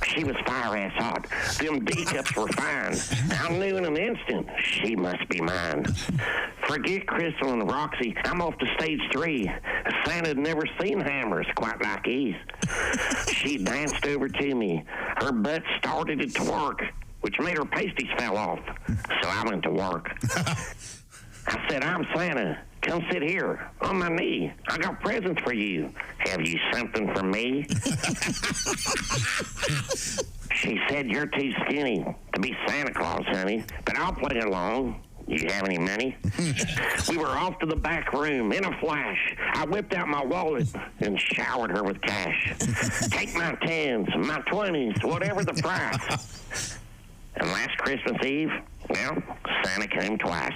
She was fire-ass hot. Them D-cups were fine. I knew in an instant she must be mine. Forget Crystal and Roxy. I'm off to stage 3. Santa had never seen hammers quite like these. She danced over to me. Her butt started to twerk, which made her pasties fell off. So I went to work. I said, I'm Santa. Come sit here on my knee. I got presents for you. Have you something for me? She said, you're too skinny to be Santa Claus, honey, but I'll play along. You have any money? We were off to the back room in a flash. I whipped out my wallet and showered her with cash. Take my 10s, my 20s, whatever the price. And last Christmas Eve, well, Santa came twice.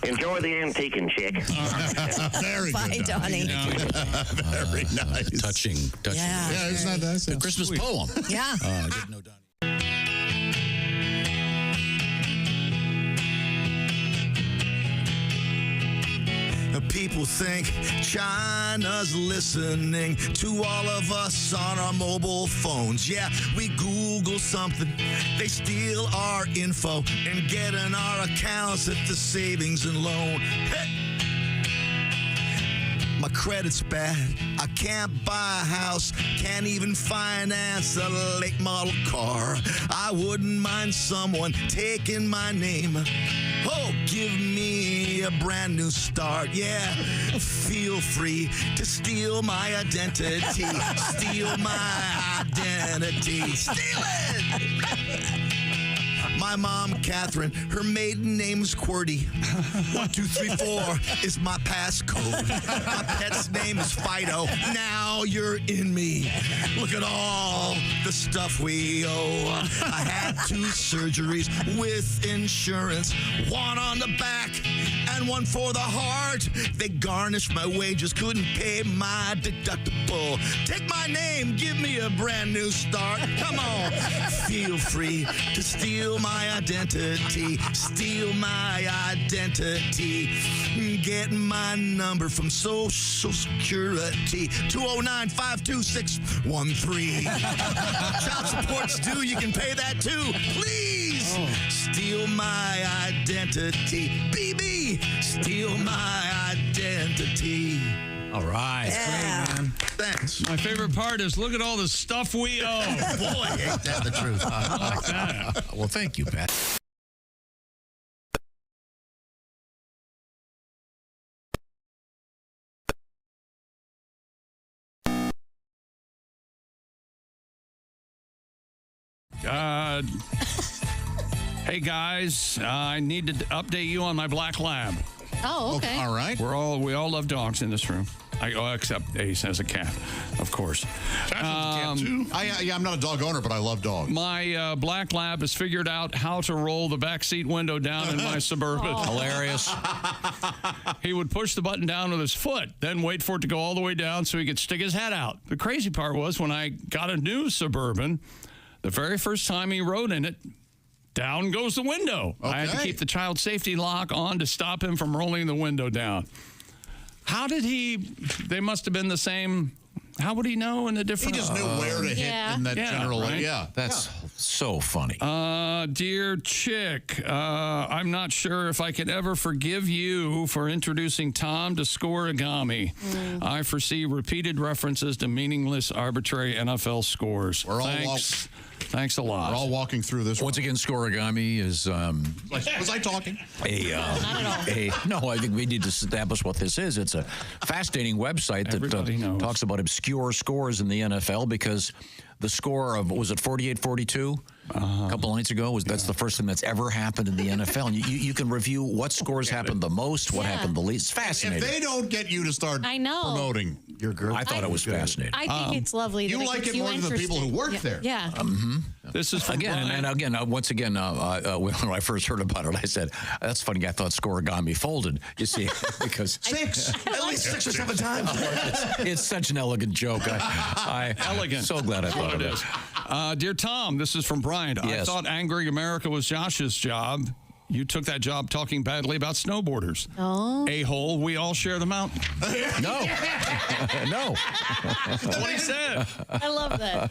Enjoy the antiquing, Chick. Very Bye, good, Donnie. Very nice. Touching. Yeah. Yeah, isn't that nice? The Christmas poem. Yeah. I didn't know Donnie. people think China's listening to all of us on our mobile phones. Yeah, we Google something, they steal our info and get in our accounts at the savings and loan. Hey! My credit's bad, I can't buy a house, can't even finance a late model car. I wouldn't mind someone taking my name. Oh, give me a brand new start, yeah. Feel free to steal my identity. Steal my identity. Steal it! My mom, Catherine, her maiden name's QWERTY. 1, 2, 3, 4 is my passcode. My pet's name is Fido. Now you're in me. Look at all the stuff we owe. I had 2 surgeries with insurance, 1 on the back and 1 for the heart. They garnished my wages, couldn't pay my deductible. Take my name, give me a brand new start. Come on, feel free to steal my identity, steal my identity. Get my number from Social Security, 209-526-13. Child support's due, you can pay that too. Please steal my identity. BB, steal my identity. All right. Yeah. Great, man. Thanks. My favorite part is look at all the stuff we owe. Boy, ain't that the truth. I like that. Well, thank you, Pat. Hey guys, I need to update you on my black lab. Oh, okay. All right. We all love dogs in this room. Except Ace has a cat, of course. I'm not a dog owner, but I love dogs. My black lab has figured out how to roll the backseat window down in my Suburban. Hilarious. He would push the button down with his foot, then wait for it to go all the way down so he could stick his head out. The crazy part was when I got a new Suburban, the very first time he rode in it, down goes the window. Okay. I had to keep the child safety lock on to stop him from rolling the window down. How did they must have been the same. How would he know in the different? He just knew where to hit in that general. Right? Yeah. That's so funny. Dear Chick, I'm not sure if I can ever forgive you for introducing Tom to scoreagami. I foresee repeated references to meaningless, arbitrary NFL scores. Thanks a lot. We're all walking through this. Once again, scoreagami is. Was I talking? No, I think we need to establish what this is. It's a fascinating website that talks about obscure scores in the NFL because the score of, was it 48-42? A couple of nights ago, that's the first thing that's ever happened in the NFL. And you can review what scores happened the most, what happened the least. It's fascinating. If they don't get you to start promoting your girl, I thought it was fascinating. I think it's lovely. You that like it more than the people who work there. Yeah. This is once again, when I first heard about it, I said, "That's funny." I thought scoreagami folded. You see, because at least 6 or 7 times. It's such an elegant joke. Elegant. So glad I thought of it. Dear Tom, this is from Brian. Yes. I thought Angry America was Josh's job. You took that job talking badly about snowboarders. Oh. A-hole, we all share the mountain. No. No. That's what he said. I love that.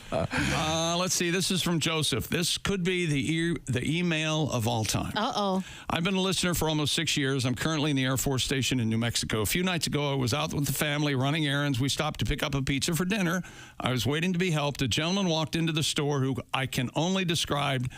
Let's see. This is from Joseph. This could be the email of all time. Uh-oh. I've been a listener for almost 6 years. I'm currently in the Air Force Station in New Mexico. A few nights ago, I was out with the family running errands. We stopped to pick up a pizza for dinner. I was waiting to be helped. A gentleman walked into the store who I can only describe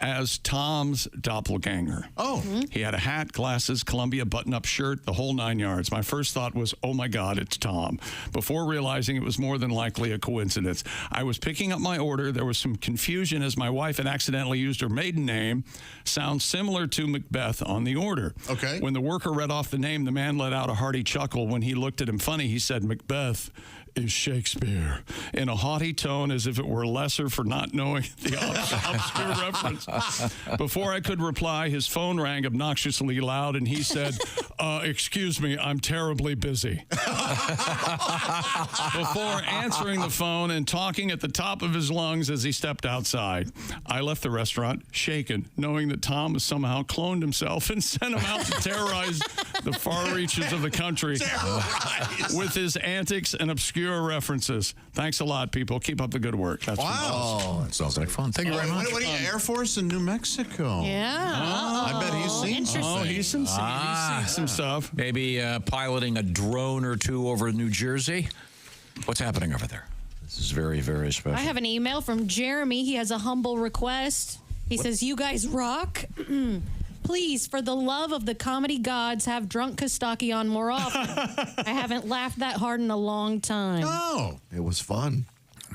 as Tom's doppelganger. Oh. He had a hat, glasses, Columbia button-up shirt, the whole 9 yards. My first thought was, oh my God, it's Tom. Before realizing it was more than likely a coincidence. I was picking up my order. There was some confusion as my wife had accidentally used her maiden name. Sounds similar to Macbeth on the order. Okay. When the worker read off the name, the man let out a hearty chuckle. When he looked at him funny, he said, Macbeth is Shakespeare, in a haughty tone as if it were lesser for not knowing the obscure reference. Before I could reply, his phone rang obnoxiously loud, and he said, excuse me, I'm terribly busy. Before answering the phone and talking at the top of his lungs as he stepped outside. I left the restaurant shaken, knowing that Tom has somehow cloned himself and sent him out to terrorize the far reaches of the country with his antics and obscure references. Thanks a lot, people. Keep up the good work. That's Oh, that sounds like fun. Thank you very much. What are you, Air Force in New Mexico? Yeah. I bet he's seen some Oh, he's seen some stuff. Maybe piloting a drone or two over New Jersey. What's happening over there? This is very, very special. I have an email from Jeremy. He has a humble request. He says, "You guys rock. Please, for the love of the comedy gods, have Drunk Kostaki on more often. I haven't laughed that hard in a long time." Oh, it was fun.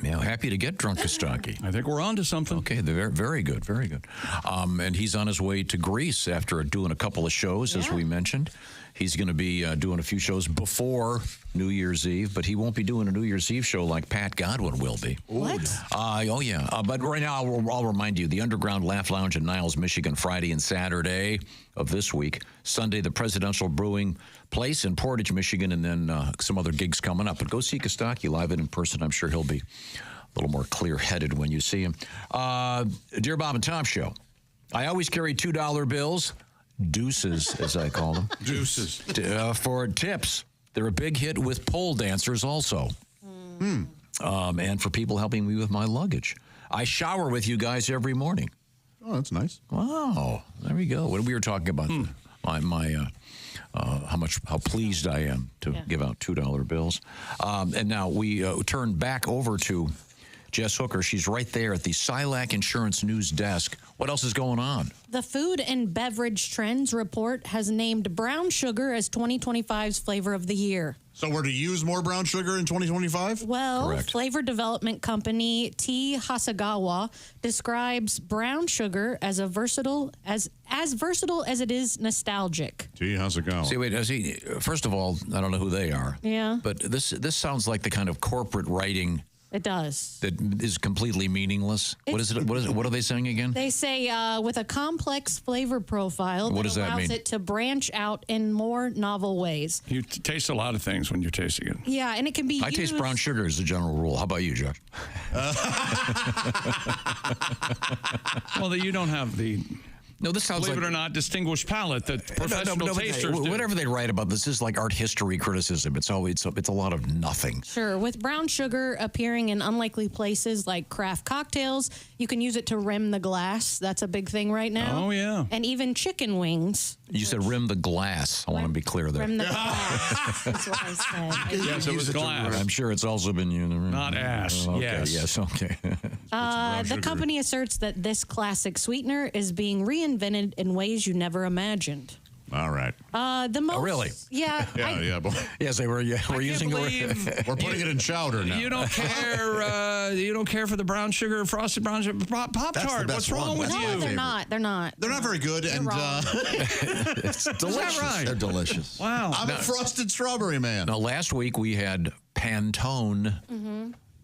Yeah, happy to get Drunk Kostaki. I think we're on to something. Okay, they're very good, very good. And he's on his way to Greece after doing a couple of shows, as we mentioned. He's going to be doing a few shows before New Year's Eve, but he won't be doing a New Year's Eve show like Pat Godwin will be. What? Oh, yeah. But right now, I'll remind you, the Underground Laugh Lounge in Niles, Michigan, Friday and Saturday of this week. Sunday, the Presidential Brewing Place in Portage, Michigan, and then some other gigs coming up. But go see Kostaki live and in person. I'm sure he'll be a little more clear-headed when you see him. Dear Bob and Tom Show, I always carry $2 bills. Deuces, as I call them. Deuces. For tips. They're a big hit with pole dancers also. And for people helping me with my luggage. I shower with you guys every morning. Oh, that's nice. Wow. There we go. When we were talking about how pleased I am to give out $2 bills. And now we turn back over to Jess Hooker. She's right there at the Silac Insurance News Desk. What else is going on? The Food and Beverage Trends Report has named brown sugar as 2025's flavor of the year. So we're to use more brown sugar in 2025? Well, Correct. flavor development company T. Hasagawa describes brown sugar as versatile as it is nostalgic. T. Hasagawa. See, wait, first of all, I don't know who they are. Yeah. But this sounds like the kind of corporate writing It does. that is completely meaningless. What is it? What are they saying again? They say with a complex flavor profile What does that allows mean? it to branch out in more novel ways. You taste a lot of things when you're tasting it. Yeah, and it can be I taste used- brown sugar as a general rule. How about you, Josh? Well, you don't have the... No, this sounds believe like it or not, distinguished palate that professional tasters do. whatever they write about this is like art history criticism. It's a lot of nothing. Sure. With brown sugar appearing in unlikely places like craft cocktails, you can use it to rim the glass. That's a big thing right now. Oh, yeah. And even chicken wings. You said rim the glass. I want to be clear there. Rim the glass. That's what I said. Yes, it was glass. I'm sure it's also been used. Not ass. Okay, Yes. okay. The company asserts that this classic sweetener is being reinvented in ways you never imagined. All right. The most, really? Yeah. Yeah. Boy. Yes, they were. Yeah, we're using. We're putting it in chowder now. You don't care. You don't care for the brown sugar, frosted brown sugar Pop Tart. What's wrong with you? No, they're not. They're not. They're not very good, and It's delicious. right? They're delicious. Wow. I'm a frosted strawberry man. Now, last week we had Pantone,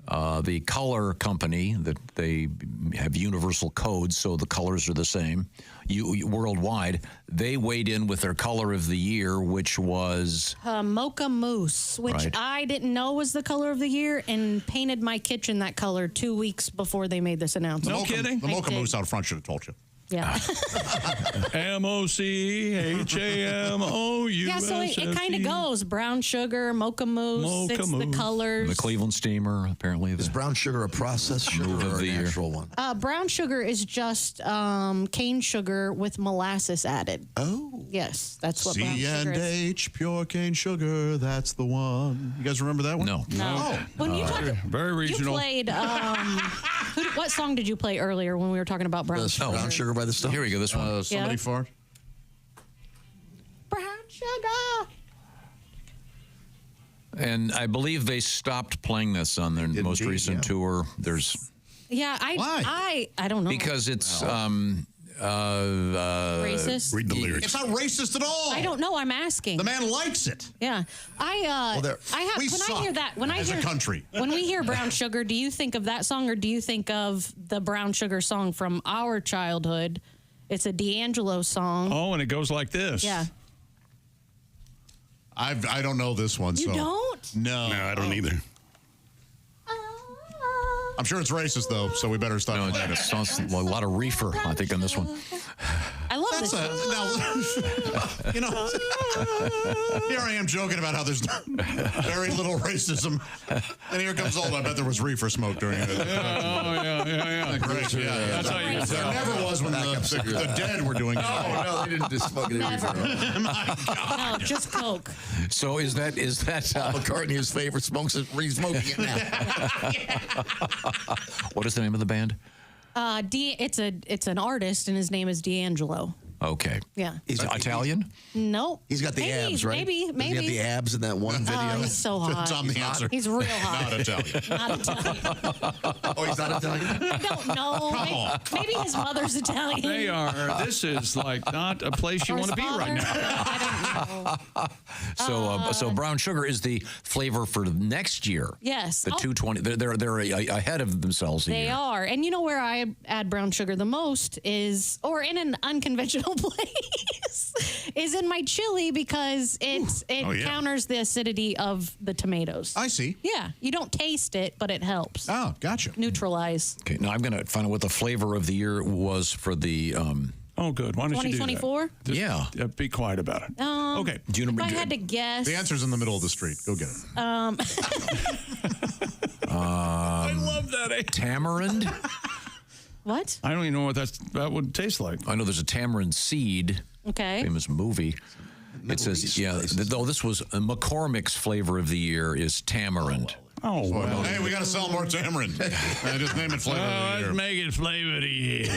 the color company that they have universal codes, so the colors are the same worldwide. They weighed in with their color of the year, which was Mocha Mousse, which Right. I didn't know was the color of the year, and painted my kitchen that color 2 weeks before they made this announcement. kidding? The mocha mousse out front should have told you. Yeah. MOCHAMOU. Yeah, so it kind of goes brown sugar, mocha mousse. It's the colors. the Cleveland Steamer. Apparently, Is brown sugar a processed sugar Move of or a the year. natural one? Brown sugar is just cane sugar with molasses added. Oh. Yes, that's what brown C sugar and is. H, pure cane sugar. That's the one. You guys remember that one? No. No. When you talk, Very you regional. played. What song did you play earlier when we were talking about brown This sugar? brown sugar by the Stones. Here we go. This one. Somebody fart. Brown sugar. And I believe they stopped playing this on their most Indeed, recent yeah. tour. There's Yeah, Why? I don't know. because it's Racist? Read the lyrics. It's not racist at all. I don't know. I'm asking. The man likes it. Yeah, I have. we When I suck hear that, when I as a hear country. when we hear brown sugar, do you think of that song, or do you think of the brown sugar song from our childhood? It's a D'Angelo song. Oh, and it goes like this. Yeah. I don't know this one. You so. don't? No. No, I don't either. I'm sure it's racist though, so we better stop. no, playing it sounds a lot of reefer. I think on this one. I love That's you know, here I am joking about how there's very little racism, and here comes I bet there was reefer smoke during it. Yeah. Great, yeah. That's how you can tell. There never was when the dead were doing it. No, they didn't just smoke it. My God. No, just Coke. So is that McCartney's favorite smokes is re-smoking it now. What is the name of the band? It's an artist, and his name is D'Angelo. Okay. Yeah. He's Italian? Nope. He's got the abs, right? Maybe. Does he have the abs in that one video? Oh, he's so hot. Tom, the answer. He's real hot. Not Italian. Not Italian. Oh, he's not Italian? I don't know. Come on. Maybe his mother's Italian. They are. This is like not a place you Or want to his be right father? now. I don't know. So brown sugar is the flavor for next year. Yes. The 220. They're ahead of themselves. They are. And you know where I add brown sugar the most is, or in an unconventional place, is in my chili because it counters the acidity of the tomatoes. I see. Yeah. You don't taste it, but it helps. Oh, gotcha. Neutralize. Okay. Now I'm going to find out what the flavor of the year was for the. Oh, good. Why don't you do that? 2024? Yeah. Be quiet about it. Okay. Do you If I had to guess. The answer's in the middle of the street. Go get it. I love that. Tamarind. What? I don't even know what that would taste like. I know there's a tamarind seed. Okay. Famous movie. It says, though this was McCormick's flavor of the year is tamarind. Oh, well. Hey, we got to sell more tamarind. Just name it flavor of the year. Let's make it flavor of the year.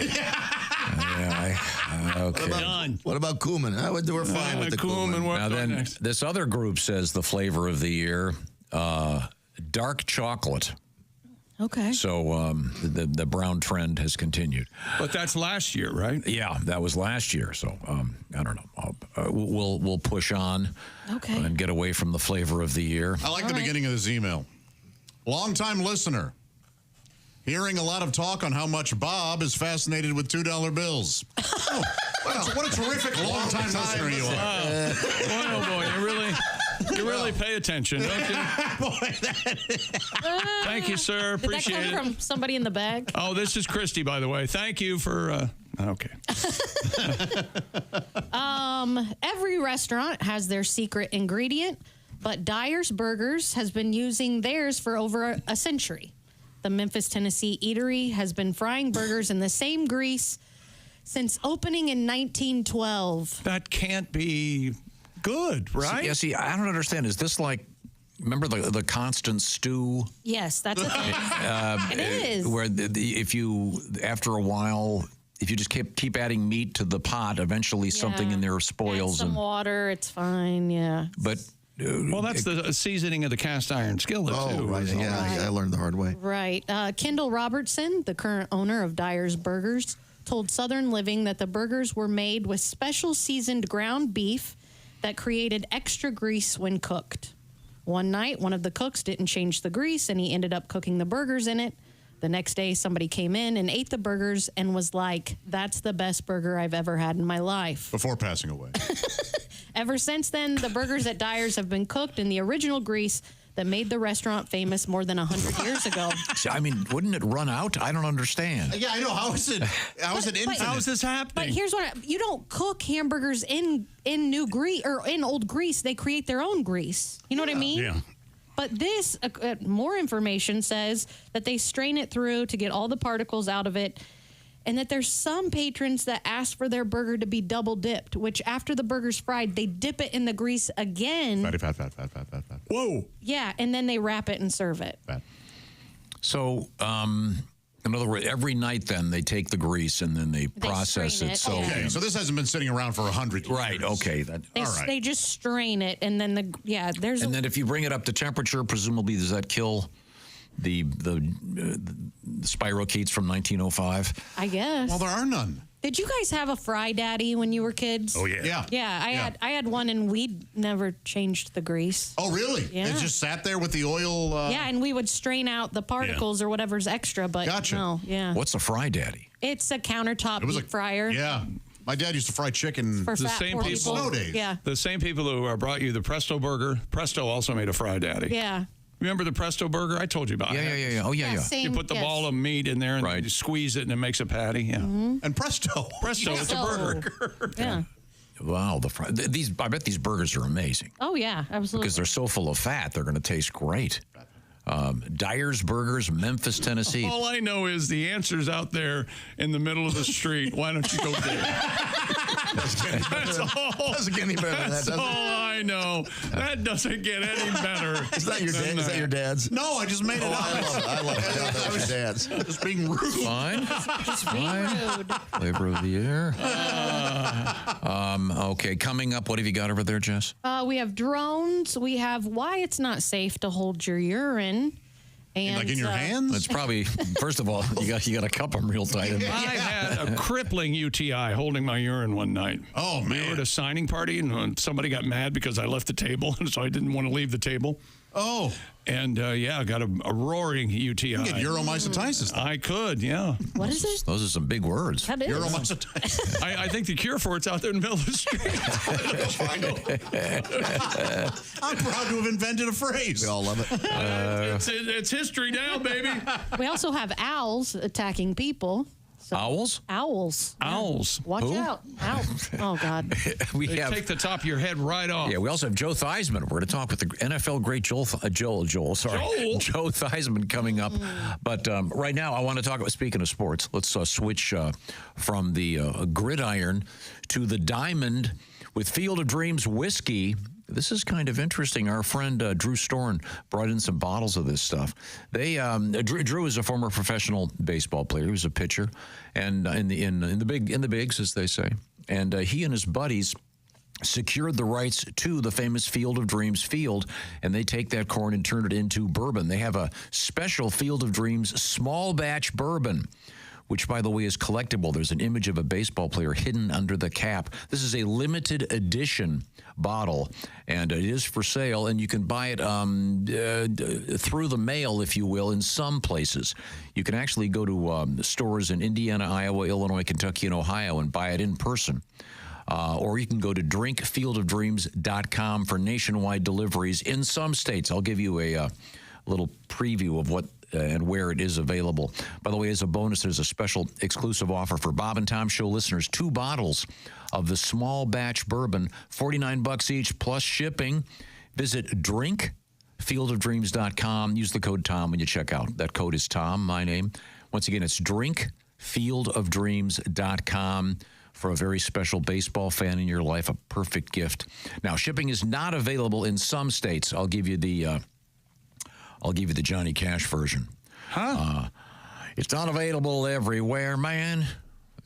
Okay. Done. What about cumin? We're fine with the cumin. Now then, this other group says the flavor of the year, dark chocolate. Okay. So the brown trend has continued. But that's last year, right? Yeah, that was last year. So I don't know. We'll push on and get away from the flavor of the year. I like the beginning of this email. Longtime listener. Hearing a lot of talk on how much Bob is fascinated with $2 bills. Oh, what a terrific long-time listener you are. Boy, you really pay attention, don't you? Thank you, sir. Appreciate Did that come from somebody in the bag? Oh, this is Christy, by the way. Thank you for. Okay. Every restaurant has their secret ingredient, but Dyer's Burgers has been using theirs for over a century. The Memphis, Tennessee eatery has been frying burgers in the same grease since opening in 1912. That can't be good, right? See, I don't understand. Is this like, remember the constant stew? Yes, that's a thing. It is. Where if you, after a while, if you just keep adding meat to the pot, eventually something in there spoils. Add some water, it's fine, yeah. But well, that's the seasoning of the cast iron skillet, too. Oh, right. Yeah, I learned the hard way. Right. Kendall Robertson, the current owner of Dyer's Burgers, told Southern Living that the burgers were made with special seasoned ground beef that created extra grease when cooked. One night, one of the cooks didn't change the grease, and he ended up cooking the burgers in it. The next day, somebody came in and ate the burgers and was like, "That's the best burger I've ever had in my life." Before passing away. Ever since then, the burgers at Dyer's have been cooked in the original grease that made the restaurant famous more than 100 years ago. I mean, wouldn't it run out? I don't understand. Yeah, I know. How is it infinite? How is this happening? But here's you don't cook hamburgers in new grease or in old grease. They create their own grease. You know what I mean? Yeah. But this, more information says that they strain it through to get all the particles out of it, and that there's some patrons that ask for their burger to be double dipped, which after the burger's fried, they dip it in the grease again. Fatty, fat. Whoa. Yeah, and then they wrap it and serve it. Fat. So, in other words, every night then they take the grease and then they process strain it. it, So, yeah. So this hasn't been sitting around for 100 years. right, okay. They just strain it, and then there's And then if you bring it up to temperature, presumably does that kill the spirochetes from 1905? I guess. Well, there are none. Did you guys have a Fry Daddy when you were kids? Oh, yeah. Yeah, I had one, and we never changed the grease. Oh, really? Yeah. It just sat there with the oil? Yeah, and we would strain out the particles or whatever's extra, but Gotcha. no, yeah. What's a Fry Daddy? It's a countertop It was deep fryer. Yeah. My dad used to fry chicken For The fat same poor people. people. Snow days. Yeah. The same people who brought you the Presto burger, Presto also made a Fry Daddy. Yeah. Remember the Presto Burger? I told you about it. Yeah. Oh, yeah. You Same, put the ball of meat in there and you squeeze it and it makes a patty. Yeah. And presto. Presto, it's a burger. Yeah. Wow, I bet these burgers are amazing. Oh, yeah, absolutely. Because they're so full of fat, they're going to taste great. Dyer's Burgers, Memphis, Tennessee. All I know is the answer's out there in the middle of the street. Why don't you go there? That's all. Doesn't get any better than that, That's does it? all I know. That doesn't get any better. Is that your dad? Is that your dad's? No, I just made it up. I love it. That was your dad's. Just being rude. Fine. Rude. Flavor of the year. Okay, coming up, what have you got over there, Jess? We have drones. We have why it's not safe to hold your urine. And, like in your hands? It's probably, first of all, you got to cup them real tight. I had a crippling UTI holding my urine one night. Oh, man. We were at a signing party, and somebody got mad because I left the table, and so I didn't want to leave the table. Oh. And, I got a roaring UTI. You can get uromycetitis. I could, yeah. What is it? Those are some big words. That is. Uromycetitis. I think the cure for it's out there in the middle of the street. I'm proud to have invented a phrase. We all love it. It's history now, baby. We also have owls attacking people. So, Owls? Owls. Owls. Watch Who? out. Owls. Oh, God. We They have. take the top of your head right off. Yeah, we also have Joe Theismann. We're going to talk with the NFL great Joel, Joe Theismann coming up. But right now, I want to talk about, speaking of sports, let's switch from the gridiron to the diamond with Field of Dreams whiskey. This is kind of interesting. Our friend Drew Storn brought in some bottles of this stuff. Drew is a former professional baseball player. He was a pitcher, and in the bigs, as they say. And he and his buddies secured the rights to the famous Field of Dreams field, and they take that corn and turn it into bourbon. They have a special Field of Dreams small batch bourbon, which, by the way, is collectible. There's an image of a baseball player hidden under the cap. This is a limited edition bottle, and it is for sale, and you can buy it through the mail, if you will, in some places. You can actually go to stores in Indiana, Iowa, Illinois, Kentucky, and Ohio and buy it in person. Or you can go to drinkfieldofdreams.com for nationwide deliveries in some states. I'll give you a little preview of what and where it is available. By the way, as a bonus, there's a special exclusive offer for Bob and Tom Show listeners. 2 bottles of the small batch bourbon, $49 each plus shipping. Visit drinkfieldofdreams.com. Use the code TOM when you check out. That code is TOM, my name. Once again, it's drinkfieldofdreams.com. For a very special baseball fan in your life, a perfect gift. Now, shipping is not available in some states. I'll give you the Johnny Cash version. Huh? It's not available everywhere, man.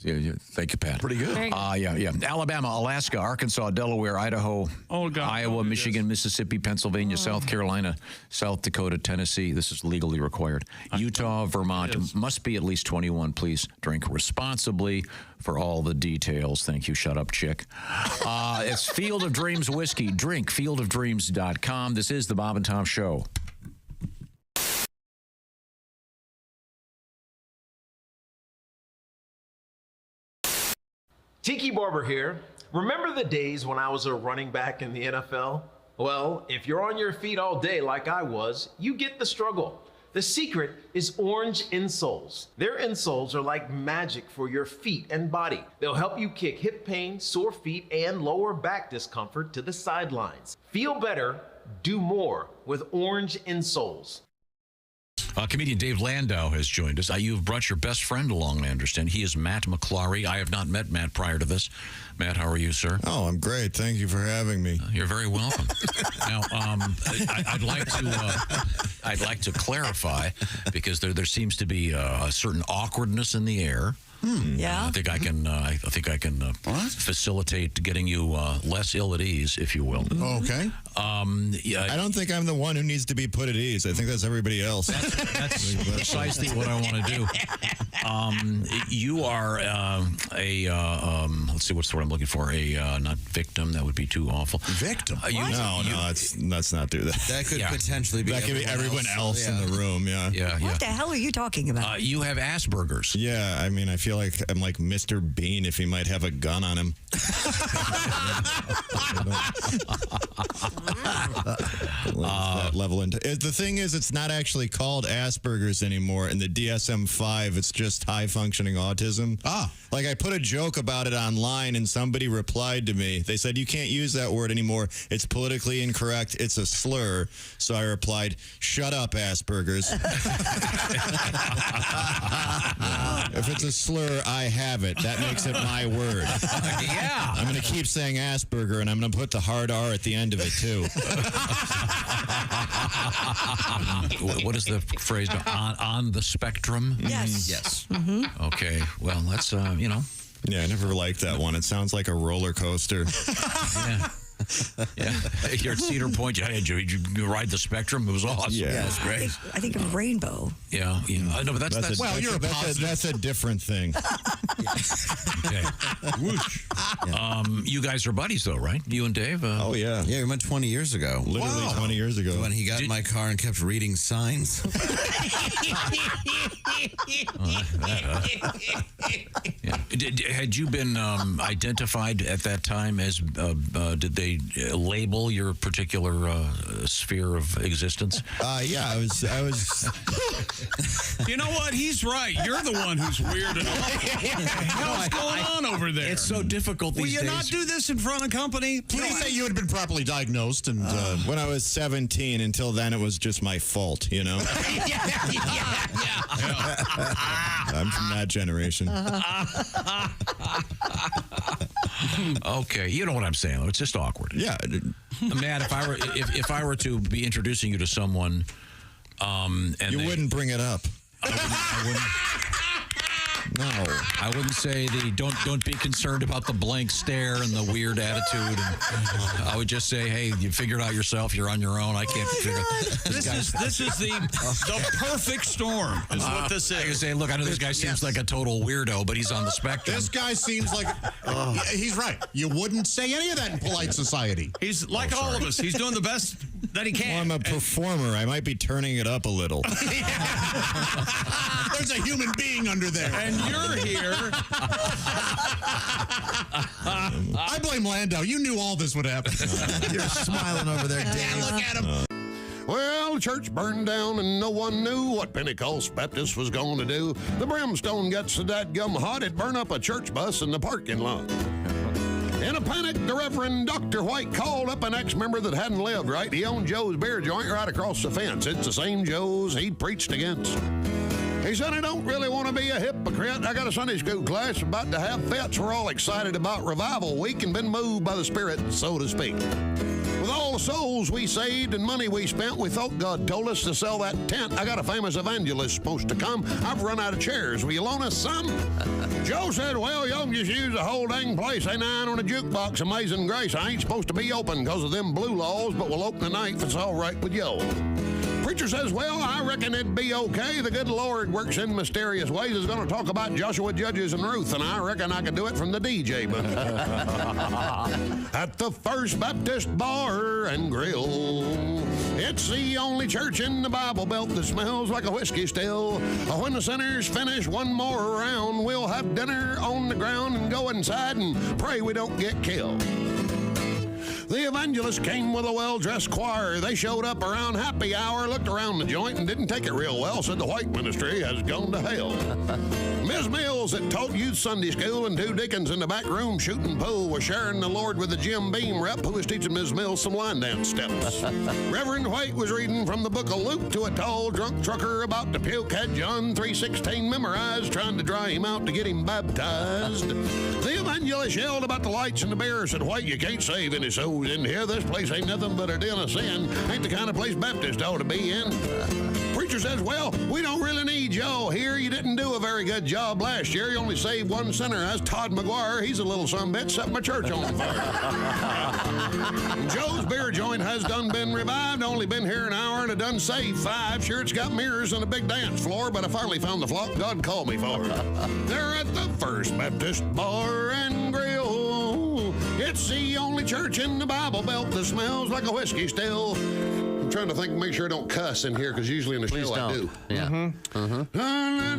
Thank you, Pat. Pretty good. Yeah. Alabama, Alaska, Arkansas, Delaware, Idaho, Iowa, Michigan, Mississippi, Pennsylvania, South Carolina, South Dakota, Tennessee. This is legally required. Utah, Vermont. Must be at least 21. Please drink responsibly. For all the details, thank you. Shut up, chick. It's Field of Dreams whiskey. Drink fieldofdreams.com. This is the Bob and Tom Show. Tiki Barber here. Remember the days when I was a running back in the NFL? Well, if you're on your feet all day like I was, you get the struggle. The secret is orange insoles. Their insoles are like magic for your feet and body. They'll help you kick hip pain, sore feet, and lower back discomfort to the sidelines. Feel better, do more with orange insoles. Comedian Dave Landau has joined us. You've brought your best friend along, I understand. He is Matt McClary. I have not met Matt prior to this. Matt, how are you, sir? Oh, I'm great. Thank you for having me. You're very welcome. Now, I'd like to clarify, because there seems to be a certain awkwardness in the air. Yeah. I think I can facilitate getting you less ill at ease, if you will. Okay. I don't think I'm the one who needs to be put at ease. I think that's everybody else. That's precisely what I want to do. You are let's see, what's the word I'm looking for? Not victim. That would be too awful. Victim? Let's not do that. That could potentially be. That could be everyone else in the room. Yeah. What the hell are you talking about? You have Asperger's. Yeah. I mean, I feel like I'm like Mr. Bean if he might have a gun on him. that level. And the thing is, it's not actually called Asperger's anymore. In the DSM-5, it's just high-functioning autism. Like, I put a joke about it online, and somebody replied to me. They said, you can't use that word anymore. It's politically incorrect. It's a slur. So I replied, shut up, Asperger's. If it's a slur, I have it. That makes it my word. Yeah. I'm going to keep saying Asperger, and I'm going to put the hard R at the end of it, too. What is the phrase? On the spectrum? Yes. Yes. Mm-hmm. Okay. Well, that's, Yeah, I never liked that one. It sounds like a roller coaster. Yeah. Yeah. You're at Cedar Point. Did you ride the spectrum? It was awesome. Yeah, It was great. I think of rainbow. Yeah. I know, but that's well, that's a different thing. Okay. Whoosh. You guys are buddies, though, right? You and Dave? Oh, yeah. Yeah, we went 20 years ago. Literally 20 years ago. When he got in my car and kept reading signs. Yeah. Had you been identified at that time as, did they label your particular sphere of existence? Yeah, I was. You know what? He's right. You're the one who's weird and all. What the hell's going on over there? It's so difficult these days. Will you not do this in front of company? Please say you had been properly diagnosed. And when I was 17, until then, it was just my fault, you know? I'm from that generation. Okay, you know what I'm saying. It's just awkward. Yeah. Matt, if I were to be introducing you to someone, and you wouldn't bring it up. I wouldn't. No, I wouldn't say don't be concerned about the blank stare and the weird attitude. And I would just say, hey, you figured out yourself. You're on your own. I can't figure it. This is the perfect storm. Is what this is. I can say, look, I know this guy seems like a total weirdo, but he's on the spectrum. This guy seems like he's right. You wouldn't say any of that in polite society. He's like all of us. He's doing the best that he can. Well, I'm a performer. I might be turning it up a little. There's a human being under there. And you're here. I blame Landau. You knew all this would happen. You're smiling over there, Dave. Look at him. Well, the church burned down and no one knew what Pentecost Baptist was going to do. The brimstone got so dadgum hot it burned up a church bus in the parking lot. In a panic, the Reverend Dr. White called up an ex-member that hadn't lived right. He owned Joe's beer joint right across the fence. It's the same Joe's he'd preached against. He said, I don't really want to be a hypocrite. I got a Sunday school class about to have fits. We're all excited about Revival Week and been moved by the Spirit, so to speak. With all the souls we saved and money we spent, we thought God told us to sell that tent. I got a famous evangelist supposed to come. I've run out of chairs. Will you loan us some? Joe said, well, y'all can just use the whole dang place. Ain't nine on a jukebox, Amazing Grace. I ain't supposed to be open because of them blue laws, but we'll open tonight if it's all right with you. Preacher says, well, I reckon it'd be okay. The good Lord works in mysterious ways. Is going to talk about Joshua, Judges, and Ruth, and I reckon I could do it from the DJ booth. At the First Baptist Bar and Grill, it's the only church in the Bible Belt that smells like a whiskey still. When the sinners finish one more round, we'll have dinner on the ground and go inside and pray we don't get killed. The evangelist came with a well-dressed choir. They showed up around happy hour, looked around the joint, and didn't take it real well, said the white ministry has gone to hell. Ms. Mills that taught youth Sunday school and two deacons in the back room shooting pool were sharing the Lord with the Jim Beam rep who was teaching Ms. Mills some line dance steps. Reverend White was reading from the book of Luke to a tall drunk trucker about to puke, had John 3:16 memorized, trying to dry him out to get him baptized. The evangelist yelled about the lights and the beer, said, White, you can't save any souls in here. This place ain't nothing but a den of sin. Ain't the kind of place Baptist ought to be in. Preacher says, well, we don't really need y'all here. You didn't do a very good job last year. You only saved one sinner. That's Todd McGuire. He's a little sumbitch, set my church on fire. Joe's beer joint has done been revived. Only been here an hour and I done saved 5. Sure, it's got mirrors and a big dance floor, but I finally found the flock God called me for. They're at the First Baptist Bar and Grill. It's the only church in the Bible Belt that smells like a whiskey still. I'm trying to think, make sure I don't cuss in here, because usually in the show I do. Yeah. I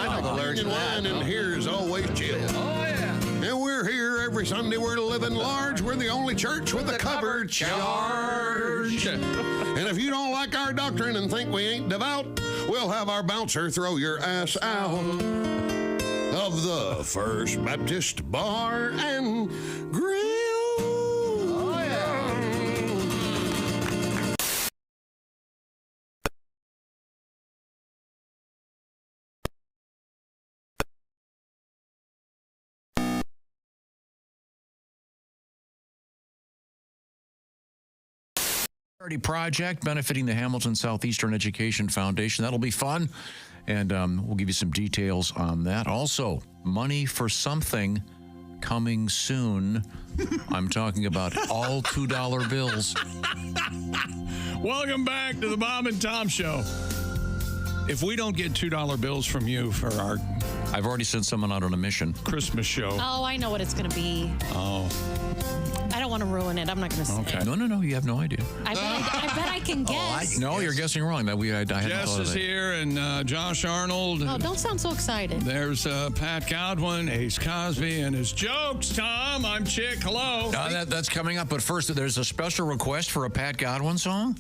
know the lyrics. Wine in here is always chill. Oh, yeah. And we're here every every Sunday we're living large. We're the only church with a cover charge. And if you don't like our doctrine and think we ain't devout, we'll have our bouncer throw your ass out of the First Baptist Bar and Grill. Oh, yeah. Charity project benefiting the Hamilton Southeastern Education Foundation. That'll be fun. And we'll give you some details on that. Also, money for something coming soon. I'm talking about all $2 bills. Welcome back to the Bob and Tom Show. If we don't get $2 bills from you for our... I've already sent someone out on a mission. Christmas show. Oh, I know what it's going to be. Oh. I don't want to ruin it. I'm not going to say it. No, you have no idea. I bet I can guess. No, you're guessing wrong. I hadn't Jess thought of is that. here and Josh Arnold. Oh, don't sound so excited. There's Pat Godwin, Ace Cosby, and his jokes. Tom, I'm Chick. Hello. That's coming up. But first, there's a special request for a Pat Godwin song.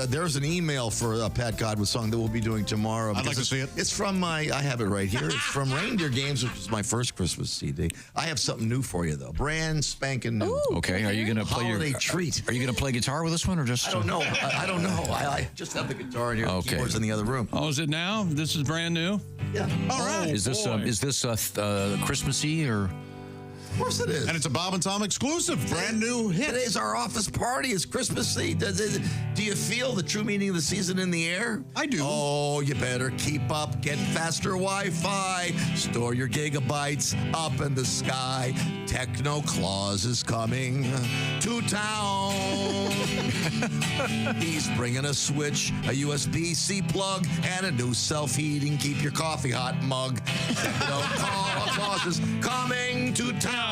There's an email for a Pat Godwin song that we'll be doing tomorrow. I'd like to see it. It's from I have it right here. It's from Reindeer Games, which is my first Christmas CD. I have something new for you, though. Brand spanking new. Ooh, okay, are you going to play holiday treat? Are you going to play guitar with this one or just? I don't know. I don't know. I just have the guitar in here. Okay. Keyboards in the other room. Oh, is it now? This is brand new? Yeah. All right. Is this Christmassy or? Of course it is. And it's a Bob and Tom exclusive, brand new hit. Today's our office party. It's Christmassy. Do you feel the true meaning of the season in the air? I do. Oh, you better keep up. Get faster Wi-Fi. Store your gigabytes up in the sky. Techno Claus is coming to town. He's bringing a switch, a USB-C plug, and a new self-heating keep your coffee hot mug. Techno Claus is coming to town.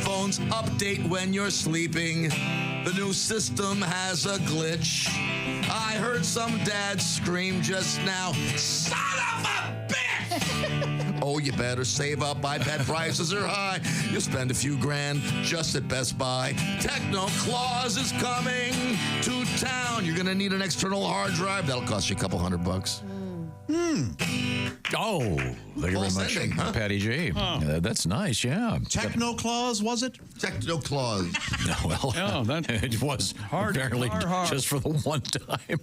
Phones update when you're sleeping. The new system has a glitch. I heard some dad scream just now, son of a bitch! Oh, you better save up. iPad prices are high. You'll spend a few grand just at Best Buy. Techno Claus is coming to town. You're going to need an external hard drive. That'll cost you a couple $100. Oh, thank you very much, Ending, huh? Patty G. That's nice, yeah. Techno Claus, was it? Techno Claus. No, well, Yeah, that it was hard, apparently hard. just for the one time.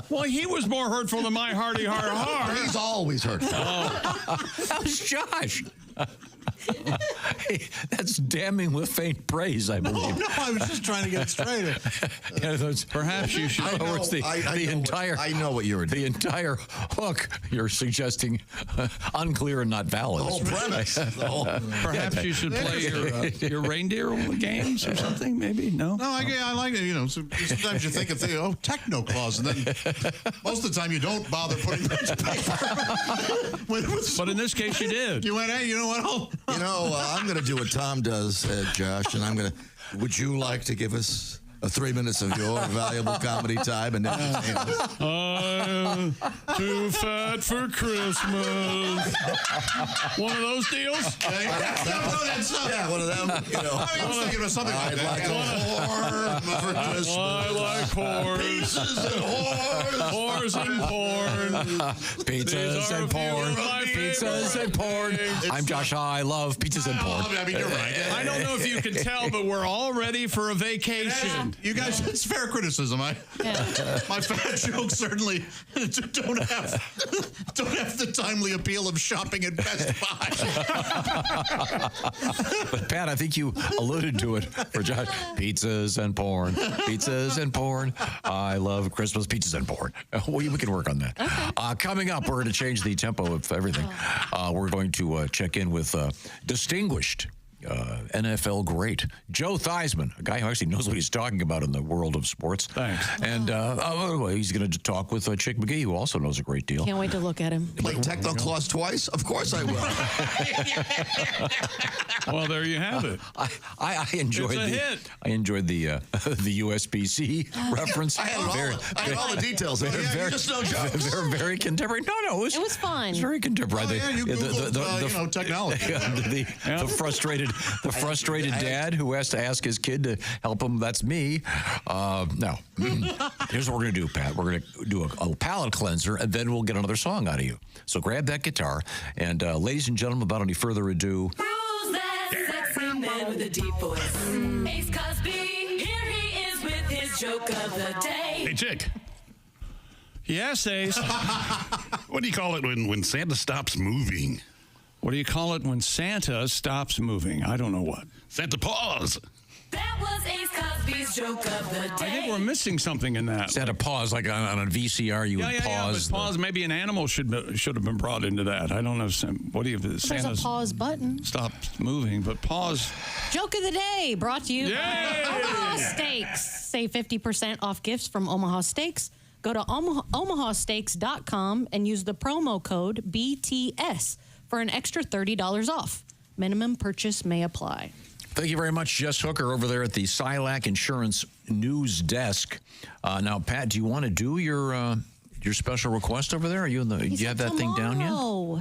Well, he was more hurtful than my hearty heart. He's always hurtful. How's Josh? Hey, that's damning with faint praise, I believe. No, I was just trying to get it straight. Perhaps you should. I know what you were doing. The entire hook you're suggesting unclear and not valid. The whole premise. Perhaps you should play your reindeer games or something. Maybe no. No, I like it. You know, sometimes you think of Techno Claus, and then most of the time you don't bother putting much paper. But in this case, you did. You went, hey, you know what? I'm going to do what Tom does, Josh, and would you like to give us 3 minutes of your valuable comedy time? And then I'm too fat for Christmas. One of those deals? Yeah, one of them. You know, I was thinking of something like that. for Christmas. I like porn. Pieces and whores. Whores and porn. Pizzas and porn. Pizzas and porn. I'm Josh. I love pizzas and porn. I mean, you're right. I don't know if you can tell, but we're all ready for a vacation. You guys, it's fair criticism. My fat jokes certainly don't have the timely appeal of shopping at Best Buy. But Pat, I think you alluded to it for Josh. Pizzas and porn. Pizzas and porn. I love Christmas pizzas and porn. We can work on that. Okay. Coming up, we're going to change the tempo of everything. We're going to check in with distinguished NFL great, Joe Theismann, a guy who actually knows what he's talking about in the world of sports. Thanks. And he's going to talk with Chick McGee, who also knows a great deal. Can't wait to look at him. Play Techno Claus twice? Of course I will. Well, there you have it. I enjoyed It's a the hit. I enjoyed the USBC reference. I had all the details. Very, You very, just know jokes. very contemporary. No, It was fun. it's very contemporary. Oh, yeah, you Googled, technology. The frustrated dad who has to ask his kid to help him. That's me. No. Here's what we're going to do, Pat. We're going to do a palate cleanser, and then we'll get another song out of you. So grab that guitar. And ladies and gentlemen, without any further ado, Who's that sexy man with a deep voice? Ace Cosby, here he is with his joke of the day. Hey, Chick. Yes, Ace. What do you call it when Santa stops moving? What do you call it when Santa stops moving? I don't know what. Santa pause. That was Ace Cosby's joke of the day. I think we're missing something in that. Santa pause, like on a VCR, you would pause. But pause. Maybe an animal should have been brought into that. I don't know. What do you? There's Santa's a pause button. stopped moving, but pause. Joke of the day brought to you by Omaha Steaks. Save 50% off gifts from Omaha Steaks. Go to omahasteaks.com and use the promo code BTS for an extra $30 off. Minimum purchase may apply. Thank you very much, Jess Hooker, over there at the Silac Insurance News Desk. Now, Pat, do you want to do your special request over there? Are you in the? Do you have that thing down yet?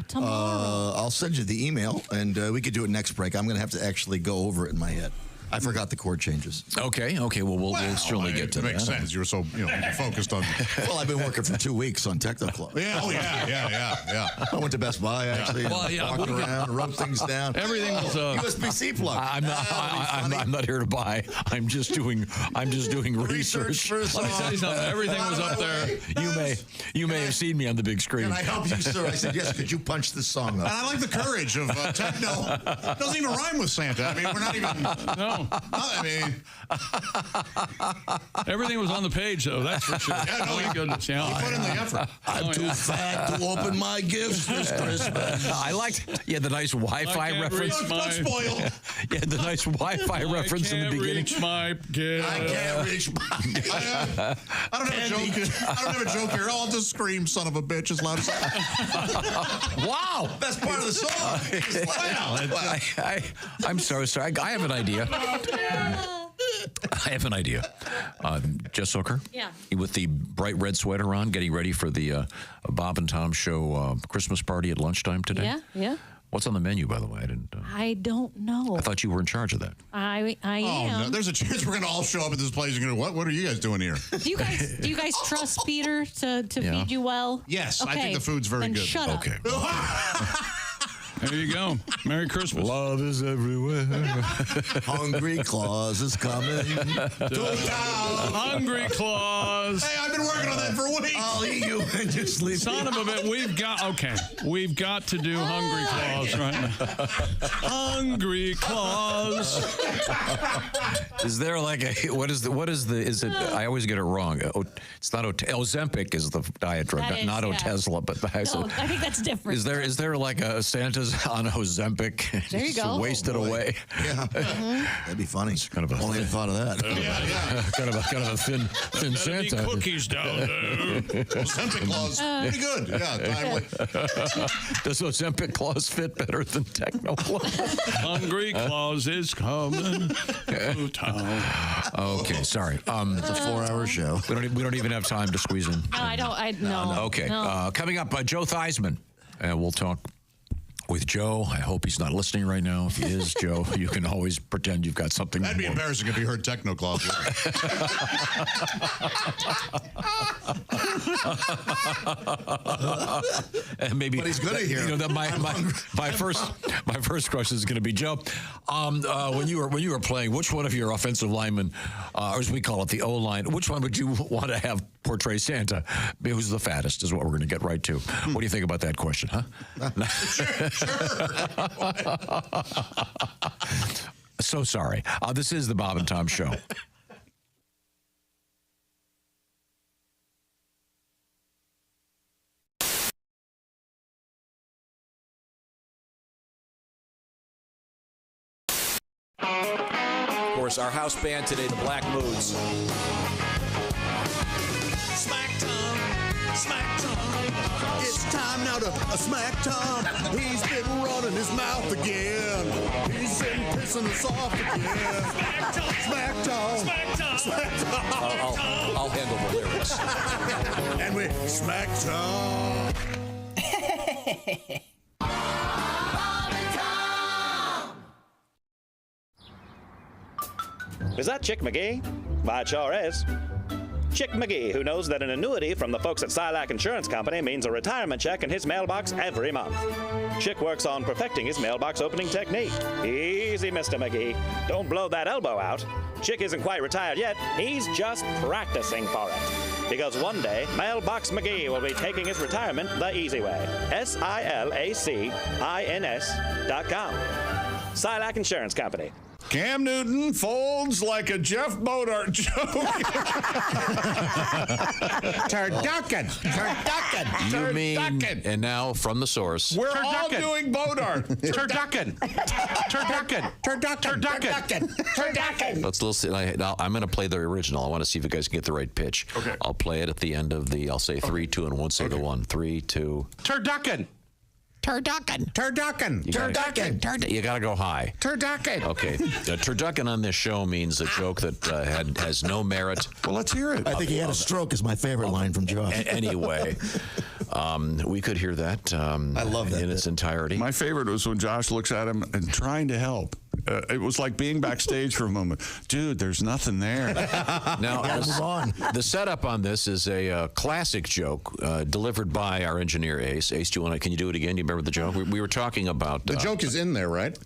Tomorrow. I'll send you the email, and we could do it next break. I'm going to have to actually go over it in my head. I forgot the chord changes. Okay. Well, we'll certainly get to it that. Makes sense. You were so focused on. Well, I've been working for 2 weeks on Techno Club. Yeah. I went to Best Buy actually. Walked around, wrote things down. Everything was USB-C plug. I'm not here to buy. I'm just doing research. for a song. Everything was up there. You may have seen me on the big screen. Can I help you, sir? I said, yes. Could you punch this song up? And I like the courage of techno. It doesn't even rhyme with Santa. I mean, we're not even. No. I mean, everything was on the page, though. That's for sure. Yeah, no, my goodness. Yeah, he put in the effort. I'm too fat to open my gifts this Christmas. I liked, the nice Wi-Fi reference. Spoiled. Yeah, the nice Wi-Fi reference in the beginning. My gift. I can't reach my. I don't have a joke. I don't have a joke here. I'll just scream, "Son of a bitch!" as loud as I. Wow, that's part of the song. I'm so sorry. I have an idea. Jess Hooker? Yeah. With the bright red sweater on, getting ready for the Bob and Tom Show Christmas party at lunchtime today? Yeah. What's on the menu, by the way? I don't know. I thought you were in charge of that. I am. No. There's a chance we're going to all show up at this place and go, what are you guys doing here? Do you guys trust Peter to feed you well? Yes, okay. I think the food's very then good. Shut up. Okay. There you go. Merry Christmas. Love is everywhere. Hungry Claus is coming to town. Hungry Claus. Hey, I've been working on that for weeks. I'll eat you and you sleep. Son of a bit. We've got to do Hungry Claus right now. Hungry Claus. Is there like a is it? I always get it wrong. It's not Ozempic is the diet drug, not Otezla, but I think that's different. Is there like a Santa's on Ozempic? There you go. Wasted away. Yeah, that'd be funny. It's kind of a Only even thought of that. kind of a thin Santa. Cookies down there. Santa Claus, pretty good. Yeah, timely. Does Ozempic Claus fit better than Techno Claus? Hungry Claus is coming to town. Okay, sorry. It's a 4-hour show. We don't even have time to squeeze in. No, I don't. No. Okay. No. Coming up, Joe Theismann. We'll talk with Joe. I hope he's not listening right now. If he is, Joe, you can always pretend you've got something. That'd be more. embarrassing if he heard Techno Claus. And maybe, but he's good at hearing. That my first question is going to be, Joe. When you were playing, which one of your offensive linemen, or as we call it, the O line, which one would you want to have portray Santa? Who's the fattest? Is what we're going to get right to. What do you think about that question, huh? Sure. So sorry. This is the Bob and Tom Show. course, our house band today, the Black Moods. Smack Tom, Smack Tom. It's time now to smack Tom. He's been running his mouth again. He's been pissing us off again. Smack Tom, Smack Tom, Smack Tom. I'll handle the lyrics. And we smack Tom. Is that Chick McGee? Why, it sure is. Chick McGee, who knows that an annuity from the folks at Silac Insurance Company means a retirement check in his mailbox every month. Chick works on perfecting his mailbox opening technique. Easy, Mr. McGee. Don't blow that elbow out. Chick isn't quite retired yet. He's just practicing for it. Because one day, Mailbox McGee will be taking his retirement the easy way. SILACINS.com. Silac Insurance Company. Cam Newton folds like a Jeff Bodart joke. Turducken. Turducken. You mean, and now from the source. We're all doing Bodart. Turducken. Turducken. Turducken. Turducken. Let's listen. I'm going to play the original. I want to see if you guys can get the right pitch. Okay. I'll play it at the end of the, I'll say 3, 2, and 1. Say the 1. 3, 2. Turducken. Turducken. Turducken. Turducken. You got to go high. Turducken. Okay. Turducken on this show means a joke that has no merit. Well, let's hear it. I think he had a stroke is my favorite line from Jaws. Anyway, we could hear that. I love that in its entirety. My favorite was when Josh looks at him and trying to help. It was like being backstage for a moment. Dude, there's nothing there. Now, the setup on this is a classic joke delivered by our engineer, Ace. Ace, can you do it again? Do you remember the joke? We were talking about... The joke is in there, right?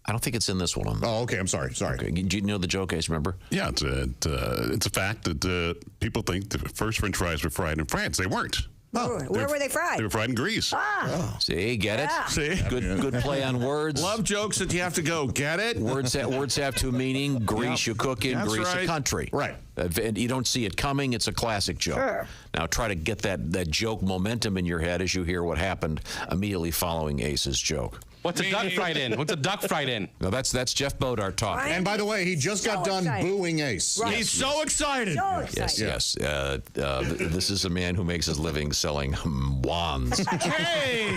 I don't think it's in this one. Oh, okay. I'm sorry. Okay. Do you know the joke, Ace, remember? Yeah, it's a fact that people think the first French fries were fried in France. They weren't. Oh, where were they fried? They were fried in Greece. See, get it? See? Good play on words. Love jokes that you have to go, get it? Words have two meaning. Greece, you cook in. That's Greece, right. a country. Right. And you don't see it coming. It's a classic joke. Sure. Now try to get that joke momentum in your head as you hear what happened immediately following Ace's joke. What's a duck fried in? What's a duck fried in? No, that's Jeff Bodart talking. And by the way, he just got done booing Ace. Right. He's so excited. So excited. Yes. This is a man who makes his living selling wands. Hey!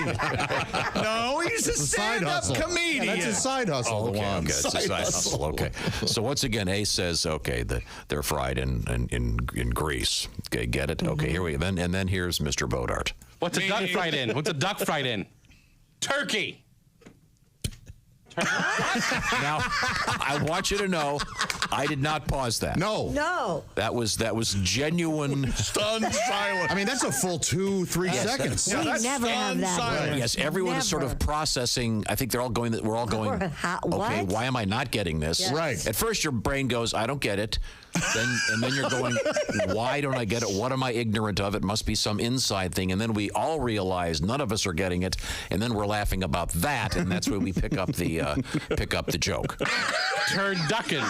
No, he's a stand-up comedian. Yeah, that's his side hustle. Okay, it's a side hustle. Okay. So once again, Ace says, okay, they're fried in Greece. Okay, get it? Okay, here we go. And then here's Mr. Bodart. What's a duck fried in? What's a duck fried in? Turkey. Now, I want you to know, I did not pause that. No. That was genuine. Stunned silence. I mean, that's a full 2-3 seconds. We never have that. Silence. Yes, everyone is sort of processing. I think we're all going, okay, What? why am I not getting this? Yes. Right. At first, your brain goes, I don't get it. And then you're going, why don't I get it? What am I ignorant of? It must be some inside thing. And then we all realize none of us are getting it. And then we're laughing about that. And that's where we pick up the joke. Turducken.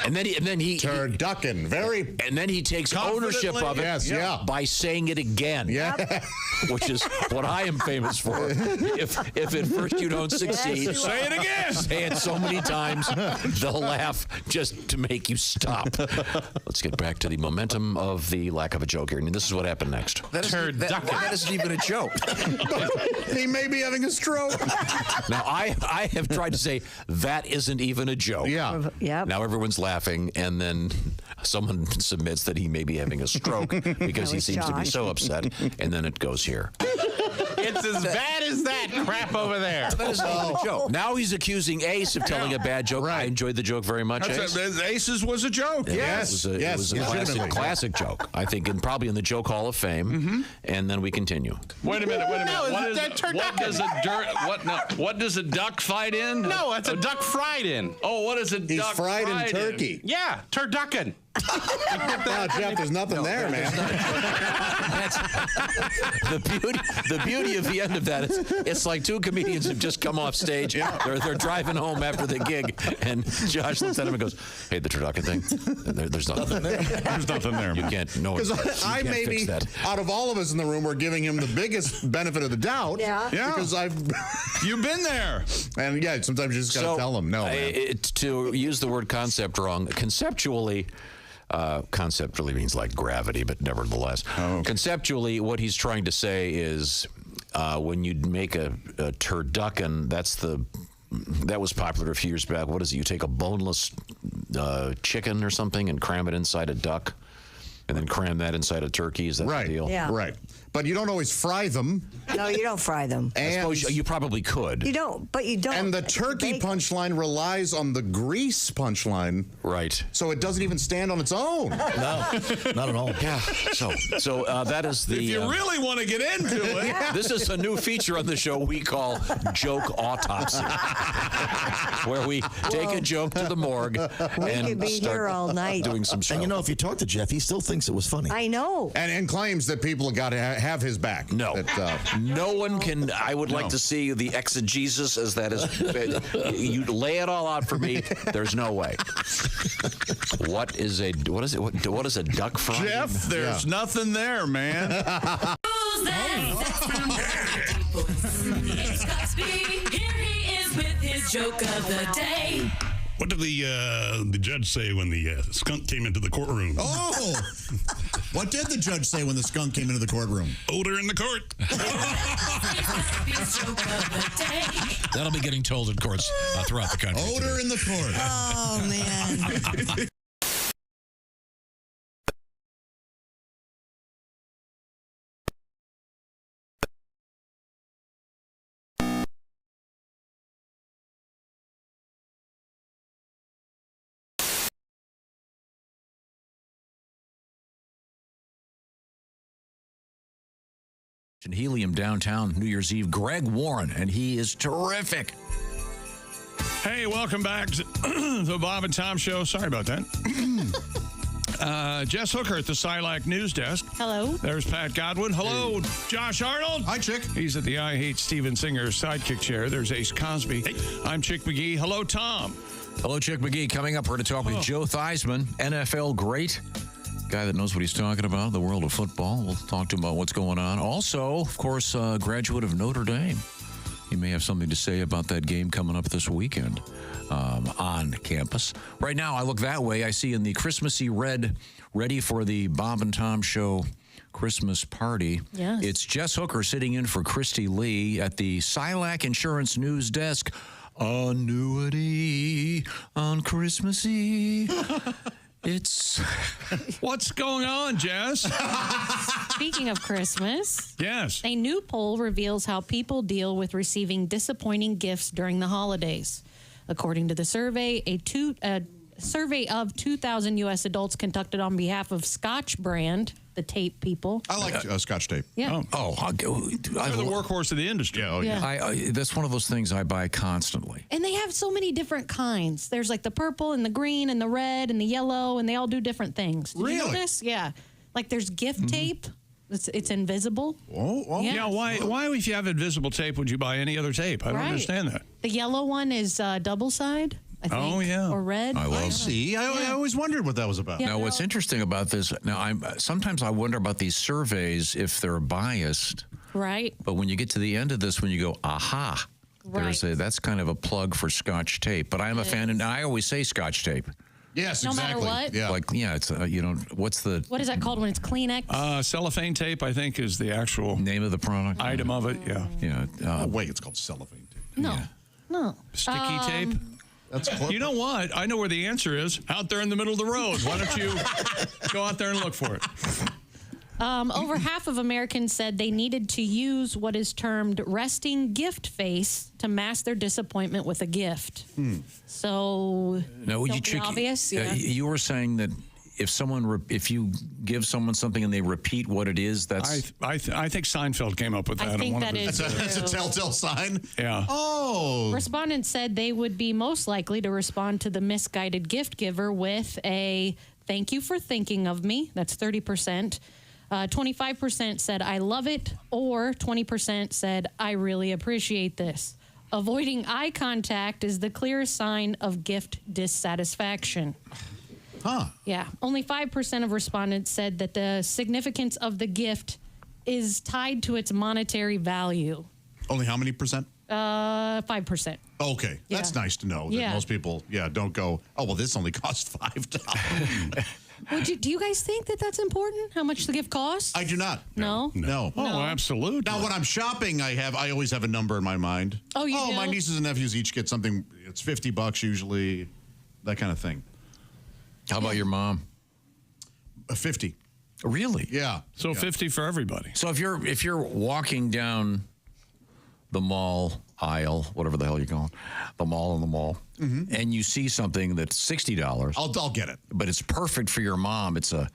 And then he Turducken. Very. And then he takes ownership of it by saying it again. Yeah. Which is what I am famous for. If at first you don't succeed, Say it again. say it so many times, they'll laugh just to make you stop. Let's get back to the momentum of the lack of a joke here. And this is what happened next. That isn't even a joke. He may be having a stroke. Now, I have tried to say that isn't even a joke. Yeah. Yep. Now everyone's laughing, and then someone submits that he may be having a stroke because he seems to be so upset, and then it goes here. It's as bad as that crap over there. That is not a joke. Now he's accusing Ace of telling a bad joke. I enjoyed the joke very much, Ace. Ace's was a joke. Yes. It was a classic joke, I think, and probably in the Joke Hall of Fame. And then we continue. Wait a minute. No, What does a duck fight in? No, it's a duck fried in. Oh, what is a He's duck fried in turkey. Yeah, turducken. Wow, Jeff, there's nothing there, man. That's the beauty of the end of that is it's It's like two comedians have just come off stage. They're driving home after the gig, and Josh looks at him and goes, "Hey, the turducken thing, there's nothing there. There's nothing there. You can't. No, Because I maybe fix that." out of all of us in the room, we're giving him the biggest benefit of the doubt. Yeah. Because you've been there, and yeah, sometimes you just gotta tell them no. To use the word concept wrong, conceptually. Concept really means like gravity, but nevertheless, conceptually, what he's trying to say is when you make a turducken, that was popular a few years back. What is it? You take a boneless chicken or something and cram it inside a duck, and then cram that inside a turkey. Is that the deal? Yeah. Right. But you don't always fry them. No, you don't fry them. I suppose you probably could. You don't, but you don't. And the turkey punchline relies on the grease punchline. Right. So it doesn't even stand on its own. No, not at all. Yeah. So that is the. If you really want to get into it, this is a new feature on the show we call Joke Autopsy, where we take a joke to the morgue and could be start here all night. doing some show. And you know, if you talk to Jeff, he still thinks it was funny. I know. And claims that people have got to have his back. No. No one can. I would like to see the exegesis as that is. You lay it all out for me. There's no way. What is a duck fry? Jeff, there's nothing there, man. Who's that? It's Cosby. Here he is with his joke of the day. What did the judge say when the skunk came into the courtroom? Oh, what did the judge say when the skunk came into the courtroom? Odor in the court. That'll be getting told in courts throughout the country. Odor in the court. Oh, man. In Helium downtown New Year's Eve, Greg Warren, and he is terrific. Hey, welcome back to the Bob and Tom Show. Sorry about that. Jess Hooker at the Silac News Desk. Hello. There's Pat Godwin. Hello, Josh Arnold. Hi, Chick. He's at the I Hate Steven Singer sidekick chair. There's Ace Cosby. Hey. I'm Chick McGee. Hello, Tom. Hello, Chick McGee. Coming up, we're going to talk with Joe Theismann, NFL great. Guy that knows what he's talking about in the world of football. We'll talk to him about what's going on. Also, of course, graduate of Notre Dame. He may have something to say about that game coming up this weekend on campus. Right now, I look that way. I see in the Christmassy red, ready for the Bob and Tom Show Christmas party. Yes. It's Jess Hooker sitting in for Christy Lee at the Silac Insurance News Desk. Annuity on Christmassy. It's what's going on, Jess? Speaking of Christmas, yes, a new poll reveals how people deal with receiving disappointing gifts during the holidays. According to the survey, a survey of 2,000 U.S. adults conducted on behalf of Scotch brand, the tape people. I like Scotch tape. Yeah. They're the workhorse of the industry. Yeah. That's one of those things I buy constantly. And they have so many different kinds. There's like the purple and the green and the red and the yellow, and they all do different things. Did you know this? Yeah. Like there's gift tape. It's invisible. Oh, yeah. Why, if you have invisible tape, would you buy any other tape? I don't understand that. The yellow one is double side, I think. Oh, yeah. Or red. I see. I always wondered what that was about. Yeah, now, what's interesting about this, sometimes I wonder about these surveys if they're biased. Right. But when you get to the end of this, when you go, aha, that's kind of a plug for Scotch tape. But I'm a fan, and I always say Scotch tape. Yes, no exactly. matter what? Yeah. It's, what is that called when it's Kleenex? Cellophane tape, I think, is the actual name of the product. Item of it, yeah. Yeah. Wait, it's called cellophane tape. No. Yeah. No. Sticky tape? That's close. You know what? I know where the answer is. Out there in the middle of the road. Why don't you go out there and look for it? Over half of Americans said they needed to use what is termed resting gift face to mask their disappointment with a gift. So, no, obvious. Yeah. You were saying that if you give someone something and they repeat what it is, that's. I think Seinfeld came up with that. I think that is That's a telltale sign. Yeah. Oh. Respondents said they would be most likely to respond to the misguided gift giver with a "thank you for thinking of me." That's 30%. 25% said, I love it, or 20% said, I really appreciate this. Avoiding eye contact is the clearest sign of gift dissatisfaction. Huh. Yeah. Only 5% of respondents said that the significance of the gift is tied to its monetary value. Only how many percent? 5%. Okay. That's nice to know that most people, don't go, oh, well, this only cost $5. Do you guys think that that's important? How much the gift costs? I do not. No? No. Oh, absolutely. Now, when I'm shopping, I always have a number in my mind. Oh, you do? My nieces and nephews each get something. It's $50 usually, that kind of thing. How about your mom? 50. Really? Yeah. So 50 for everybody. So if you're walking down the mall aisle, whatever the hell you call it, the mall in the mall, and you see something that's $60, I'll get it. But it's perfect for your mom. It's a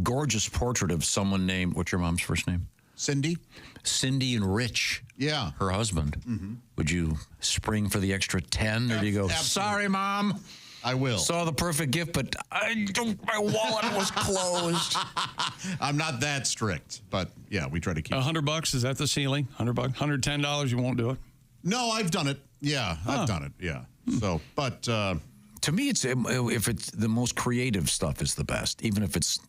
gorgeous portrait of someone named, what's your mom's first name? Cindy. Cindy and Rich. Yeah. Her husband. Would you spring for the extra 10, or do you go, sorry, Mom? I will. Saw the perfect gift, but my wallet was closed. I'm not that strict, but yeah, we try to keep $100, is that the ceiling? $100, $110, you won't do it? No, I've done it. Yeah, I've done it. Yeah. So, but to me, it's if it's the most creative stuff is the best, even if it's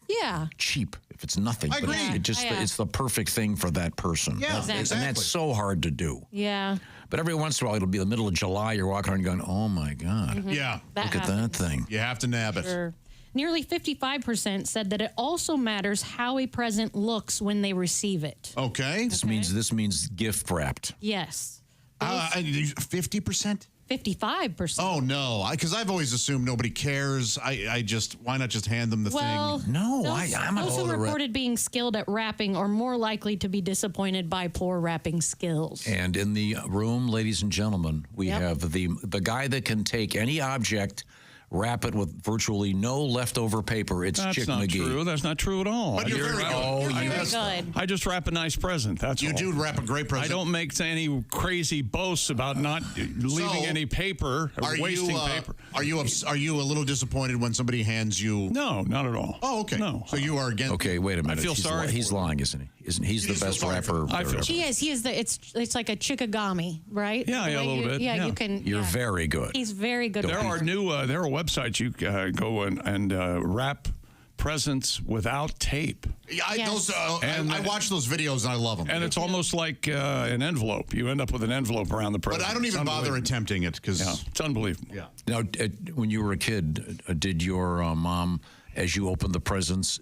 cheap, if it's nothing. I agree. It's the perfect thing for that person. Yeah, exactly. And that's so hard to do. Yeah. But every once in a while, it'll be the middle of July. You're walking around going, "Oh my God!" Yeah. Look at that thing. You have to nab it. Sure. Nearly 55% said that it also matters how a present looks when they receive it. Okay. This means gift wrapped. Yes. 50%? 55%. Oh, no. Because I've always assumed nobody cares. Why not just hand them the thing? No, I'm those who reported being skilled at wrapping are more likely to be disappointed by poor wrapping skills. And in the room, ladies and gentlemen, we have the guy that can take any object, wrap it with virtually no leftover paper. It's That's Chick not McGee. true. That's not true at all. But you're very good. Very good. I just wrap a nice present. That's all. You do wrap a great present. I don't make any crazy boasts about not leaving any paper or wasting paper. Are you a little disappointed when somebody hands you? No, not at all. Oh, okay. No. So you are against. Okay, wait a minute. I feel sorry. He's lying, isn't he? Isn't he's the best rapper? I feel He is. He is it's like a chickagami, right? Yeah, The a way little bit. Yeah, Yeah. you can. You're very good. He's very good. There are websites you go and wrap presents without tape. Yeah, I watch those videos and I love them. And it's almost like an envelope. You end up with an envelope around the present. But I don't even bother attempting it because it's unbelievable. Yeah. Now, when you were a kid, did your mom, as you opened the presents,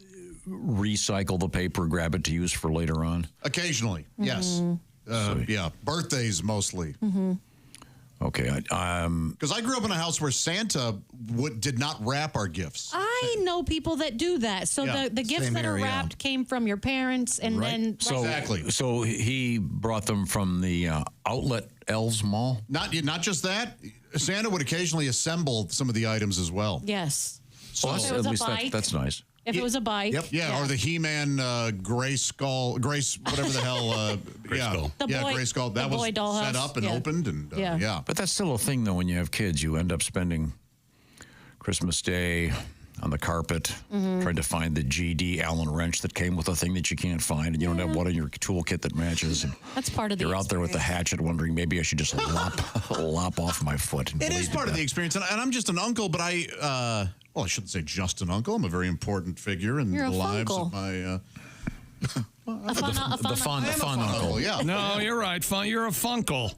recycle the paper, grab it to use for later on? Occasionally, yes. Yeah, birthdays mostly. Okay. Because I grew up in a house where Santa did not wrap our gifts. I know people that do that. So Yeah, the gifts same that are here, wrapped came from your parents, and then So he brought them from the outlet Elves Mall? Not just that. Santa would occasionally assemble some of the items as well. Yes. So If it was a bike. That's nice. If it was a bike. Yep. Yeah, or the He-Man Grace, whatever the hell. Skull. Grace Skull. That was set up and opened, and yeah. But that's still a thing, though, when you have kids. You end up spending Christmas Day on the carpet trying to find the GD Allen wrench that came with a thing that you can't find, and you don't have one in your toolkit that matches. And that's part of the You're out there with the hatchet wondering maybe I should just lop off my foot. It is part of the experience, and I'm just an uncle, but I shouldn't say just an uncle. I'm a very important figure in the lives of my... the fun uncle. Yeah. No, you're right. You're a funkle.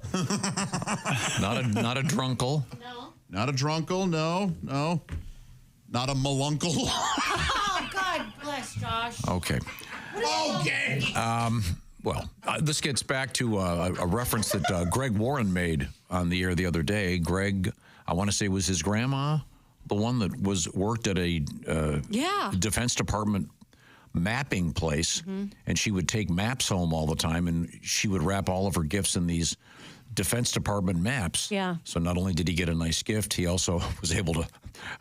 not a drunkle. No. Not a drunkle. No. Not a maluncle. Oh, God bless Josh. Okay. Okay. This gets back to a reference that Greg Warren made on the air the other day. Greg, I want to say, was his grandma the one that worked at a Defense Department mapping place, and she would take maps home all the time, and she would wrap all of her gifts in these Defense Department maps. Yeah. So not only did he get a nice gift, he also was able to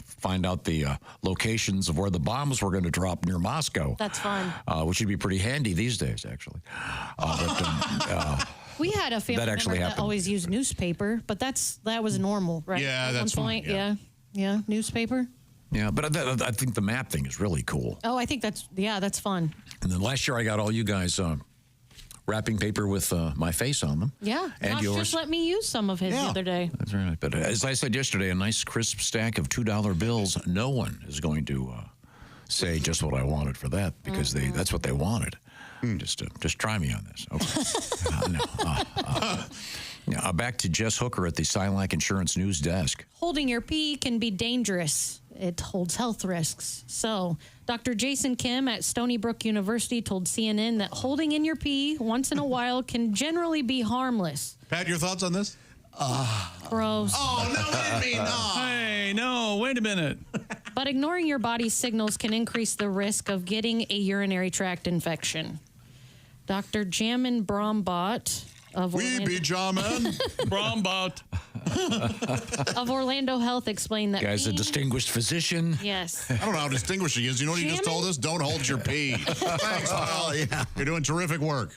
find out the locations of where the bombs were going to drop near Moscow. That's fun. Which would be pretty handy these days, actually. We had a family member that always used newspaper, but that was normal, right? Yeah, At that's one fine, point, yeah, newspaper. Yeah, but I think the map thing is really cool. Oh, I think that's fun. And then last year I got all you guys wrapping paper with my face on them. Yeah. And Josh yours. just let me use some of his the other day. That's right. But as I said yesterday, a nice crisp stack of $2 bills. No one is going to say just what I wanted for that because that's what they wanted. Just try me on this. Okay. Back to Jess Hooker at the Silac Insurance News Desk. Holding your pee can be dangerous. It holds health risks. So, Dr. Jason Kim at Stony Brook University told CNN that holding in your pee once in a while can generally be harmless. Pat, your thoughts on this? Gross. Oh, no, what do you mean? Hey, no, wait a minute. But ignoring your body's signals can increase the risk of getting a urinary tract infection. Dr. Jamin Brombot of Brombot of Orlando Health explained that Guy's a distinguished physician. Yes. I don't know how distinguished he is. You know what he just told us? Don't hold your pee. Thanks, pal. Yeah. You're doing terrific work.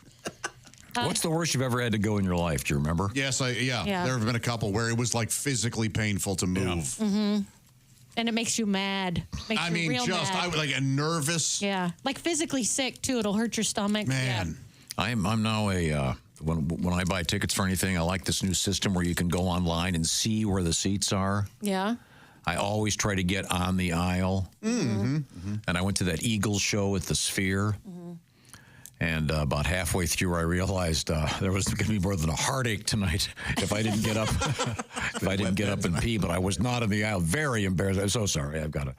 What's the worst you've ever had to go in your life? Do you remember? Yes, Yeah. There have been a couple where it was like physically painful to move. Mm-hmm. And it makes you mad. Makes you real mad. I was like nervous. Yeah. Like physically sick, too. It'll hurt your stomach. Man. Yeah. I'm now when I buy tickets for anything, I like this new system where you can go online and see where the seats are. Yeah. I always try to get on the aisle. Mm-hmm. And I went to that Eagles show at the Sphere. And about halfway through, I realized there was going to be more than a heartache tonight if I didn't get up. If I didn't get up and pee, but I was not in the aisle. Very embarrassed. I'm so sorry. I've got to.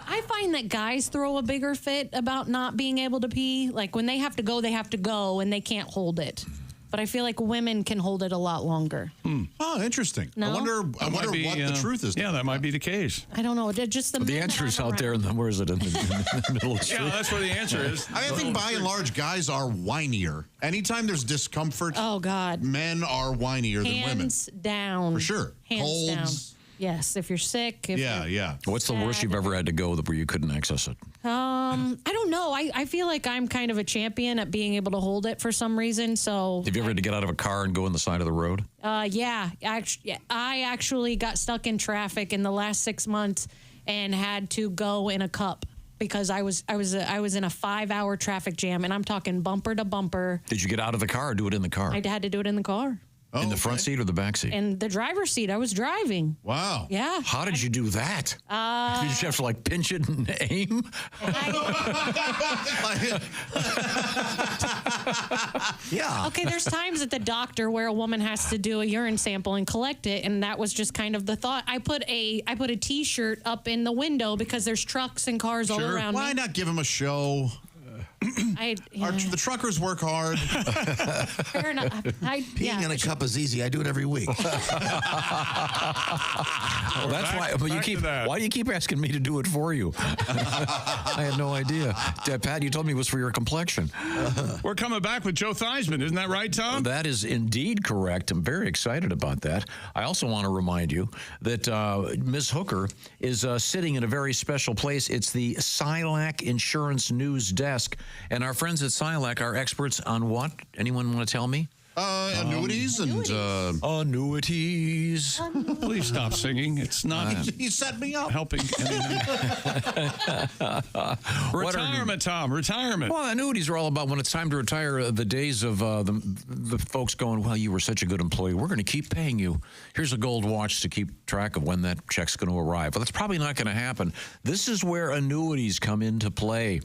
I find that guys throw a bigger fit about not being able to pee. Like when they have to go, and they can't hold it. But I feel like women can hold it a lot longer. Oh, interesting. No? I wonder what the truth is. Yeah, that might be the case. I don't know. Just the The answer is out there. Where is it? In the middle of the street? Yeah, that's where the answer is. I think by and large, guys are whinier. Anytime there's discomfort, oh God, men are whinier than women. Hands down. For sure. Hands Colds. down. Yes, if you're sick. Yeah. What's the worst you've ever had to go where you couldn't access it? I don't know. I feel like I'm kind of a champion at being able to hold it for some reason. So Have you ever had to get out of a car and go on the side of the road? yeah. I actually got stuck in traffic in the last 6 months and had to go in a cup because I was in a 5-hour traffic jam, and I'm talking bumper to bumper. Did you get out of the car or do it in the car? I had to do it in the car. In the front seat or the back seat? In the driver's seat. I was driving. Wow. Yeah. How did you do that? Did you have to like pinch it and aim? Yeah. Okay, there's times at the doctor where a woman has to do a urine sample and collect it, and that was just kind of the thought. I put a T-shirt up in the window because there's trucks and cars all around Why me. not give him a show? The truckers work hard. Fair enough. Peeing in a cup is easy. I do it every week. Well, that's why. But why do you keep asking me to do it for you? I had no idea. Pat, you told me it was for your complexion. We're coming back with Joe Theismann. Isn't that right, Tom? That is indeed correct. I'm very excited about that. I also want to remind you that Ms. Hooker is sitting in a very special place. It's the Silac Insurance News Desk. And our friends at Silac are experts on what? Anyone want to tell me? Annuities and annuities. Please stop singing. It's not. He set me up. Helping. Retirement, Tom. Retirement. Well, annuities are all about when it's time to retire. The days of the folks going, well, you were such a good employee. We're going to keep paying you. Here's a gold watch to keep track of when that check's going to arrive. But that's probably not going to happen. This is where annuities come into play.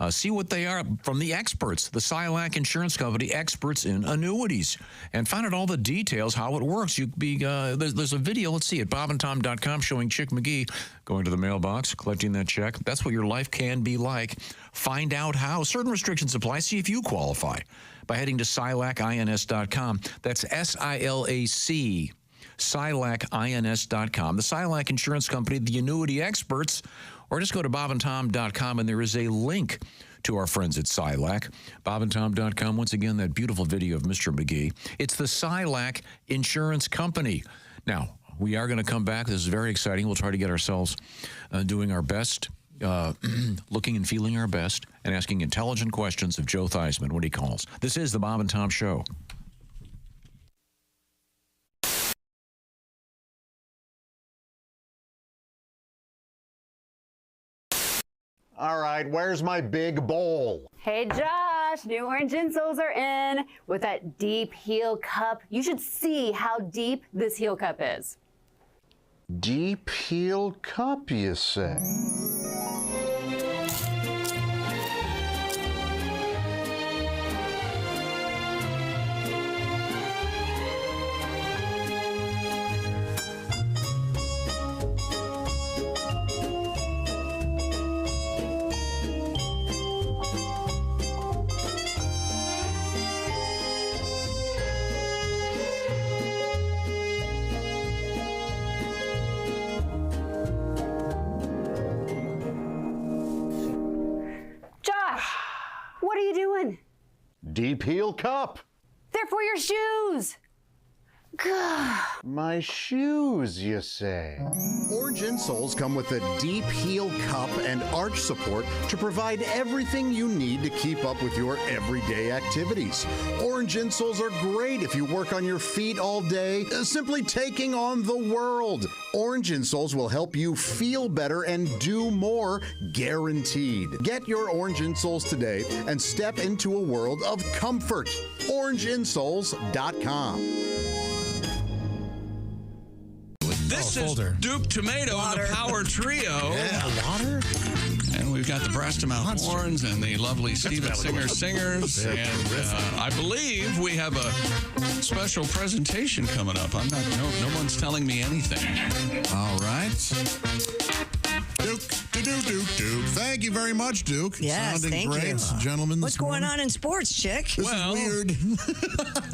See what they are from the experts, the Silac Insurance Company, experts in annuities, and find out all the details, how it works. There's a video, let's see, at bobandtom.com showing Chick McGee going to the mailbox, collecting that check. That's what your life can be like. Find out how. Certain restrictions apply. See if you qualify by heading to silacins.com. That's SILAC. SILACins.com. The Silac Insurance Company, the annuity experts. Or just go to bobandtom.com, and there is a link to our friends at Silac. Bobandtom.com, once again, that beautiful video of Mr. McGee. It's the Silac Insurance Company. Now, we are going to come back. This is very exciting. We'll try to get ourselves doing our best, looking and feeling our best, and asking intelligent questions of Joe Theismann when he calls. This is the Bob and Tom Show. All right, where's my big bowl? Hey Josh, new orange insoles are in with that deep heel cup. You should see how deep this heel cup is. Deep heel cup, you say? Josh, what are you doing? Deep heel cup. They're for your shoes. My shoes, you say? Orange insoles come with a deep heel cup and arch support to provide everything you need to keep up with your everyday activities. Orange insoles are great if you work on your feet all day, simply taking on the world. Orange insoles will help you feel better and do more, guaranteed. Get your orange insoles today and step into a world of comfort. OrangeInsoles.com. This is Duke Tomato and the Power Trio. Yeah, water? And we've got the breast amount horns and the lovely Steven Singer singers. And I believe we have a special presentation coming up. No one's telling me anything. All right. Duke. Thank you very much, Duke. Yes, Sounding thank great, you. Gentlemen. What's going on in sports, Chick? This is weird.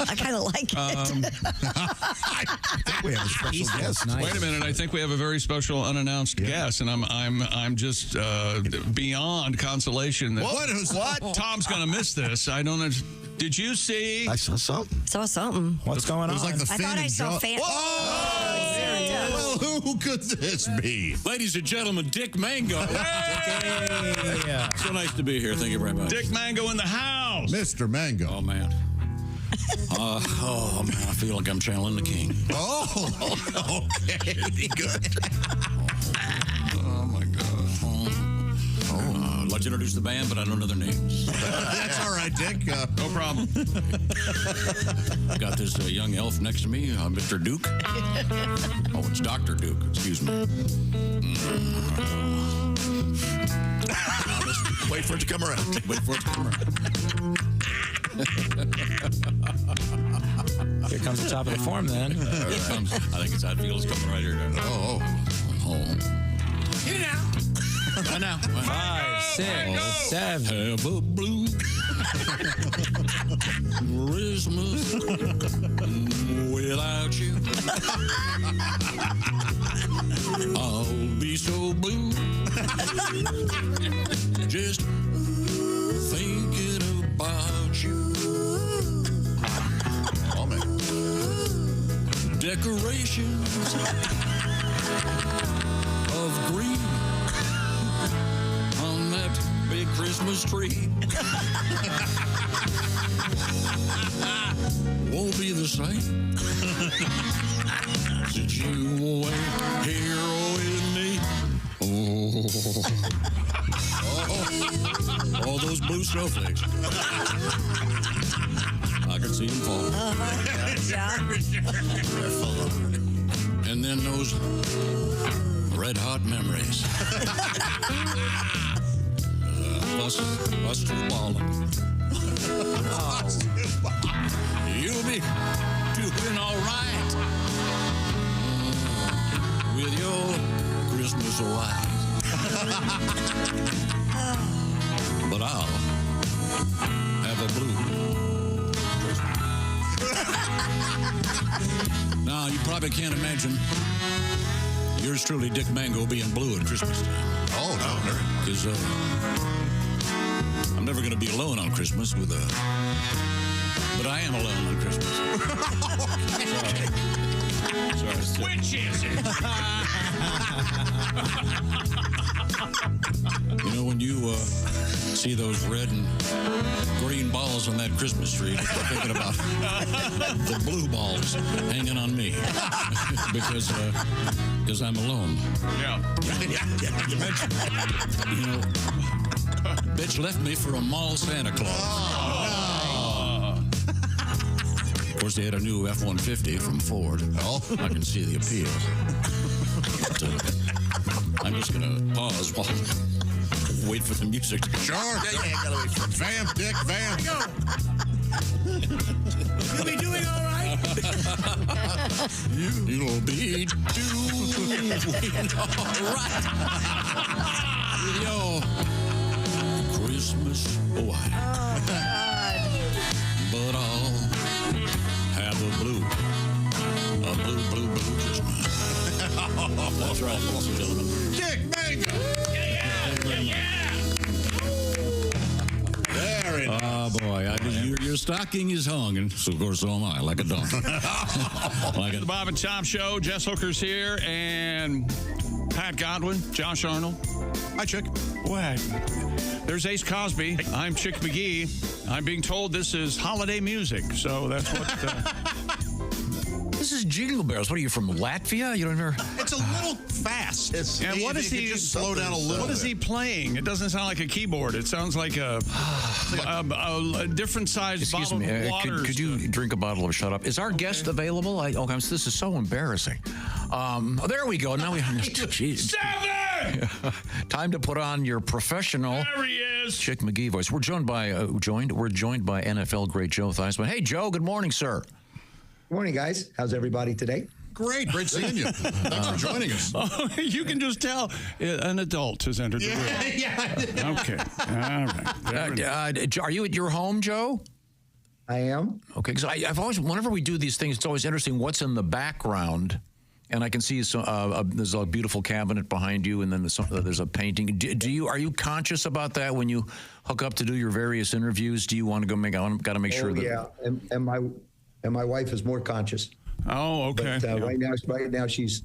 I kind of like it. We have a special guest. Wait a minute! I think we have a very special unannounced guest, and I'm just beyond consolation that What? Tom's going to miss this. I don't know. Did you see? I saw something. Saw something. What's going on? It was like the I thought I saw fan. Well, who could this be? Ladies and gentlemen, Dick Mango. Yeah. So nice to be here. Thank you very much. Dick Mango in the house. Mr. Mango. Oh, man. Man, I feel like I'm channeling the king. Oh, okay. Good. Oh, my God. I'd like to introduce the band, but I don't know their names. That's all right, Dick. No problem. I've got this young elf next to me, Mr. Duke. Oh, it's Dr. Duke. Excuse me. Wait for it to come around. Wait for it to come around. Here comes the top of the form, then. Here it comes. I think it's Hatfield's coming right here. Oh. Get it out. Right now. 5, 6, 7. Have a blue Christmas without you. I'll be so blue. Just thinking about you. Oh, man. Decorations of green on that big Christmas tree. Won't be the same since you ain't here with me. Oh, those blue snowflakes. I can see them fall. And then those red hot memories. Us two balling. You'll be doing all right with your Christmas lights. But I'll have a blue. Now, you probably can't imagine yours truly, Dick Mango, being blue at Christmas time. Oh, no. Because I'm never going to be alone on Christmas with a... But I am alone on Christmas. Sorry. Which is it? You know, when you see those red and green balls on that Christmas tree, I'm thinking about the blue balls hanging on me because I'm alone. Yeah. You mentioned, bitch left me for a mall Santa Claus. Of course, they had a new F-150 from Ford. Oh, I can see the appeal. But, I'm just going to pause while wait for the music. Sure. Yeah, gotta wait for vamp, Dick, vamp. You'll be doing all right. You'll be doing all right. Yo, Christmas white. Oh, God. But I'll have a blue Christmas. That's right, ladies and gentlemen. Dick, mango. There it is. Oh, boy. Your stocking is hung, and so, of course, so am I, like a donkey. The Bob and Tom Show. Jess Hooker's here, and Pat Godwin, Josh Arnold. Hi, Chick. What? There's Ace Cosby. I'm Chick McGee. I'm being told this is holiday music, so that's what... This is Jingle Bells. What are you, from Latvia? You don't know? It's a little fast. And what is he? Just slow down a little. What is he playing? It doesn't sound like a keyboard. It sounds like a different sized bottle of water. Could you drink a bottle of Shut Up? Is our guest available? This is so embarrassing. There we go. Now we geez. 7. Time to put on your professional. There he is. Chick McGee voice. We're joined by NFL great Joe Theismann. Hey, Joe. Good morning, sir. Good morning, guys. How's everybody today? Great seeing you. Thanks for joining us. You can just tell an adult has entered the room. Yeah. Okay. All right. Are you at your home, Joe? I am. Okay, because I've always, whenever we do these things, it's always interesting what's in the background. And I can see there's a beautiful cabinet behind you, and then there's a painting. Are you conscious about that when you hook up to do your various interviews? Do you want to go got to make sure that? Yeah, and my wife is more conscious. Oh, okay. But right now she's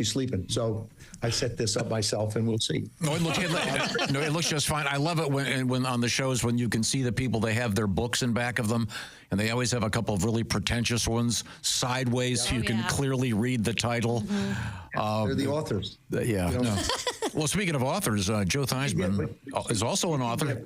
sleeping. So I set this up myself, and we'll see. No, it looks just fine. I love it when on the shows when you can see the people, they have their books in back of them, and they always have a couple of really pretentious ones sideways, so you can clearly read the title. They're the authors. Yeah. No. Well, speaking of authors, Joe Theismann is also an author.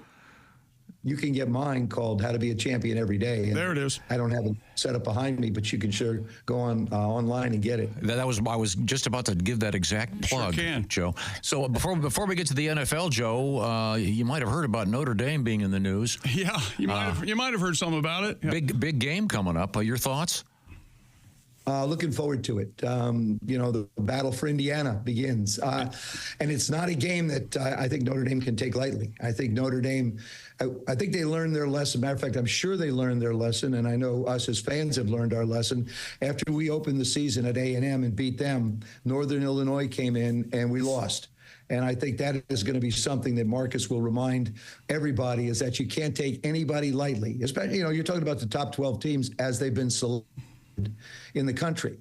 You can get mine called "How to Be a Champion Every Day." And there it is. I don't have it set up behind me, but you can sure go online and get it. I was just about to give that exact plug, sure can. Joe. So before we get to the NFL, Joe, you might have heard about Notre Dame being in the news. Yeah, you might have heard something about it. Yeah. Big game coming up. Your thoughts? Looking forward to it. The battle for Indiana begins. And it's not a game that I think Notre Dame can take lightly. I think Notre Dame, I think they learned their lesson. Matter of fact, I'm sure they learned their lesson, and I know us as fans have learned our lesson. After we opened the season at A&M and beat them, Northern Illinois came in and we lost. And I think that is going to be something that Marcus will remind everybody, is that you can't take anybody lightly. Especially, you're talking about the top 12 teams as they've been selected in the country.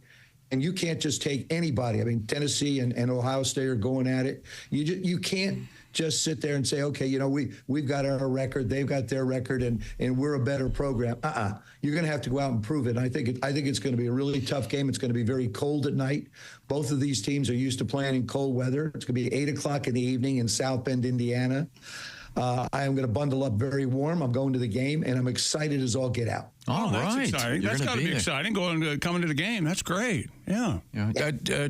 And you can't just take anybody. I mean, Tennessee and Ohio State are going at it. You can't just sit there and say, okay, we've got our record, they've got their record, and we're a better program. You're going to have to go out and prove it. And I think it's going to be a really tough game. It's going to be very cold at night. Both of these teams are used to playing in cold weather. It's going to be 8 o'clock in the evening in South Bend, Indiana. I am going to bundle up very warm. I'm going to the game, and I'm excited as all get out. Oh, that's exciting. That's got to be exciting, coming to the game. That's great. Yeah.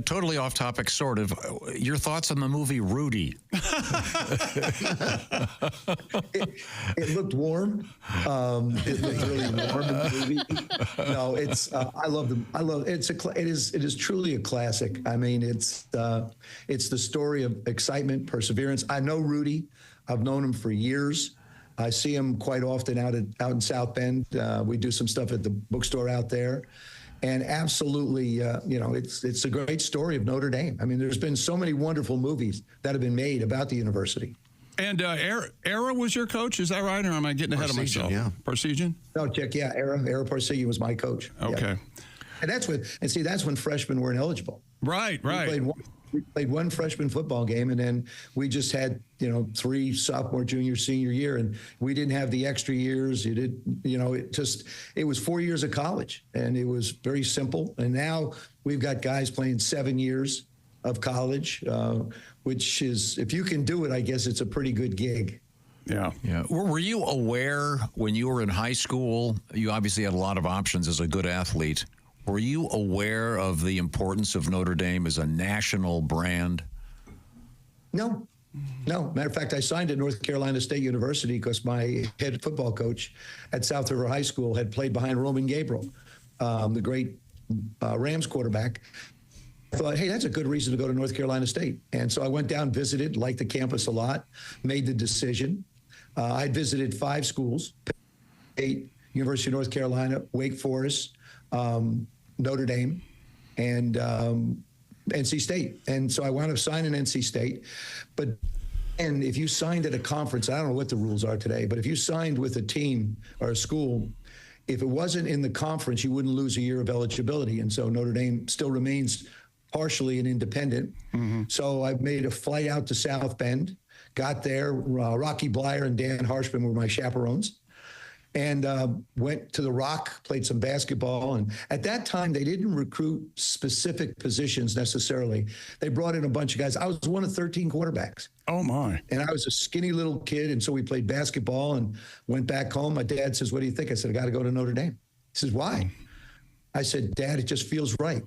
Totally off topic, sort of. Your thoughts on the movie Rudy? It looked warm. It looked really warm in the movie. No, it's. I love them. It is truly a classic. I mean, it's the story of excitement, perseverance. I know Rudy. I've known him for years. I see him quite often out in South Bend. We do some stuff at the bookstore out there. And absolutely, it's a great story of Notre Dame. I mean, there's been so many wonderful movies that have been made about the university. And Era was your coach, is that right? Or am I getting ahead of myself? Yeah. Parsegian? No, Chick, yeah. Era Parsegian was my coach. Okay. Yeah. And that's when freshmen weren't eligible. Right. We played one freshman football game, and then we just had, 3 sophomore, junior, senior year, and we didn't have the extra years. It was 4 years of college, and it was very simple. And now we've got guys playing 7 years, of college, which is, if you can do it, I guess it's a pretty good gig. Yeah. Yeah. Were you aware when you were in high school, you obviously had a lot of options as a good athlete. Were you aware of the importance of Notre Dame as a national brand? No. Matter of fact, I signed at North Carolina State University because my head football coach at South River High School had played behind Roman Gabriel, the great Rams quarterback. I thought, hey, that's a good reason to go to North Carolina State. And so I went down, visited, liked the campus a lot, made the decision. I visited 5 schools: University of North Carolina, Wake Forest, Notre Dame, and NC State. And so I wound up signing NC State. And if you signed at a conference, I don't know what the rules are today, but if you signed with a team or a school, if it wasn't in the conference, you wouldn't lose a year of eligibility. And so Notre Dame still remains partially an independent. So I made a flight out to South Bend, got there. Rocky Blyer and Dan Harshman were my chaperones. And went to the Rock, played some basketball. And at that time, they didn't recruit specific positions necessarily. They brought in a bunch of guys. I was one of 13 quarterbacks. Oh, my. And I was a skinny little kid. And so we played basketball and went back home. My dad says, what do you think? I said, I got to go to Notre Dame. He says, why? I said, Dad, it just feels right.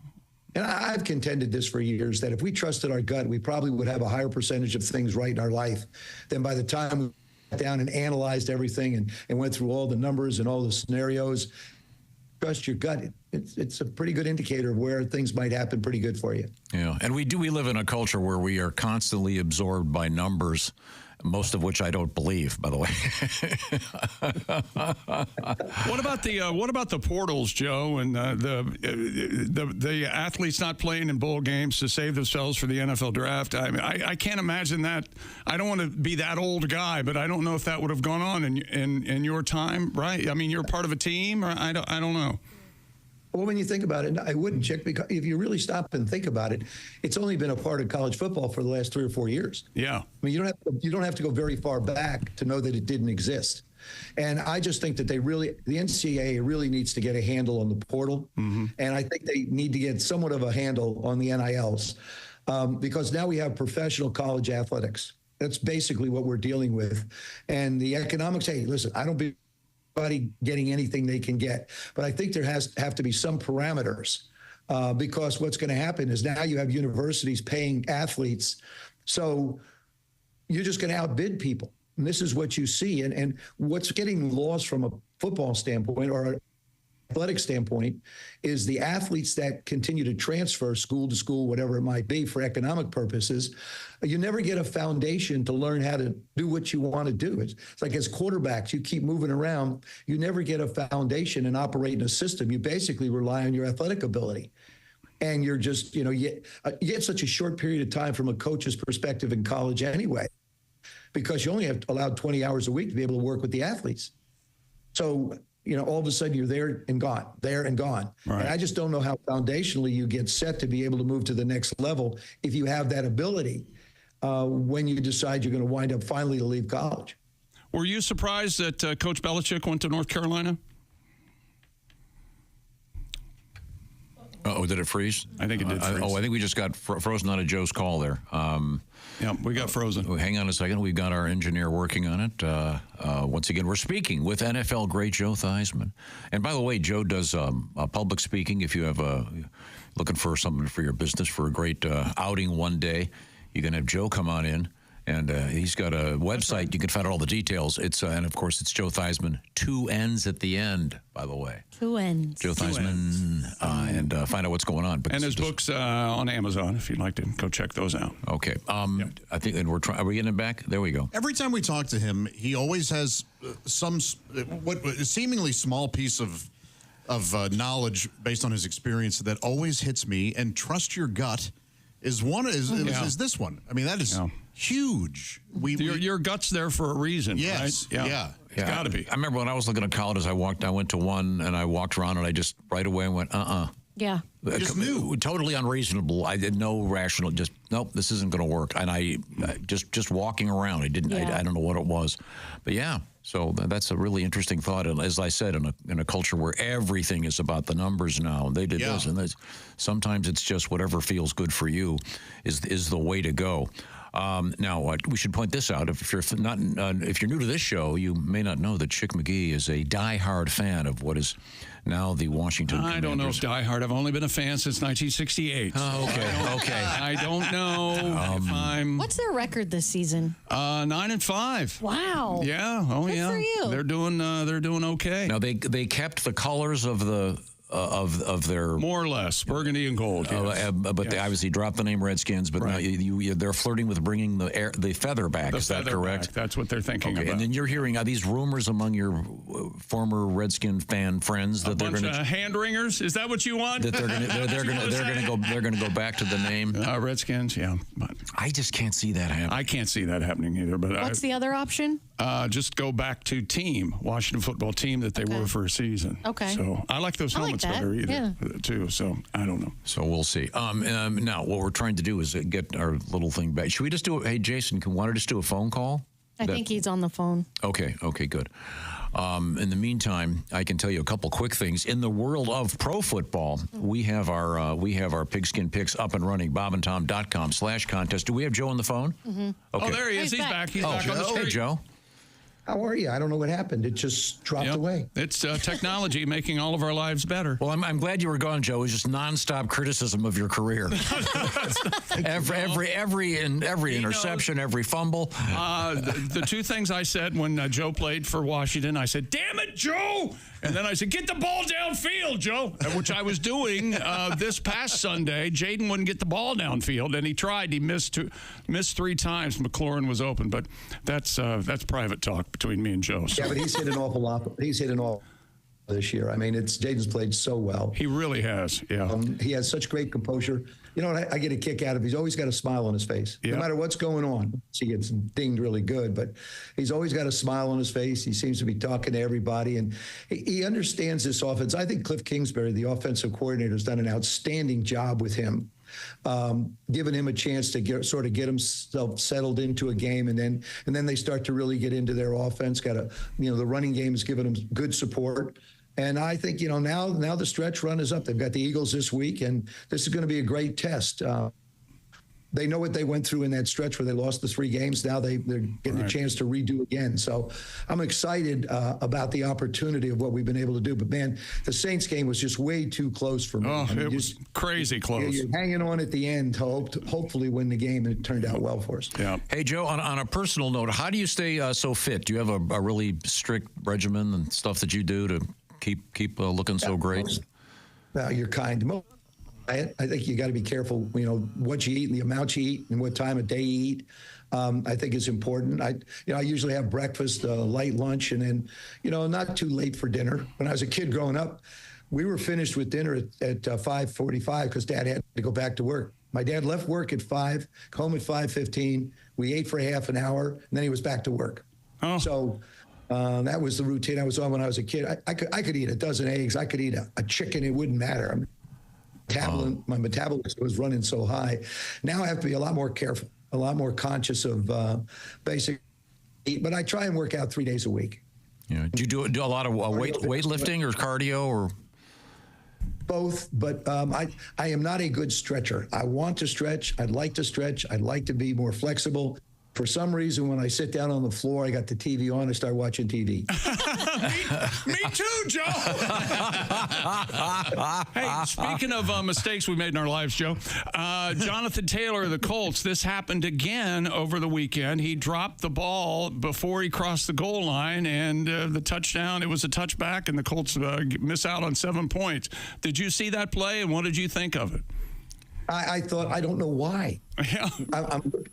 And I've contended this for years, that if we trusted our gut, we probably would have a higher percentage of things right in our life than by the time we down and analyzed everything and went through all the numbers and all the scenarios. Trust your gut. It's a pretty good indicator of where things might happen pretty good for you. Yeah, and we live in a culture where we are constantly absorbed by numbers, most of which I don't believe, by the way. What about the portals, Joe, and the athletes not playing in bowl games to save themselves for the NFL draft? I mean, I can't imagine that. I don't want to be that old guy, but I don't know if that would have gone on in your time, right? I mean, you're part of a team, or I don't know. Well, when you think about it, I wouldn't check, because if you really stop and think about it, it's only been a part of college football for the last 3 or 4 years. Yeah. I mean, you don't have to go very far back to know that it didn't exist. And I just think that the NCAA really needs to get a handle on the portal. And I think they need to get somewhat of a handle on the NILs, because now we have professional college athletics. That's basically what we're dealing with. And the economics, hey, listen, I don't be getting anything they can get, but I think there have to be some parameters, because what's going to happen is now you have universities paying athletes, so you're just going to outbid people, and this is what you see. And what's getting lost from a football standpoint or athletic standpoint is the athletes that continue to transfer school to school, whatever it might be, for economic purposes. You never get a foundation to learn how to do what you want to do. It's like as quarterbacks, you keep moving around. You never get a foundation and operate in a system. You basically rely on your athletic ability. And you're just, you get such a short period of time from a coach's perspective in college anyway, because you only have allowed 20 hours a week to be able to work with the athletes. So, all of a sudden you're there and gone. Right. And I just don't know how foundationally you get set to be able to move to the next level if you have that ability when you decide you're going to wind up finally to leave college. Were you surprised that Coach Belichick went to North Carolina? Oh, did it freeze? I think it did freeze. I think we just got frozen on a Joe's call there. Yeah, we got frozen. Hang on a second. We've got our engineer working on it. Once again, we're speaking with NFL great Joe Theismann. And by the way, Joe does public speaking. If you have looking for something for your business for a great outing one day, you can have Joe come on in. And he's got a website. Right. You can find out all the details. And of course, it's Joe Theismann, 2 N's at the end, by the way. 2 N's. Joe Theismann, and find out what's going on. And his books on Amazon, if you'd like to go check those out. Okay. I think, and are we getting it back? There we go. Every time we talk to him, he always has some seemingly small piece of knowledge based on his experience that always hits me. And trust your gut is this one. I mean, that is huge. Your gut's there for a reason. Yes. Right? Yeah. It's got to be. I remember when I was looking at colleges, I went to one and I walked around and I just right away went, Yeah. Just knew. Totally unreasonable. I did no rational, just, nope, this isn't going to work. And I just walking around, I don't know what it was. But yeah. So that's a really interesting thought. And as I said, in a culture where everything is about the numbers now, they did this and this. Sometimes it's just whatever feels good for you is the way to go. Now, we should point this out. If you're new to this show, you may not know that Chick McGee is a diehard fan of what is now the Washington Commanders. I don't know if diehard. I've only been a fan since 1968. Oh, okay. I don't know if I'm... What's their record this season? 9-5. Wow. Yeah. Oh, Good yeah. for you. They're doing okay. Now, they kept the colors of the... of their more or less burgundy and gold, but they obviously dropped the name Redskins. But now they're flirting with bringing the feather back. Is that correct? Back. That's what they're thinking about. And then you're hearing these rumors among your former Redskin fan friends that they're going to hand wringers. Is that what you want? That they're going to go back to the name Redskins. Yeah, but I just can't see that happening. I can't see that happening either. But what's the other option? Just go back to Washington football team that they were for a season. Okay. So I like those helmets better too. So I don't know. So we'll see. Now what we're trying to do is get our little thing back. Should we just do it? Hey, Jason, want to just do a phone call? I think he's on the phone. Okay, good. In the meantime, I can tell you a couple quick things. In the world of pro football, we have our pigskin picks up and running. bobandtom.com/contest. Do we have Joe on the phone? Mm-hmm. Okay. Oh, there he is. He's back. He's back on the street. Hey, Joe. How are you? I don't know what happened. It just dropped away. It's technology making all of our lives better. Well, I'm glad you were gone, Joe. It was just nonstop criticism of your career. every interception, every fumble. The two things I said when Joe played for Washington, I said, "Damn it, Joe!" And then I said, "Get the ball downfield, Joe," which I was doing this past Sunday. Jaden wouldn't get the ball downfield, and he tried. He missed 3 times. McLaurin was open, but that's private talk between me and Joe. So. Yeah, but he's hit an awful lot. He's hit an awful this year. I mean, Jaden's played so well. He really has. Yeah. He has such great composure. You know what I get a kick out of? He's always got a smile on his face. No matter what's going on. He gets dinged really good, but he's always got a smile on his face. He seems to be talking to everybody, and he understands this offense. I think Cliff Kingsbury, the offensive coordinator, has done an outstanding job with him, giving him a chance to get himself settled into a game, and then they start to really get into their offense. The running game has given him good support. And I think, now the stretch run is up. They've got the Eagles this week, and this is going to be a great test. They know what they went through in that stretch where they lost the 3 games. Now they're getting a chance to redo again. So I'm excited about the opportunity of what we've been able to do. But, man, the Saints game was just way too close for me. Oh, it was crazy close. You're hanging on at the end to hopefully win the game, and it turned out well for us. Yeah. Hey, Joe, on a personal note, how do you stay so fit? Do you have a really strict regimen and stuff that you do to keep looking so great? Well, you're kind. I think you got to be careful, what you eat and the amount you eat and what time of day you eat. I think is important. I usually have breakfast, light lunch, and then, not too late for dinner. When I was a kid growing up, we were finished with dinner at 5:45 because Dad had to go back to work. My dad left work at 5, home at 5:15. We ate for half an hour, and then he was back to work. Oh. So that was the routine I was on when I was a kid. I could eat a dozen eggs. I could eat a chicken. It wouldn't matter. My metabolism was running so high. Now I have to be a lot more careful, a lot more conscious of basic eat. But I try and work out 3 days a week. Yeah. Do you do a lot of weightlifting or cardio or? Both, but I am not a good stretcher. I want to stretch. I'd like to stretch. I'd like to be more flexible. For some reason, when I sit down on the floor, I got the TV on, I start watching TV. Me too, Joe. Hey, speaking of mistakes we made in our lives, Joe, Jonathan Taylor of the Colts, this happened again over the weekend. He dropped the ball before he crossed the goal line, and the touchdown, it was a touchback, and the Colts miss out on 7 points. Did you see that play, and what did you think of it? I thought, I don't know why. Yeah.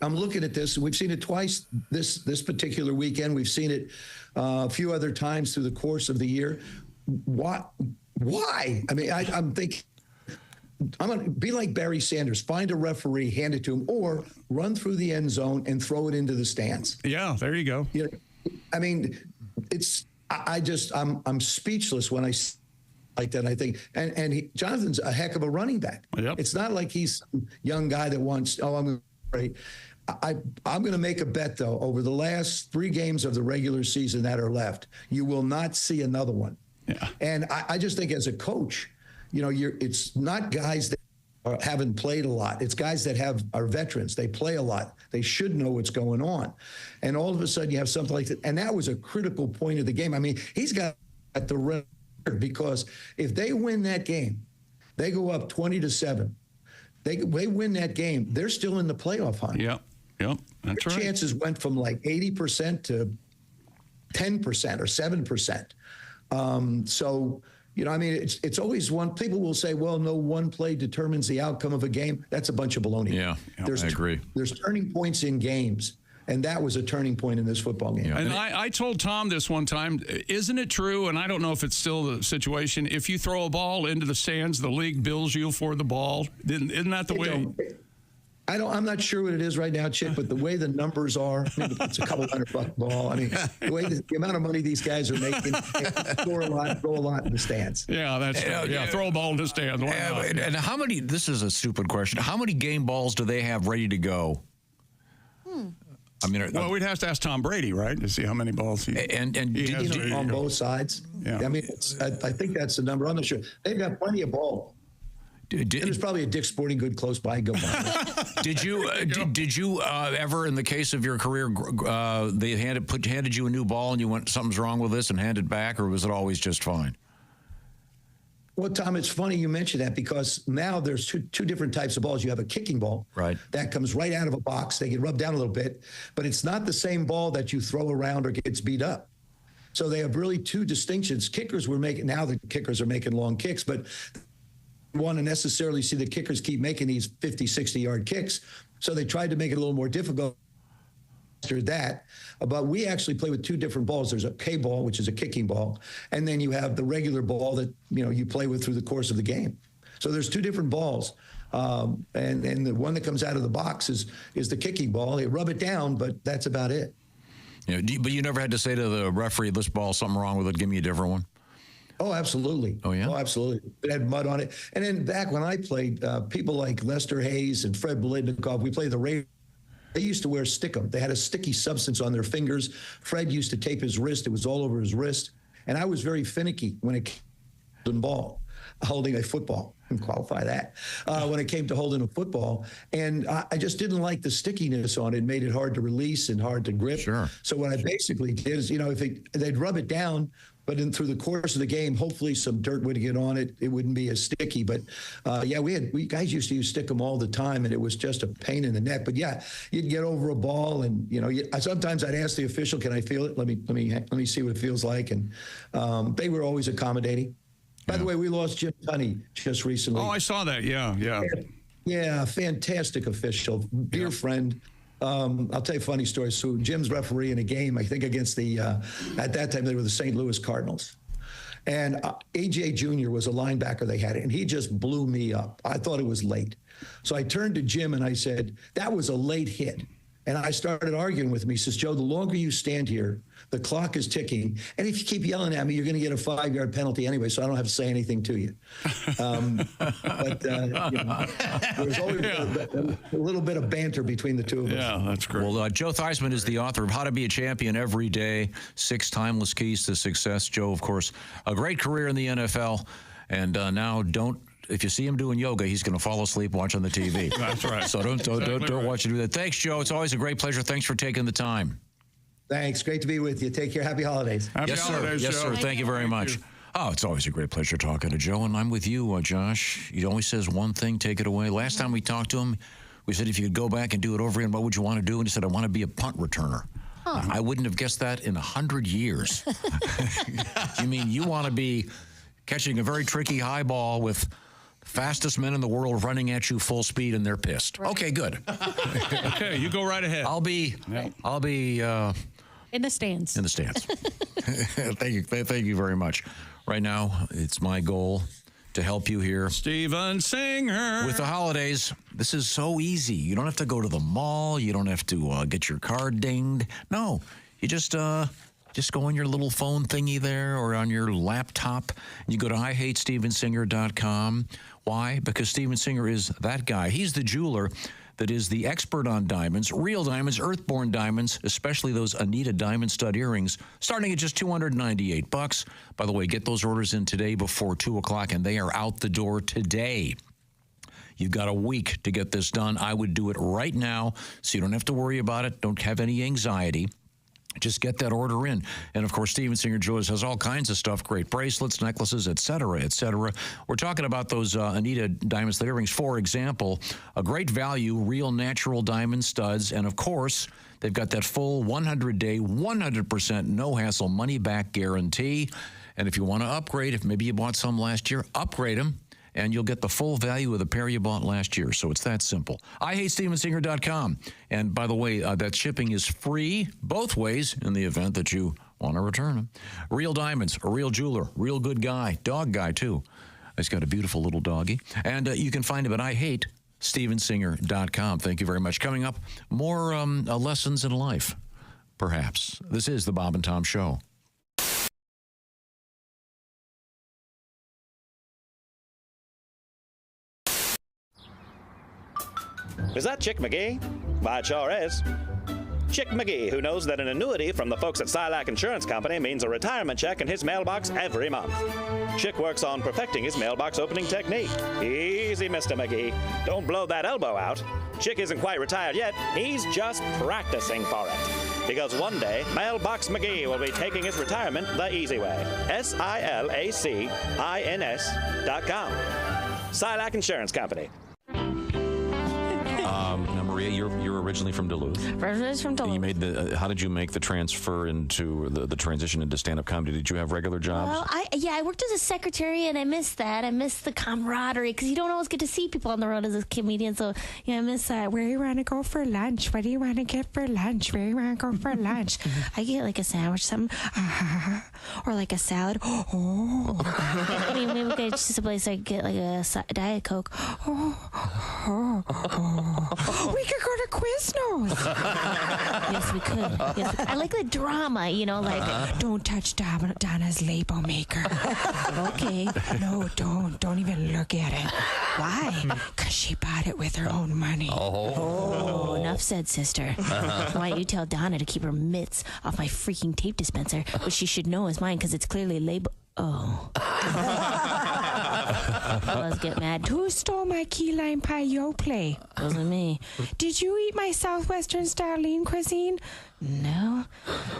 I'm looking at this. We've seen it twice this particular weekend. We've seen it a few other times through the course of the year. Why? I mean, I'm thinking, I'm going to be like Barry Sanders, find a referee, hand it to him, or run through the end zone and throw it into the stands. Yeah, there you go. I mean, I'm speechless when I see like that. I think, and Jonathan's a heck of a running back. Yep. It's not like he's some young guy that wants, I'm great. I'm going to make a bet, though. Over the last 3 games of the regular season that are left, you will not see another one. Yeah. And I just think as a coach, it's not guys that haven't played a lot. It's guys that are veterans. They play a lot. They should know what's going on. And all of a sudden you have something like that. And that was a critical point of the game. I mean, he's got at the record, because if they win that game, they go up 20-7. They win that game, they're still in the playoff hunt. Yep. That's Their right. chances went from like 80% to 10% or 7%. So, I mean, it's always one. People will say, well, no one play determines the outcome of a game. That's a bunch of baloney. Yeah, I agree. There's turning points in games, and that was a turning point in this football game. Yeah. And I told Tom this one time, isn't it true, and I don't know if it's still the situation, if you throw a ball into the stands, the league bills you for the ball? Isn't that the way? I'm not sure what it is right now, Chick, but the way the numbers are, it's a couple $100 ball. I mean, the amount of money these guys are making, score a lot, throw a lot in the stands. Yeah, that's throw a ball in the stands. And how many, this is a stupid question, how many game balls do they have ready to go? I mean, well, we'd have to ask Tom Brady, right, to see how many balls he has on both sides. Yeah. I mean, I think that's the number. I'm not sure. They've got plenty of ball. And there's probably a Dick's Sporting Good close by. Go by. Did you ever, in the case of your career, they handed you a new ball and you went, something's wrong with this, and handed back, or was it always just fine? Well, Tom, it's funny you mentioned that, because now there's two different types of balls. You have a kicking ball, right, that comes right out of a box. They get rubbed down a little bit, but it's not the same ball that you throw around or gets beat up. So they have really two distinctions. Now the kickers are making long kicks, but want to necessarily see the kickers keep making these 50, 60-yard kicks. So they tried to make it a little more difficult after that. But we actually play with 2 different balls. There's a K ball, which is a kicking ball, and then you have the regular ball that you play with through the course of the game. So there's 2 different balls. And the one that comes out of the box is the kicking ball. They rub it down, but that's about it. Yeah, but you never had to say to the referee, this ball, something wrong with it, give me a different one? Oh, absolutely. Oh, yeah? Oh, absolutely. It had mud on it. And then back when I played, people like Lester Hayes and Fred Biletnikoff, we played the Raiders. They used to wear stickum. They had a sticky substance on their fingers. Fred used to tape his wrist. It was all over his wrist. And I was very finicky when it came to ball, holding a football. And qualify that. When it came to holding a football. And I just didn't like the stickiness on it. It made it hard to release and hard to grip. Sure. So what I basically did is, if they'd rub it down, but through the course of the game, hopefully some dirt would get on it. It wouldn't be as sticky. But we guys used to use stickum all the time, and it was just a pain in the neck. But yeah, you'd get over a ball, and sometimes I'd ask the official, "Can I feel it? Let me see what it feels like." And they were always accommodating. By the way, we lost Jim Tunney just recently. Oh, I saw that. Yeah. Yeah, fantastic official, dear friend. I'll tell you a funny story. So Jim's referee in a game, I think against at that time they were the St. Louis Cardinals. And A.J. Jr. was a linebacker they had, and he just blew me up. I thought it was late. So I turned to Jim and I said, that was a late hit. And I started arguing with him. He says, Joe, the longer you stand here, the clock is ticking. And if you keep yelling at me, you're going to get a 5-yard penalty anyway, so I don't have to say anything to you. There's always a little bit of banter between the two of us. Yeah, that's great. Well, Joe Theismann is the author of How to Be a Champion Every Day, 6 Timeless Keys to Success. Joe, of course, a great career in the NFL. And now if you see him doing yoga, he's going to fall asleep watching the TV. That's right. So don't watch him do that. Thanks, Joe. It's always a great pleasure. Thanks for taking the time. Thanks. Great to be with you. Take care. Happy holidays. Happy holidays, Yes, Joe. sir. Thank you very much. Oh, it's always a great pleasure talking to Joe, and I'm with you, Josh. He always says one thing, take it away. Last time we talked to him, we said if you could go back and do it over again, what would you want to do? And he said, I want to be a punt returner. Huh. I wouldn't have guessed that in 100 years. You mean you want to be catching a very tricky high ball with fastest men in the world running at you full speed, and they're pissed. Right. Okay, good. Okay, you go right ahead. I'll be in the stands. In the stands. Thank you very much. Right now, it's my goal to help you here. Steven Singer. With the holidays, this is so easy. You don't have to go to the mall. You don't have to get your card dinged. No, you just go on your little phone thingy there or on your laptop. You go to IHateStevenSinger.com. Why? Because Steven Singer is that guy. He's the jeweler that is the expert on diamonds, real diamonds, earthborn diamonds, especially those Anita diamond stud earrings, starting at just $298. By the way, get those orders in today before 2 o'clock, and they are out the door today. You've got a week to get this done. I would do it right now so you don't have to worry about it. Don't have any anxiety. Just get that order in. And, of course, Steven Singer Jewelers has all kinds of stuff, great bracelets, necklaces, et cetera, et cetera. We're talking about those Anita diamond stud earrings, for example, a great value, real natural diamond studs. And, of course, they've got that full 100-day, 100% no-hassle money-back guarantee. And if you want to upgrade, if maybe you bought some last year, upgrade them. And you'll get the full value of the pair you bought last year. So it's that simple. IHateStevenSinger.com. And by the way, that shipping is free both ways in the event that you want to return them. Real diamonds, a real jeweler, real good guy, dog guy too. He's got a beautiful little doggy. And you can find him at IHateStevenSinger.com. Thank you very much. Coming up, more lessons in life, perhaps. This is the Bob and Tom Show. Is that Chick McGee? Why, it sure is. Chick McGee, who knows that an annuity from the folks at Silac Insurance Company means a retirement check in his mailbox every month. Chick works on perfecting his mailbox opening technique. Easy, Mr. McGee. Don't blow that elbow out. Chick isn't quite retired yet. He's just practicing for it. Because one day, Mailbox McGee will be taking his retirement the easy way. SILACINS.com. Silac Insurance Company. Now, Maria, you're originally from Duluth. Originally from Duluth. You made the. How did you make the transfer into the transition into stand-up comedy? Did you have regular jobs? Well, I worked as a secretary, and I missed that. I missed the camaraderie because you don't always get to see people on the road as a comedian. So I miss that. Where do you want to go for lunch? What do you want to get for lunch? Where do you want to go for lunch? I get like a sandwich, something, or like a salad. I mean, maybe we could just a place I get like a Diet Coke. We could go to Quiznos. Yes, we could. Yes, I like the drama, like don't touch Donna's label maker. Okay, no, don't even look at it. Why? Because she bought it with her own money. Oh, enough said, sister. Why don't you tell Donna to keep her mitts off my freaking tape dispenser, which she should know is mine because it's clearly labeled. Oh. Let's get mad. Who stole my key lime pie yo play? Wasn't me. Did you eat my Southwestern style lean cuisine? No.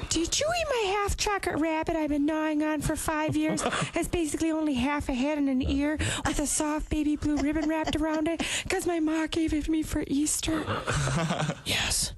Did you eat my half chocolate rabbit I've been gnawing on for 5 years? It's basically only half a head and an ear with a soft baby blue ribbon wrapped around it because my ma gave it to me for Easter. Yes.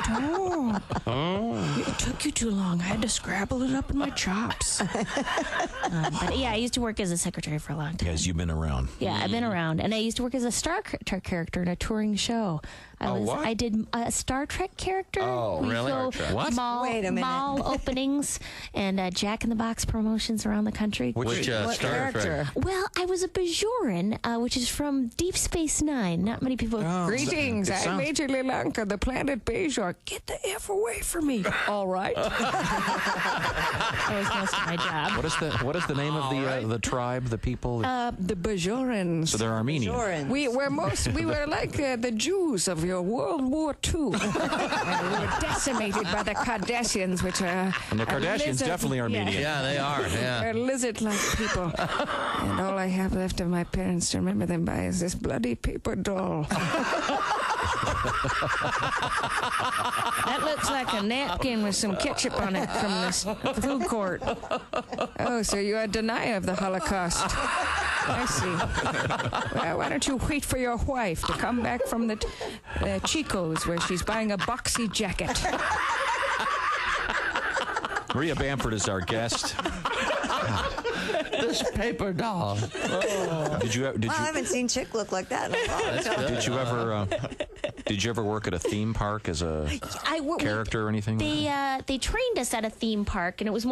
Don't. It took you too long. I had to scrabble it up in my chops. But yeah, I used to work as a secretary for a long time. Yes, you've been around. Yeah, I've been around. And I used to work as a Star Trek character in a touring show. I did a Star Trek character. Oh, really? What? Wait a minute. Mall openings and Jack in the Box promotions around the country. Which Star Trek? Well, I was a Bajoran, which is from Deep Space Nine. Not many people. Greetings, I'm Major Lilanka, the planet Bajor. Get the F away from me. All right. That was most of my job. What is the name of the tribe, the people? The Bajorans. So they're Armenians. We were like the Jews of your World War II. And we were decimated by the Kardashians, which are. And the Kardashians definitely Armenian. Yeah, they are. Yeah. They're lizard-like people. And all I have left of my parents to remember them by is this bloody paper doll. That looks like a napkin with some ketchup on it from this food court. Oh, so you're a denier of the Holocaust. I see. Well, why don't you wait for your wife to come back from the Chico's where she's buying a boxy jacket. Maria Bamford is our guest. This paper doll. Did you? I haven't seen Chick look like that in a long time. Did you ever? Did you ever work at a theme park as a character or anything? They trained us at a theme park, and it was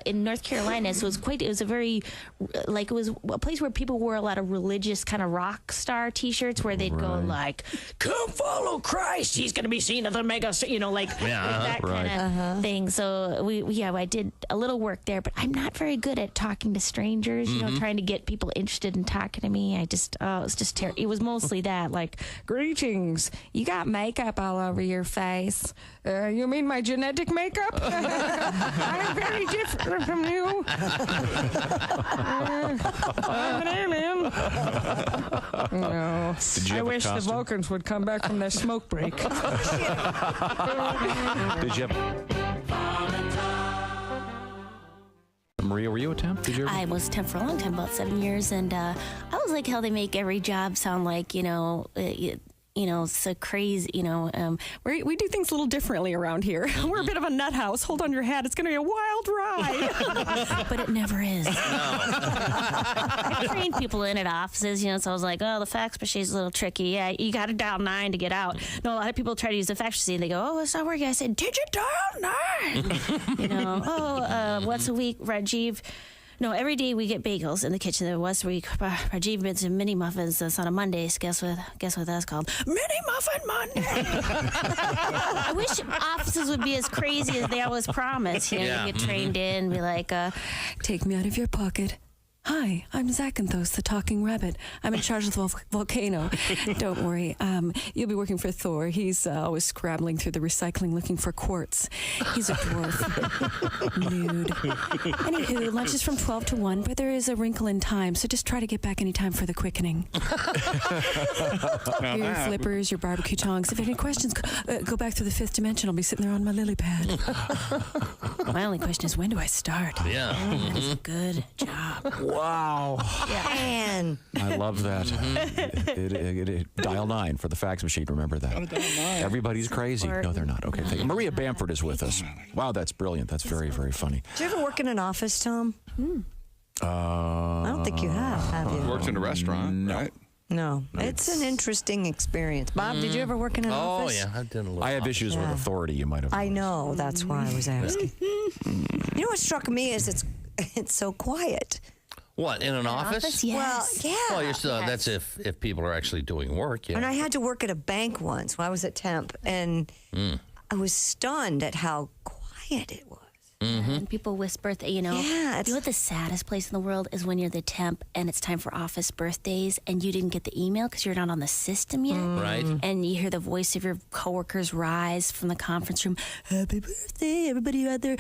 in North Carolina, so it was a very it was a place where people wore a lot of religious kind of rock star T-shirts where they'd go like, "Come follow Christ, he's going to be seen at the mega," that kind of thing. So I did a little work there, but I'm not very good at talking to strangers. Trying to get people interested in talking to me. It was just terrible. It was mostly that, like, greetings. You got makeup all over your face. You mean my genetic makeup? I'm very different from you. I'm an alien. No. I wish the Vulcans would come back from their smoke break. Did you have... Maria, were you a temp? Did you ever? I was a temp for a long time, about 7 years, and I always like how they make every job sound like, so crazy, we do things a little differently around here. We're a bit of a nut house. Hold on your hat. It's going to be a wild ride. But it never is. I trained people in at offices, so I was like, oh, the fax machine's a little tricky. Yeah, you got to dial 9 to get out. No, a lot of people try to use the fax machine. They go, oh, it's not working. I said, did you dial 9? Once a week, Rajiv. No, every day we get bagels in the kitchen. There was week. Rajiv made some mini muffins on a Mondays. Guess what that's called? Mini Muffin Monday. I wish offices would be as crazy as they always promise. You get trained in, be like, take me out of your pocket. Hi, I'm Zakynthos, the talking rabbit. I'm in charge of the volcano. Don't worry. You'll be working for Thor. He's always scrabbling through the recycling looking for quartz. He's a dwarf. Nude. Anywho, lunch is from 12 to 1, but there is a wrinkle in time, so just try to get back any time for the quickening. Your flippers, your barbecue tongs. If you have any questions, go back to the 5th dimension. I'll be sitting there on my lily pad. My only question is, when do I start? Yeah. That is a good job. Wow. Man. I love that. Dial 9 for the fax machine. Remember that. Everybody's crazy. No, they're not. Okay. Thank you. Maria Bamford is with us. Wow, that's brilliant. That's very, very funny. Did you ever work in an office, Tom? I don't think you have you? Worked in a restaurant, no. right? No. It's an interesting experience. Bob, did you ever work in an office? Oh, yeah. I did a little. I have issues with authority, you might have. I know. That's why I was asking. You know what struck me is it's so quiet. What, in an office? Yes. Well, yeah. Well, you're still, that's if people are actually doing work, yeah. And I had to work at a bank once when I was at temp, and I was stunned at how quiet it was. And people whisper, you know what the saddest place in the world is when you're the temp and it's time for office birthdays and you didn't get the email because you're not on the system yet. Right. And you hear the voice of your coworkers rise from the conference room. Happy birthday, everybody who had their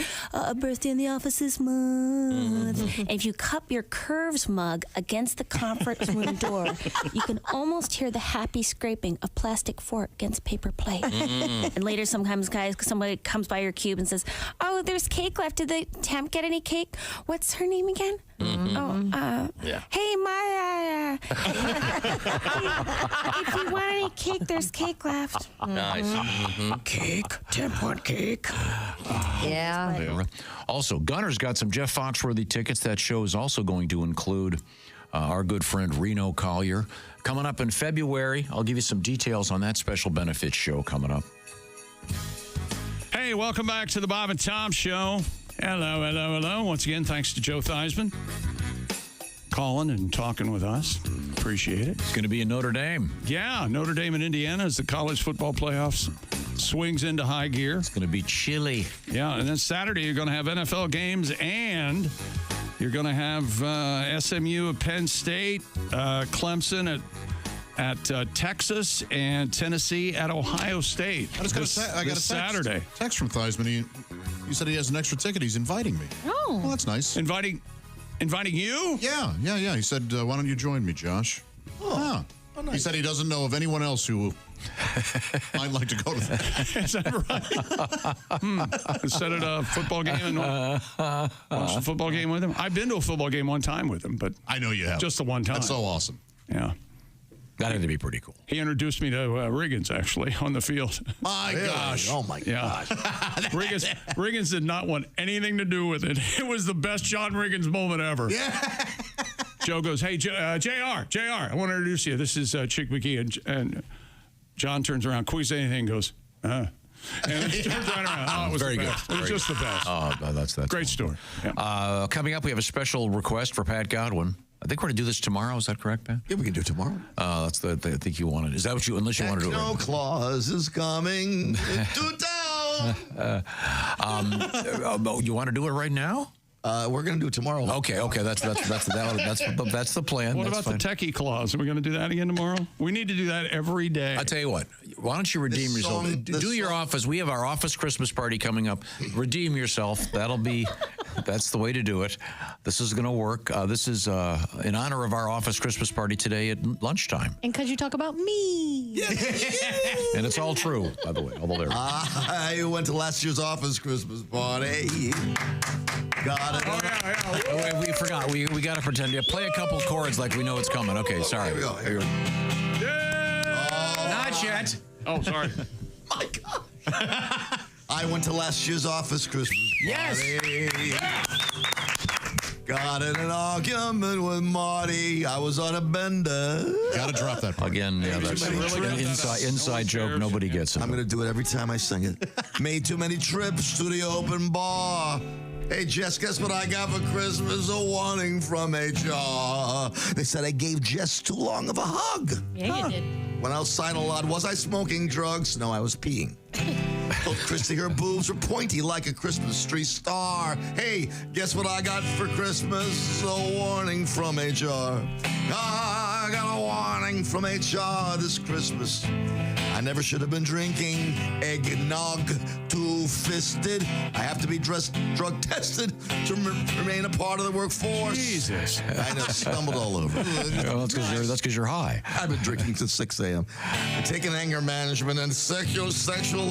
birthday in the office this month. And if you cup your Curves mug against the conference room door, you can almost hear the happy scraping of plastic fork against paper plate. And later sometimes, somebody comes by your cube and says, oh, there's cake left. Did the temp get any cake? What's her name again? Hey, Maya. If you want any cake, there's cake left. Nice. Cake? Temp want cake? Yeah. Also, Gunner's got some Jeff Foxworthy tickets. That show is also going to include our good friend Reno Collier. Coming up in February, I'll give you some details on that special benefits show coming up. Hey, welcome back to the Bob and Tom Show. Hello. Once again, thanks to Joe Theismann calling and talking with us. Appreciate it. It's going to be in Notre Dame. Yeah, Notre Dame in Indiana as the college football playoffs swings into high gear. It's going to be chilly. Yeah, and then Saturday you're going to have NFL games and you're going to have SMU at Penn State, Clemson at Texas, and Tennessee at Ohio State. I got a Saturday. Text from Theismann. He said he has an extra ticket. He's inviting me. Oh, well, that's nice. Inviting you? Yeah. He said, "Why don't you join me, Josh?" Oh, nice. He said he doesn't know of anyone else who might like to go to that. Is that right? Set at a football game and watch the football game with him. I've been to a football game one time with him, but I know you have. Just the one time. That's so awesome. Yeah. That had to be pretty cool. He introduced me to Riggins, actually, on the field. My gosh. Oh, my gosh. Riggins did not want anything to do with it. It was the best John Riggins moment ever. Yeah. Joe goes, hey, JR, I want to introduce you. This is Chick McGee. And John turns around, quick say anything, goes, and then he turns right around. Oh, it was Very the good. best. It was Very just the good. best. Oh, that's Great story. Yeah. Coming up, we have a special request for Pat Godwin. I think we're going to do this tomorrow. Is that correct, Pat? Yeah, we can do it tomorrow. That's the. I think you wanted. Is that what you? Unless you want to do it. No Claus is coming to town. You want to do it right now? We're going to do it tomorrow. Okay. That's the plan. What That's about fine. the techie clause? Are we going to do that again tomorrow? We need to do that every day. I tell you what. Why don't you redeem yourself? Do your office. We have our office Christmas party coming up. Redeem yourself. That's the way to do it. This is going to work. This is in honor of our office Christmas party today at lunchtime. And because you talk about me. And it's all true, by the way. Although I went to last year's office Christmas party. Got it. Wait, we forgot. We got to pretend. Yeah, play a couple chords like we know it's coming. Okay, sorry. Here we go. Here we go. Not yet. Oh, sorry. My God. I went to last year's office Christmas party. Got in an argument with Marty. I was on a bender. Got to drop that part. Again, yeah, that's an inside joke. Nobody gets it. I'm going to do it every time I sing it. Made too many trips to the open bar. Hey, Jess, guess what I got for Christmas? A warning from HR. They said I gave Jess too long of a hug. Yeah, you did. Went outside a lot. Was I smoking drugs? No, I was peeing. Told Christy her boobs were pointy like a Christmas tree star. Hey, guess what I got for Christmas? A warning from HR. I got a warning from HR this Christmas. I never should have been drinking eggnog, two-fisted. I have to be drug tested to remain a part of the workforce. Jesus. I know, stumbled all over. That's because you're high. I've been drinking since 6 a.m. Taking anger management and sexual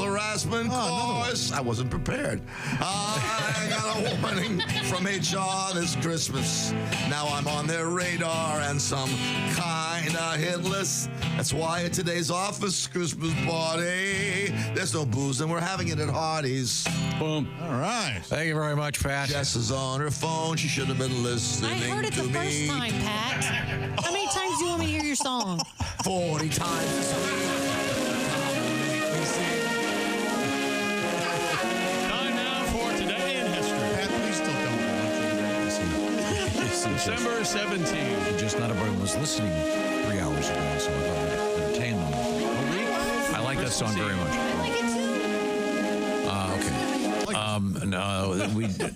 harassment course. I wasn't prepared. I got a warning from HR this Christmas. Now I'm on their radar and some kind of hit list. That's why at today's office Christmas party, there's no booze and we're having it at Hardee's. Boom. All right. Thank you very much, Pat. Jess is on her phone. She should have been listening I heard it to the me. first time, Pat. How many times do you want me to hear your song? 40 times. Time now for Today in History. Pat, please still don't. December 17th. Just not everyone was listening 3 hours ago, so I thought I'd entertain them. I like that song very much. I like it too.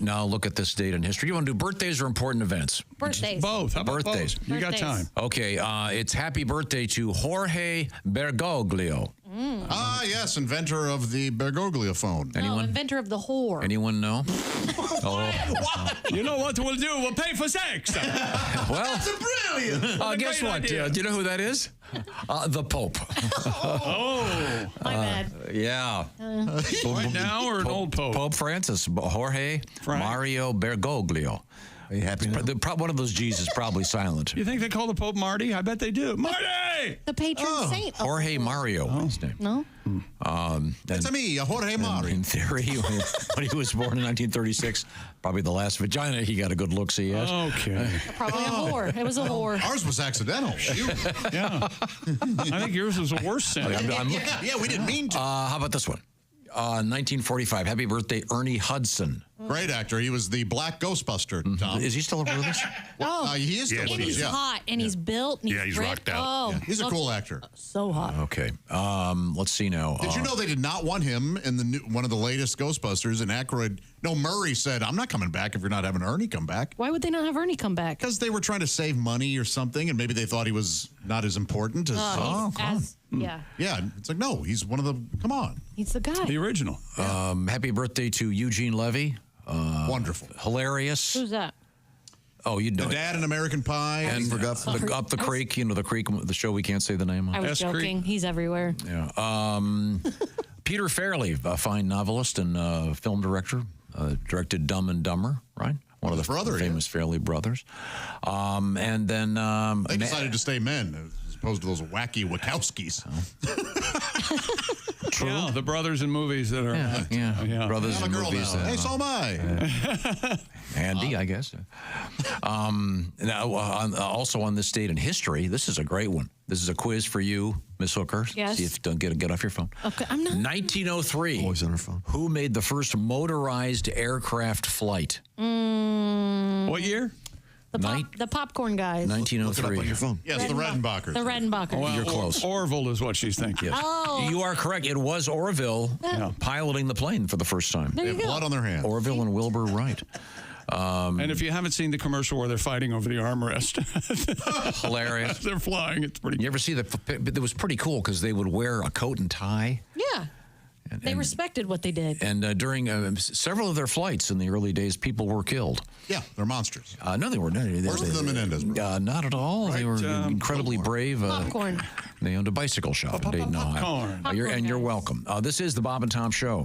Now look at this date in history. You want to do birthdays or important events? Birthdays. Both. How about Birthdays. both? You got Birthdays. time. Okay, it's happy birthday to Jorge Bergoglio. Ah, yes, inventor of the Bergoglio phone. No, inventor of the whore. Anyone know? You know what we'll do? We'll pay for sex. Well, That's brilliant. guess great what? idea. Do you know who that is? The Pope. Oh. My bad. Yeah. Right now or an old Pope? Pope Francis, Jorge Mario Bergoglio. Are you happy now? One of those G's is probably silent. You think they call the Pope Marty? I bet they do. Marty! The patron saint. of- Jorge Mario, his name. No? That's me, Jorge Mari. In theory, when he was born in 1936, probably the last vagina he got a good look see at. Okay. Probably a whore. It was a whore. Ours was accidental. Yeah. I think yours was a worse sin. Yeah, we didn't mean to. How about this one? 1945. Happy birthday, Ernie Hudson. Great actor. He was the Black Ghostbuster, Tom. Is he still with us? Oh, He is still and with us, he's yeah. hot, and he's built, and Yeah, he's ripped. rocked out. Oh, Yeah, he's a looks cool actor. So hot. Okay. Let's see now. Did you know they did not want him in the one of the latest Ghostbusters? And Murray said, "I'm not coming back if you're not having Ernie come back." Why would they not have Ernie come back? Because they were trying to save money or something, and maybe they thought he was not as important as. Yeah. Yeah, it's like no, he's one of the. Come on, He's the guy. The original. Happy birthday to Eugene Levy. Wonderful. Hilarious. Who's that? Oh, you know The it. dad in American Pie. And Up the Creek, the Creek, the show we can't say the name of. I was joking. He's everywhere. Yeah. Peter Farrelly, a fine novelist and film director, directed Dumb and Dumber, right? One of the famous Farrelly brothers. And then they decided to stay men as opposed to those wacky Wachowskis. true? Yeah, the brothers in movies that are. Yeah. Brothers in movies. Hey, so am I. Andy, I guess. Now, also on this date in history, this is a great one. This is a quiz for you, Miss Hooker. Yes. See if you don't get off your phone. Okay, I'm not. 1903. Always on her phone. Who made the first motorized aircraft flight? What year? The popcorn guys. 1903. on your phone. Yes, the Redenbachers. The Redenbachers. Well, You're close. Orville is what she's thinking. Yes. Oh. You are correct. It was Orville piloting the plane for the first time. There you They have go. blood on their hands. Orville and Wilbur Wright. And if you haven't seen the commercial where they're fighting over the armrest, Hilarious. they're flying. It's pretty. You ever see the? It was pretty cool because they would wear a coat and tie. Yeah. They respected what they did. And during several of their flights in the early days, people were killed. Yeah, they're monsters. No, they were not. Worse than the Menendez brothers. Not at all. They were incredibly brave. Popcorn. They owned a bicycle shop in Dayton, Ohio. Popcorn. You're welcome. This is the Bob and Tom Show.